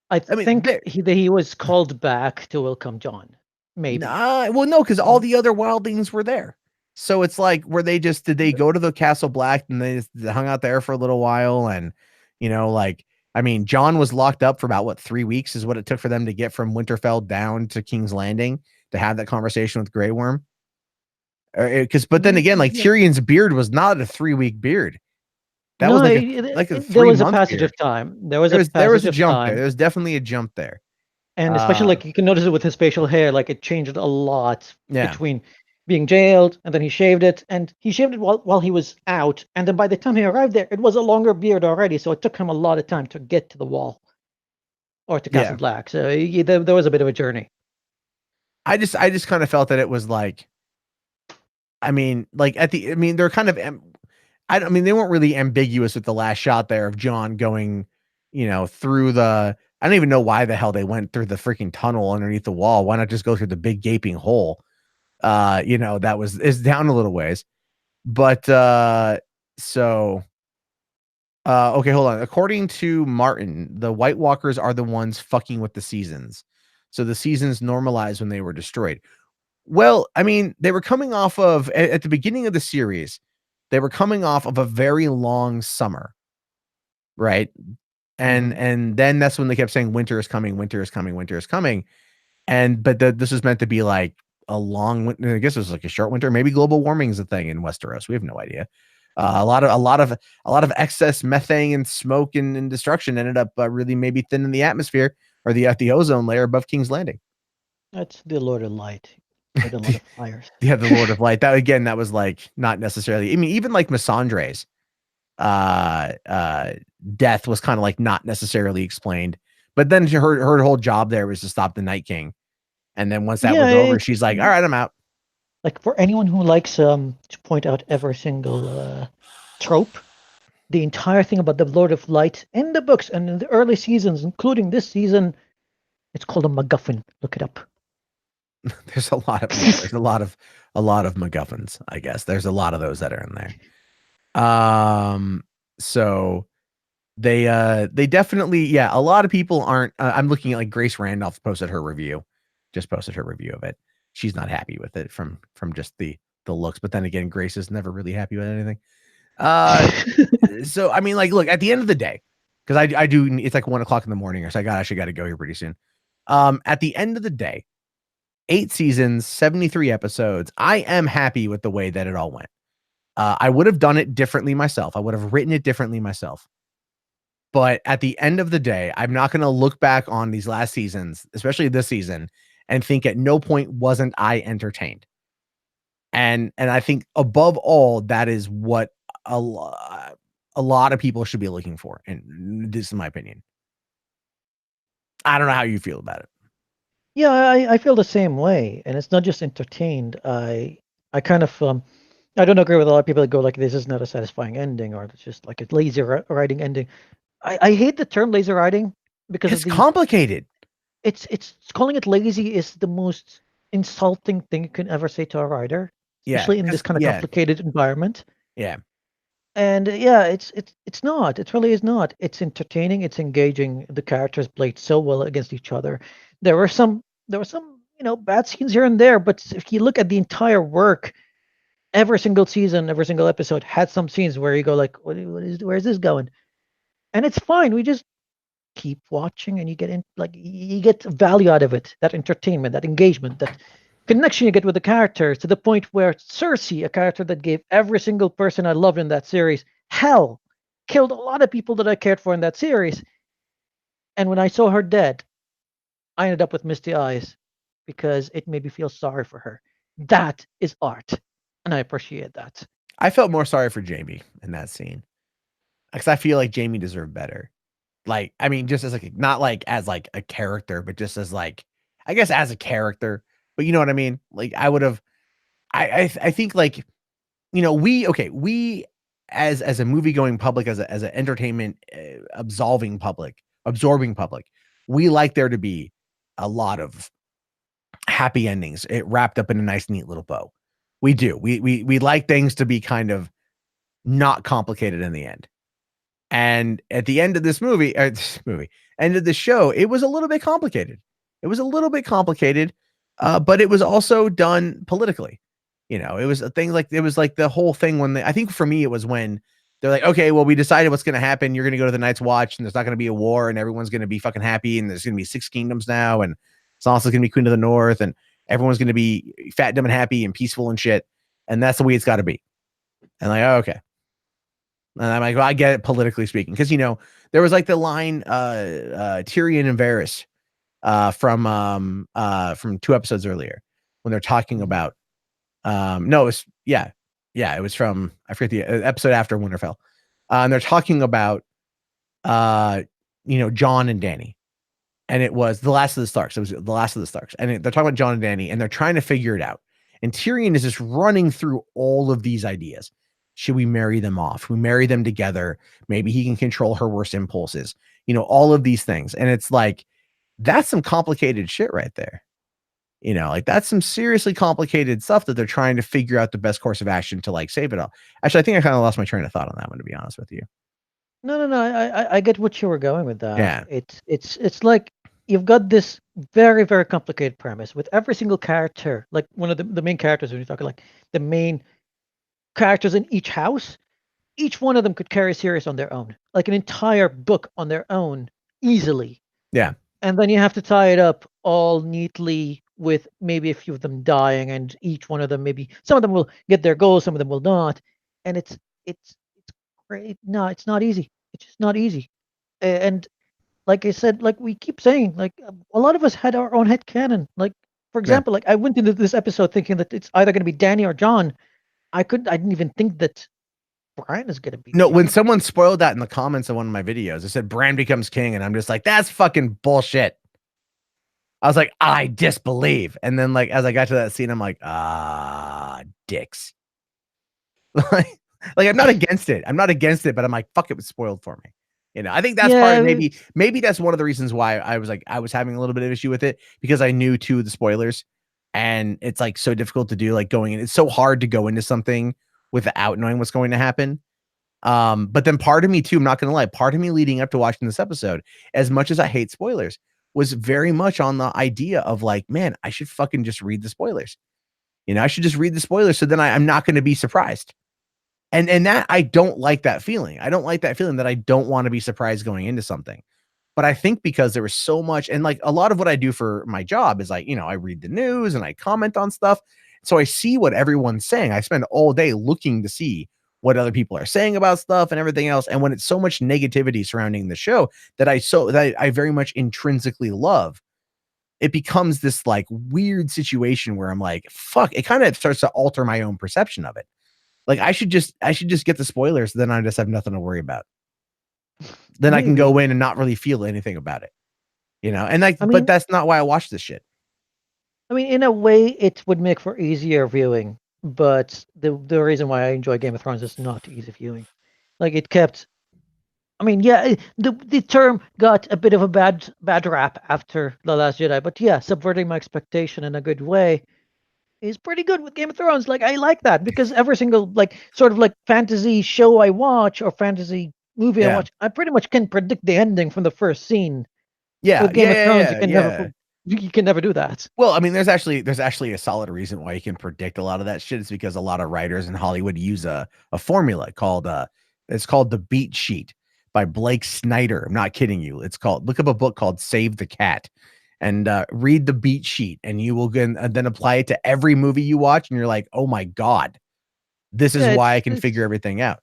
I think he was called back to welcome Jon. Maybe. Well, no, because all the other wildlings were there. So it's like, did they go to the Castle Black and they just hung out there for a little while? And, like, I mean, Jon was locked up for about 3 weeks is what it took for them to get from Winterfell down to King's Landing to have that conversation with Grey Worm. But then again, like Tyrion's beard was not a 3-week beard. That was there was a passage of time. There was a jump there. There was definitely a jump there. And especially like you can notice it with his facial hair, like it changed a lot between being jailed and then he shaved it, and he shaved it while he was out, and then by the time he arrived there, it was a longer beard already, so it took him a lot of time to get to the wall or to Castle Black. So there was a bit of a journey. I just kind of felt that it was like, they're kind of, they weren't really ambiguous with the last shot there of Jon going, through the, I don't even know why the hell they went through the freaking tunnel underneath the wall. Why not just go through the big gaping hole? That is down a little ways. But so okay, hold on. According to Martin, the White Walkers are the ones fucking with the seasons. So the seasons normalized when they were destroyed. Well, I mean, they were coming off of at the beginning of the series, they were coming off of a very long summer, right? And then that's when they kept saying winter is coming, winter is coming, winter is coming. But this was meant to be like a long winter. I guess it was like a short winter. Maybe global warming is a thing in Westeros. We have no idea. A lot of excess methane and smoke and destruction ended up really maybe thinning the atmosphere or the ozone layer above King's Landing. That's the Lord of Light. With a lot of fires. Yeah, the Lord of Light. That was like not necessarily. I mean, even like Missandre's death was kind of like not necessarily explained. But then her whole job there was to stop the Night King. And then once that was over, she's like, all right, I'm out. Like for anyone who likes to point out every single trope, the entire thing about the Lord of Light in the books and in the early seasons, including this season, it's called a MacGuffin. Look it up. There's a lot of MacGuffins, I guess. There's a lot of those that are in there. So they definitely, a lot of people aren't. I'm looking at like Grace Randolph just posted her review of it. She's not happy with it from just the looks, but then again, Grace is never really happy with anything. So I mean, like, look, at the end of the day, because I do, it's like 1:00 in the morning, or so I actually got to go here pretty soon. At the end of the day, 8 seasons, 73 episodes. I am happy with the way that it all went. I would have done it differently myself. I would have written it differently myself. But at the end of the day, I'm not going to look back on these last seasons, especially this season, and think at no point wasn't I entertained. And I think above all, that is what a lot of people should be looking for. And this is my opinion. I don't know how you feel about it. Yeah, I feel the same way, and it's not just entertained. I kind of I don't agree with a lot of people that go like, this is not a satisfying ending, or it's just like a lazy writing ending. I hate the term lazy writing because it's complicated. It's calling it lazy is the most insulting thing you can ever say to a writer, especially in this kind of complicated environment. Yeah. And it's not. It really is not. It's entertaining. It's engaging. The characters played so well against each other. There were some bad scenes here and there, but if you look at the entire work, every single season, every single episode had some scenes where you go like, where's this going? And it's fine. We just keep watching, and you get value out of it. That entertainment, that engagement, that connection you get with the characters, to the point where Cersei, a character that gave every single person I loved in that series hell, killed a lot of people that I cared for in that series. And when I saw her dead, I ended up with misty eyes because it made me feel sorry for her. That is art, and I appreciate that. I felt more sorry for Jaime in that scene because I feel like Jaime deserved better. Like, I mean, just as like, not like as like a character, but just as like, I guess as a character. But you know what I mean? Like, I would have, I think like, we as a movie going public, as an entertainment absorbing public, we like there to be a lot of happy endings. It wrapped up in a nice, neat little bow. We do. We like things to be kind of not complicated in the end. And at the end of this movie, end of the show, it was a little bit complicated. But it was also done politically. It was a thing like, it was like the whole thing when I think for me, it was when they're like, okay, well, we decided what's going to happen. You're going to go to the Night's Watch, and there's not going to be a war, and everyone's going to be fucking happy. And there's going to be 6 kingdoms now. And Sansa's going to be Queen of the North, and everyone's going to be fat, dumb, and happy and peaceful and shit. And that's the way it's got to be. And like, oh, okay. And I'm like, well, I get it politically speaking. Because, there was like the line, Tyrion and Varys from 2 episodes earlier when they're talking about, it was from, I forget the episode after Winterfell. And they're talking about, Jon and Dany. And it was the last of the Starks. It was the last of the Starks. And they're talking about Jon and Dany, and they're trying to figure it out. And Tyrion is just running through all of these ideas. Should we marry them off? We marry them together. Maybe he can control her worst impulses. All of these things. And it's like, that's some complicated shit right there. You know, like that's some seriously complicated stuff that they're trying to figure out the best course of action to like save it all. Actually, I think I kind of lost my train of thought on that one, to be honest with you. No. I get what you were going with that. Yeah. It's like you've got this very, very complicated premise with every single character, like one of the main characters when you're talking like the main characters in each house, each one of them could carry a series on their own, like an entire book on their own, easily. Yeah. And then you have to tie it up all neatly with maybe a few of them dying, and each one of them, maybe some of them will get their goals, some of them will not. And it's great. No, it's not easy. It's just not easy. And like I said, like we keep saying, like a lot of us had our own head canon. Like for Yeah. example, like I went into this episode thinking that it's either going to be Danny or John. I didn't even think that Brian is going to be No, when John. someone spoiled that in the comments of one of my videos, it said Bran becomes king, and I'm just like, that's fucking bullshit. I was like, I disbelieve. And then, like, as I got to that scene, I'm like, dicks. like, I'm not against it. I'm not against it, but I'm like, fuck, it was spoiled for me. You know, I think that's part Yeah, of maybe that's one of the reasons why I was having a little bit of issue with it, because I knew two of the spoilers, and it's like so difficult to do, like going in. It's so hard to go into something without knowing what's going to happen. But then part of me too, I'm not gonna lie, part of me leading up to watching this episode, as much as I hate spoilers, was very much on the idea of like, man, I should fucking just read the spoilers. You know, I should just read the spoilers, so then I'm not going to be surprised. And that I don't like that feeling. I don't like that feeling that I don't want to be surprised going into something. But I think because there was so much, and like a lot of what I do for my job is like, you know, I read the news and I comment on stuff. So I see what everyone's saying. I spend all day looking to see what other people are saying about stuff and everything else. And when it's so much negativity surrounding the show that I very much intrinsically love, it becomes this like weird situation where I'm like, fuck, it kind of starts to alter my own perception of it. Like I should just get the spoilers, then I just have nothing to worry about. Then I can maybe. go in and not really feel anything about it. You know, and like, I but mean, that's not why I watch this shit. in a way, it would make for easier viewing, but the reason why I enjoy Game of Thrones is not easy viewing. Like it kept. I mean, yeah, the term got a bit of a bad rap after The Last Jedi, but yeah, subverting my expectation in a good way is pretty good with Game of Thrones. Like I like that because every single like sort of like fantasy show I watch or fantasy movie I Yeah. watch, I pretty much can predict the ending from the first scene. Yeah. With Game of Thrones, Yeah. Yeah. you can never do that. Well, I mean, there's actually a solid reason why you can predict a lot of that shit. It's because a lot of writers in Hollywood use a formula called it's called the Beat Sheet by Blake Snyder. I'm not kidding you. It's called, look up a book called Save the Cat, and read the Beat Sheet, and you will then apply it to every movie you watch, and you're like, oh my god, this is Yeah, why I can it's figure everything out.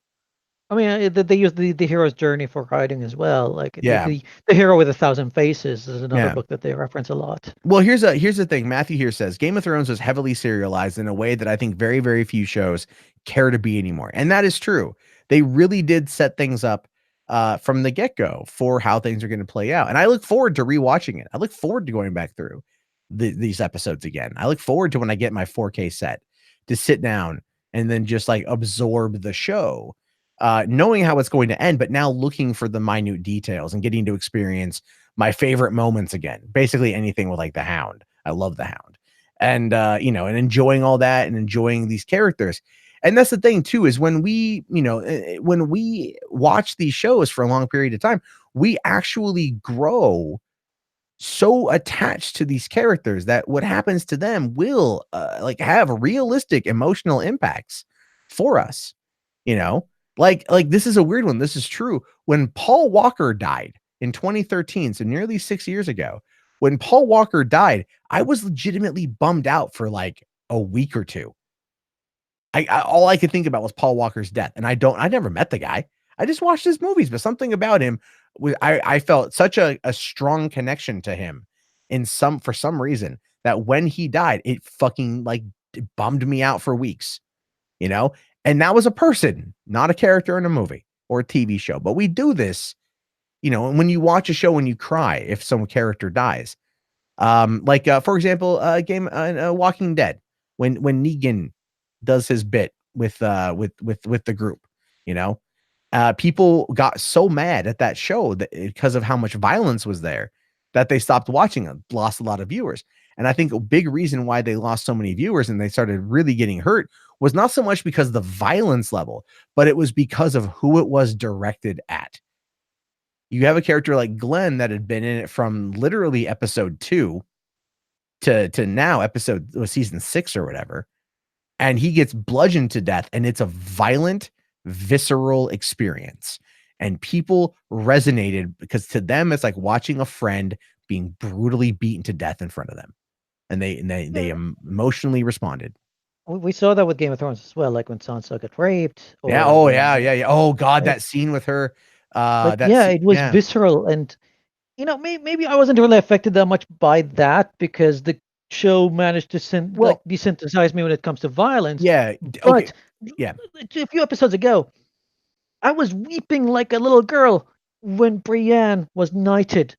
I mean, they use the hero's journey for writing as well. Like Yeah. the hero with 1,000 faces is another Yeah. book that they reference a lot. Well, here's the thing. Matthew here says Game of Thrones was heavily serialized in a way that I think very, very few shows care to be anymore. And that is true. They really did set things up from the get-go for how things are going to play out. And I look forward to rewatching it. I look forward to going back through these episodes again. I look forward to when I get my 4K set to sit down and then just like absorb the show, knowing how it's going to end, but now looking for the minute details and getting to experience my favorite moments again. Basically anything with like the Hound. I love the Hound. And you know, and enjoying all that and enjoying these characters. And that's the thing too, is when we, you know, when we watch these shows for a long period of time, we actually grow so attached to these characters that what happens to them will like have realistic emotional impacts for us. You know, like this is a weird one. This is true. When Paul Walker died in 2013, so nearly 6 years ago, when Paul Walker died, I was legitimately bummed out for like a week or two. I all I could think about was Paul Walker's death, and I never met the guy. I just watched his movies, but something about him, I felt such a strong connection to him for some reason, that when he died, it fucking like bummed me out for weeks, you know? And that was a person, not a character in a movie or a TV show. But we do this, you know, and when you watch a show and you cry if some character dies. For example, game Walking Dead, when Negan does his bit with the group, you know, people got so mad at that show that because of how much violence was there, that they stopped watching it, lost a lot of viewers. And I think a big reason why they lost so many viewers and they started really getting hurt was not so much because of the violence level, but it was because of who it was directed at. You have a character like Glenn that had been in it from literally episode 2 to now season 6 or whatever, and he gets bludgeoned to death, and it's a violent, visceral experience. And people resonated because to them it's like watching a friend being brutally beaten to death in front of them, and they emotionally responded. We saw that with Game of Thrones as well, like when Sansa got raped. Yeah. Or Oh when, yeah. Oh God, that scene with her. it was visceral, and maybe I wasn't really affected that much by that because the show managed to desensitize me when it comes to violence. Yeah. But yeah, a few episodes ago, I was weeping like a little girl when Brienne was knighted.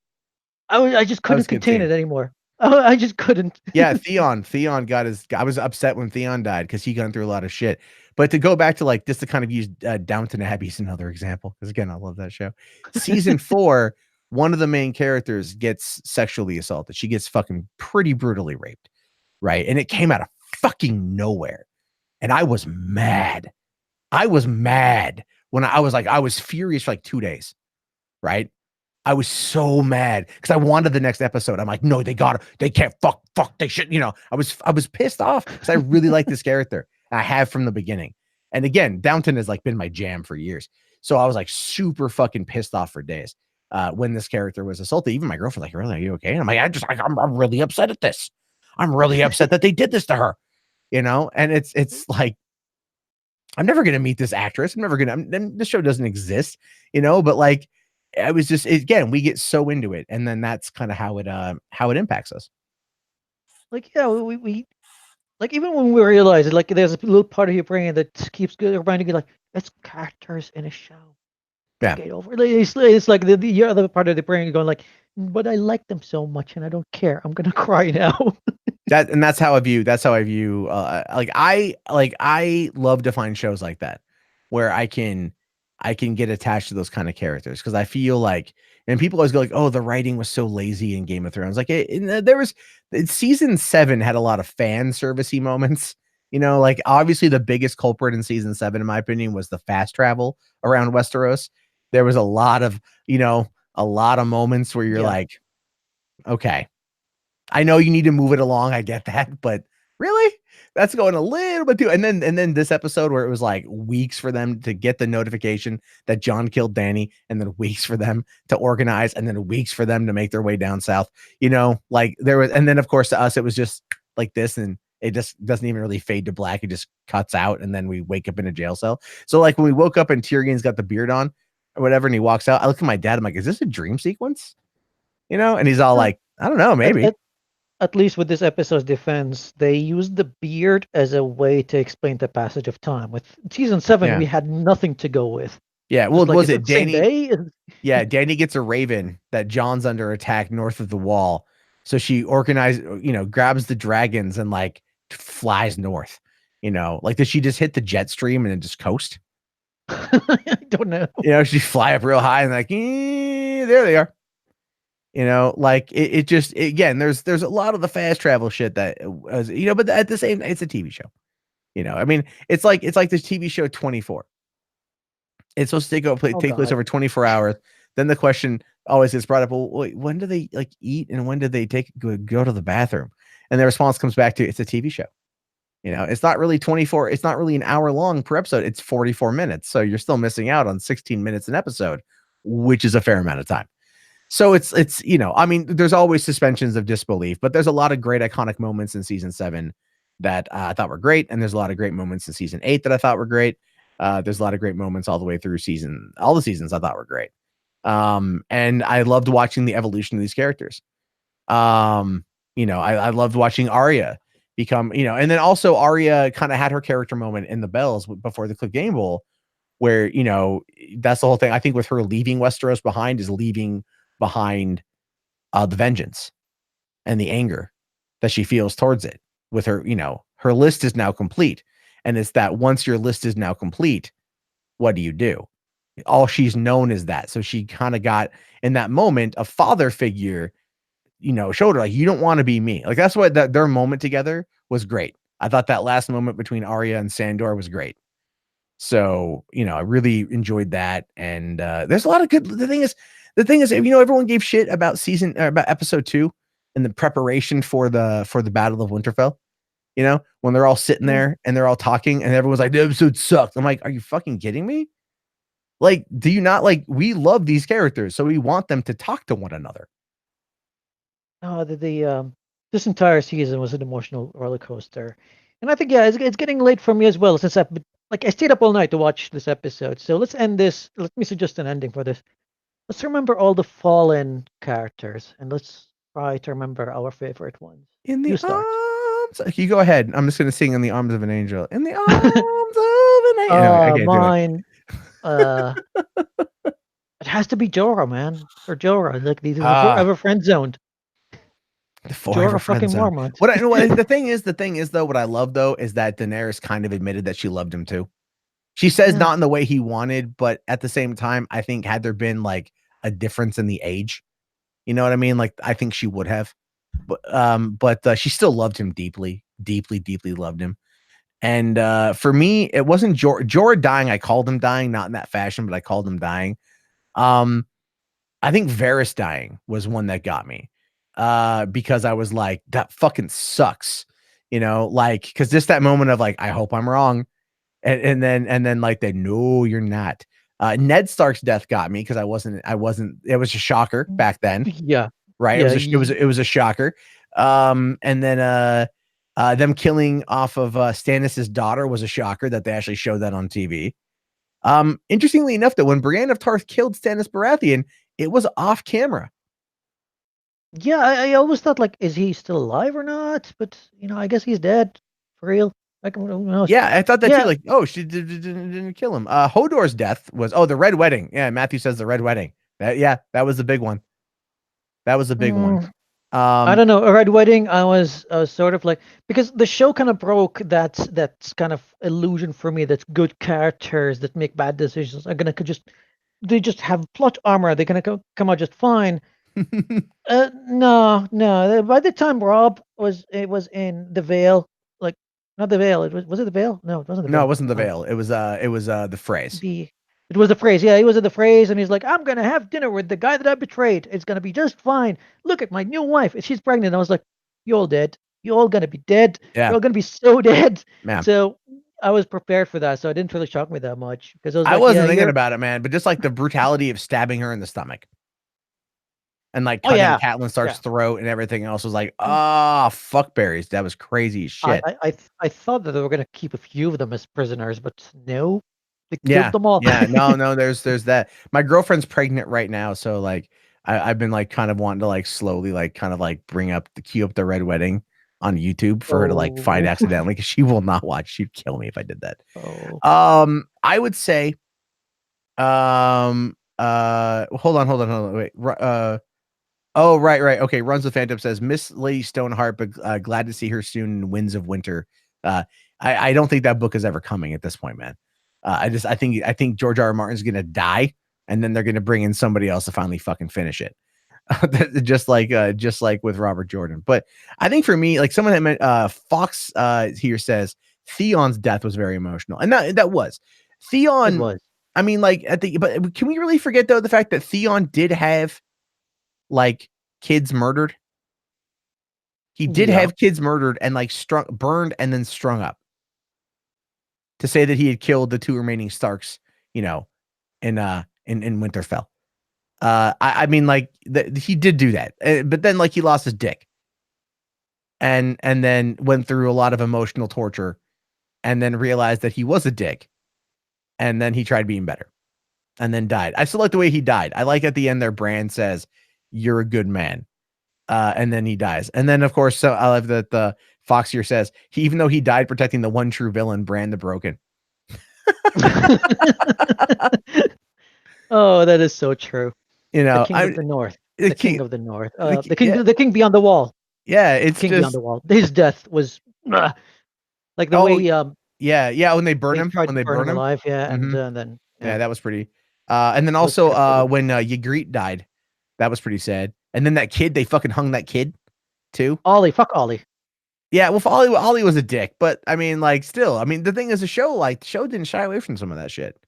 I just couldn't contain it anymore. I just couldn't. Yeah, Theon got his. I was upset when Theon died because he gone through a lot of shit. But to go back to like just to kind of use Downton Abbey is another example because again I love that show. Season 4, one of the main characters gets sexually assaulted. She gets fucking pretty brutally raped, right? And it came out of fucking nowhere, and I was mad. I was mad when I was furious for like 2 days, right? I was so mad because I wanted the next episode. I'm like, no, they can't fuck, they should, I was pissed off because I really like this character. I have from the beginning. And again, Downton has like been my jam for years. So I was like super fucking pissed off for days when this character was assaulted. Even my girlfriend like, really, are you okay? And I'm like, I'm really upset at this. I'm really upset that they did this to her, and it's like, I'm never going to meet this actress. The show doesn't exist, but like, I was just, again, we get so into it. And then that's kind of how it impacts us. Like, yeah, we like, even when we realize it, like, there's a little part of your brain that keeps reminding you, like, it's characters in a show. Yeah. Get over it. It's like the other part of the brain going like, but I like them so much and I don't care. I'm gonna cry now. That's how I view. Like I love to find shows like that where I can get attached to those kind of characters because I feel like, and people always go like, oh, the writing was so lazy in Game of Thrones. Like season 7 had a lot of fan servicey moments. Like obviously the biggest culprit in season 7, in my opinion, was the fast travel around Westeros. There was a lot of moments where you're like, okay, I know you need to move it along. I get that, but really, that's going a little bit too. And then this episode where it was like weeks for them to get the notification that Jon killed Dany, and then weeks for them to organize, and then weeks for them to make their way down south. Like there was, and then of course to us it was just like this, and it just doesn't even really fade to black. It just cuts out, and then we wake up in a jail cell. So like when we woke up and Tyrion's got the beard on or whatever, and he walks out, I look at my dad. I'm like, is this a dream sequence? And he's all like, I don't know, maybe. At least with this episode's defense, they used the beard as a way to explain the passage of time. With season 7, we had nothing to go with. Yeah, well, was it Dany? Yeah, Dany gets a raven that Jon's under attack north of the wall. So she grabs the dragons and like flies north. Like, does she just hit the jet stream and then just coast? I don't know. She fly up real high and like, there they are. Like it just, again, there's a lot of the fast travel shit that was, but at the same, it's a TV show. I mean, it's like this TV show 24. It's supposed to take place over 24 hours. Then the question always gets brought up, well, wait, when do they like eat and when do they go to the bathroom? And the response comes back to, it's a TV show. It's not really 24. It's not really an hour long per episode. It's 44 minutes. So you're still missing out on 16 minutes an episode, which is a fair amount of time. So it's I mean, there's always suspensions of disbelief, but there's a lot of great iconic moments in season 7 that I thought were great. And there's a lot of great moments in season 8 that I thought were great. There's a lot of great moments all the way through all the seasons I thought were great. And I loved watching the evolution of these characters. I loved watching Arya become, and then also Arya kind of had her character moment in the Bells before the Clegane Bowl, where, that's the whole thing. I think with her leaving Westeros behind is leaving behind the vengeance and the anger that she feels towards it. With her, her list is now complete. And it's that once your list is now complete, what do you do? All she's known is that. So she kind of got, in that moment, a father figure showed her like, you don't want to be me. Like that's what their moment together was great. I thought that last moment between Arya and Sandor was great. So, I really enjoyed that. And there's a lot of good. The thing is, everyone gave shit about about episode 2 and the preparation for the Battle of Winterfell. When they're all sitting there and they're all talking and everyone's like, the episode sucked. I'm like, are you fucking kidding me? Like, do you not we love these characters, so we want them to talk to one another. This entire season was an emotional roller coaster, and I think it's getting late for me as well since I stayed up all night to watch this episode. So let's end this. Let me suggest an ending for this. Let's remember all the fallen characters, and let's try to remember our favorite ones. In the arms. You go ahead. I'm just gonna sing "In the Arms of an Angel." In the arms of an angel. Mine. It has to be Jorah, man, or Jorah. Like these are forever friend zoned. The forever fucking Mormont. The thing is though, what I love though is that Daenerys kind of admitted that she loved him too. She says not in the way he wanted, but at the same time, I think had there been like a difference in the age, you know what I mean? Like I think she would have, but she still loved him deeply, deeply, deeply loved him. And for me, it wasn't Jorah dying. I called him dying, not in that fashion, but I called him dying. I think Varys dying was one that got me. Because I was like, that fucking sucks, because just that moment of like, I hope I'm wrong. And then like they, no, you're not. Ned Stark's death got me because I wasn't, it was a shocker back then. Yeah. Right. Yeah, it was a shocker. And then, them killing off of, Stannis' daughter was a shocker that they actually showed that on TV. Interestingly enough, that when Brienne of Tarth killed Stannis Baratheon, it was off camera. Yeah, I always thought like, is he still alive or not? But I guess he's dead for real. Like, who knows? Yeah, I thought that too. Like, oh, she didn't kill him. Hodor's death was the Red Wedding. Yeah, Matthew says the Red Wedding. That was the big one. That was the big one. I don't know. A Red Wedding. I was sort of like, because the show kind of broke that's kind of illusion for me that good characters that make bad decisions are gonna they just have plot armor. They're gonna come out just fine. No. By the time Robb was in the Vale, like not the Vale. Was it the Vale? No, it wasn't the Vale. No, it wasn't the Vale. It was the Phrase. It was the Phrase. Yeah, he was in the Phrase, and he's like, I'm gonna have dinner with the guy that I betrayed. It's gonna be just fine. Look at my new wife. She's pregnant. I was like, you all dead. You all gonna be dead. Yeah. You're all gonna be so dead. Man. So I was prepared for that, so it didn't really shock me that much because I wasn't thinking about it, man. But just like the brutality of stabbing her in the stomach. And like cutting Catelyn Stark's throat and everything else was like, fuck berries. That was crazy as shit. I thought that they were gonna keep a few of them as prisoners, but no, they killed them all. Yeah, no, there's that. My girlfriend's pregnant right now, so like I've been like kind of wanting to like slowly like kind of like queue up the Red Wedding on YouTube for her to like find accidentally, because she will not watch. She'd kill me if I did that. I would say, hold on, wait, oh, right. Okay. Runs the Phantom says, Miss Lady Stoneheart, but glad to see her soon in Winds of Winter. I don't think that book is ever coming at this point, man. I think George R. R. Martin's gonna die, and then they're gonna bring in somebody else to finally fucking finish it. just like with Robert Jordan. But I think for me, like someone that meant Fox here says Theon's death was very emotional, and that was Theon. It was. I mean, like but can we really forget though the fact that Theon did have like kids murdered? He did have kids murdered and like burned and then strung up to say that he had killed the 2 remaining Starks, in Winterfell. I mean, like he did do that, but then like he lost his dick, and then went through a lot of emotional torture, and then realized that he was a dick, and then he tried being better, and then died. I still like the way he died. I like at the end there, Bran says, "You're a good man," and then he dies. And then of course, so I love that the Fox here says even though he died protecting the one true villain, Bran the Broken. Oh, that is so true. The King of the North. The King of the North. The King Beyond the Wall. Yeah, it's King just Beyond the Wall. His death was like the way. Yeah, when they burn him, alive. Yeah, mm-hmm. and then that was pretty. And then also when Ygritte died, that was pretty sad. And then that kid, they fucking hung that kid too. Ollie, fuck Ollie. Yeah, well, Ollie was a dick, but I mean, like, still, I mean, the thing is, the show didn't shy away from some of that shit.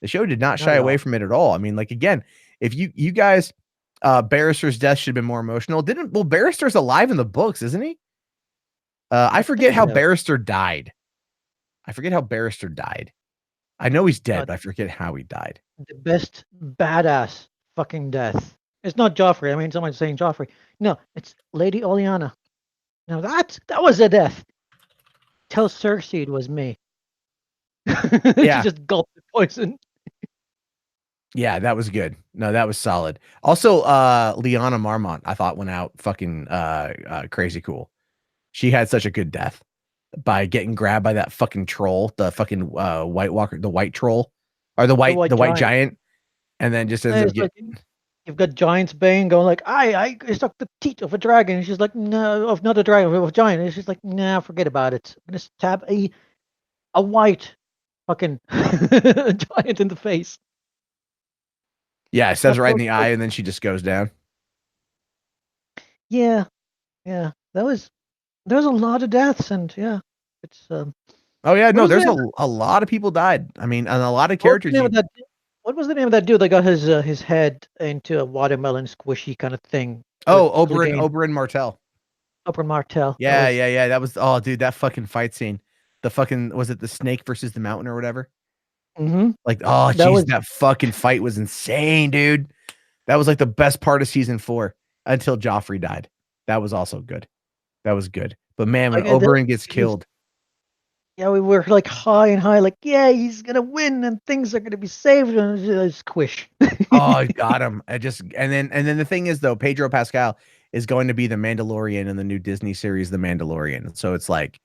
The show did not shy at away all. from it at all. I mean, like, again, if you guys, Barrister's death should have been more emotional. Barrister's alive in the books, isn't he? I forget how so. Barrister died. I know he's dead, but I forget how he died. The best badass fucking death. It's not Joffrey. I mean, someone's saying Joffrey. No, it's Lady Olenna. Now that was a death. Tell Cersei it was me. Yeah. She just gulped the poison. Yeah, that was good. No, that was solid. Also, Lyanna Mormont, I thought went out fucking crazy cool. She had such a good death by getting grabbed by that fucking troll, the fucking White Walker, the white troll, or the white giant, and then just ends up getting. You've got Giant's Bane going like, I stuck the teeth of a dragon. And she's like, no, of not a dragon, of a giant. And she's like, nah, forget about it. I'm gonna stab a white fucking giant in the face. Yeah, it says right in the eye, and then she just goes down. Yeah. There was a lot of deaths, and yeah, it's Oh yeah, no, there's a lot of people died. I mean, and a lot of characters. What was the name of that dude that got his head into a watermelon squishy kind of thing? Oh, Oberyn Martell. Oberyn Martell. Yeah. That was, oh, dude, that fucking fight scene. The fucking, was it the snake versus the mountain or whatever? Mm-hmm. Like, oh, jeez, that fucking fight was insane, dude. That was like the best part of season 4 until Joffrey died. That was also good. That was good. But man, when Oberyn gets killed. Yeah, we were like high and high, like, yeah, he's gonna win and things are gonna be saved, and it's squish. Oh, got him. And then the thing is though, Pedro Pascal is going to be the Mandalorian in the new Disney series, The Mandalorian. So it's like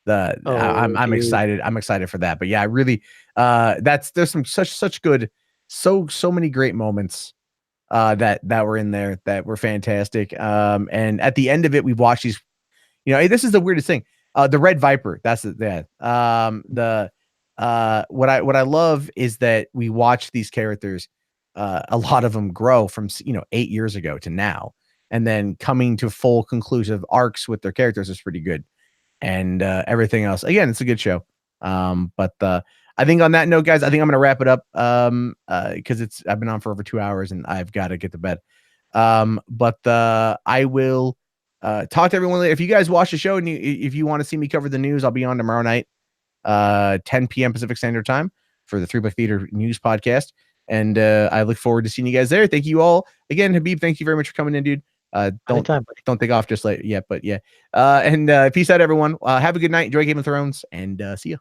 I'm excited. I'm excited for that. But yeah, really, there's some such good, so many great moments that were in there that were fantastic. And at the end of it, we watched these, this is the weirdest thing. The Red Viper, that's it. What I love is that we watch these characters, a lot of them grow from 8 years ago to now, and then coming to full conclusive arcs with their characters is pretty good. And everything else, again, it's a good show. But I think on that note, guys, I think I'm gonna wrap it up because I've been on for over 2 hours and I've got to get to bed. But I will talk to everyone later. If you guys watch the show and if you want to see me cover the news, I'll be on tomorrow night, 10 p.m. Pacific Standard Time for the 3 Theater News podcast. And I look forward to seeing you guys there. Thank you all again, Habib. Thank you very much for coming in, dude. Don't take off just yet, but yeah. And peace out, everyone. Have a good night. Enjoy Game of Thrones, and see you.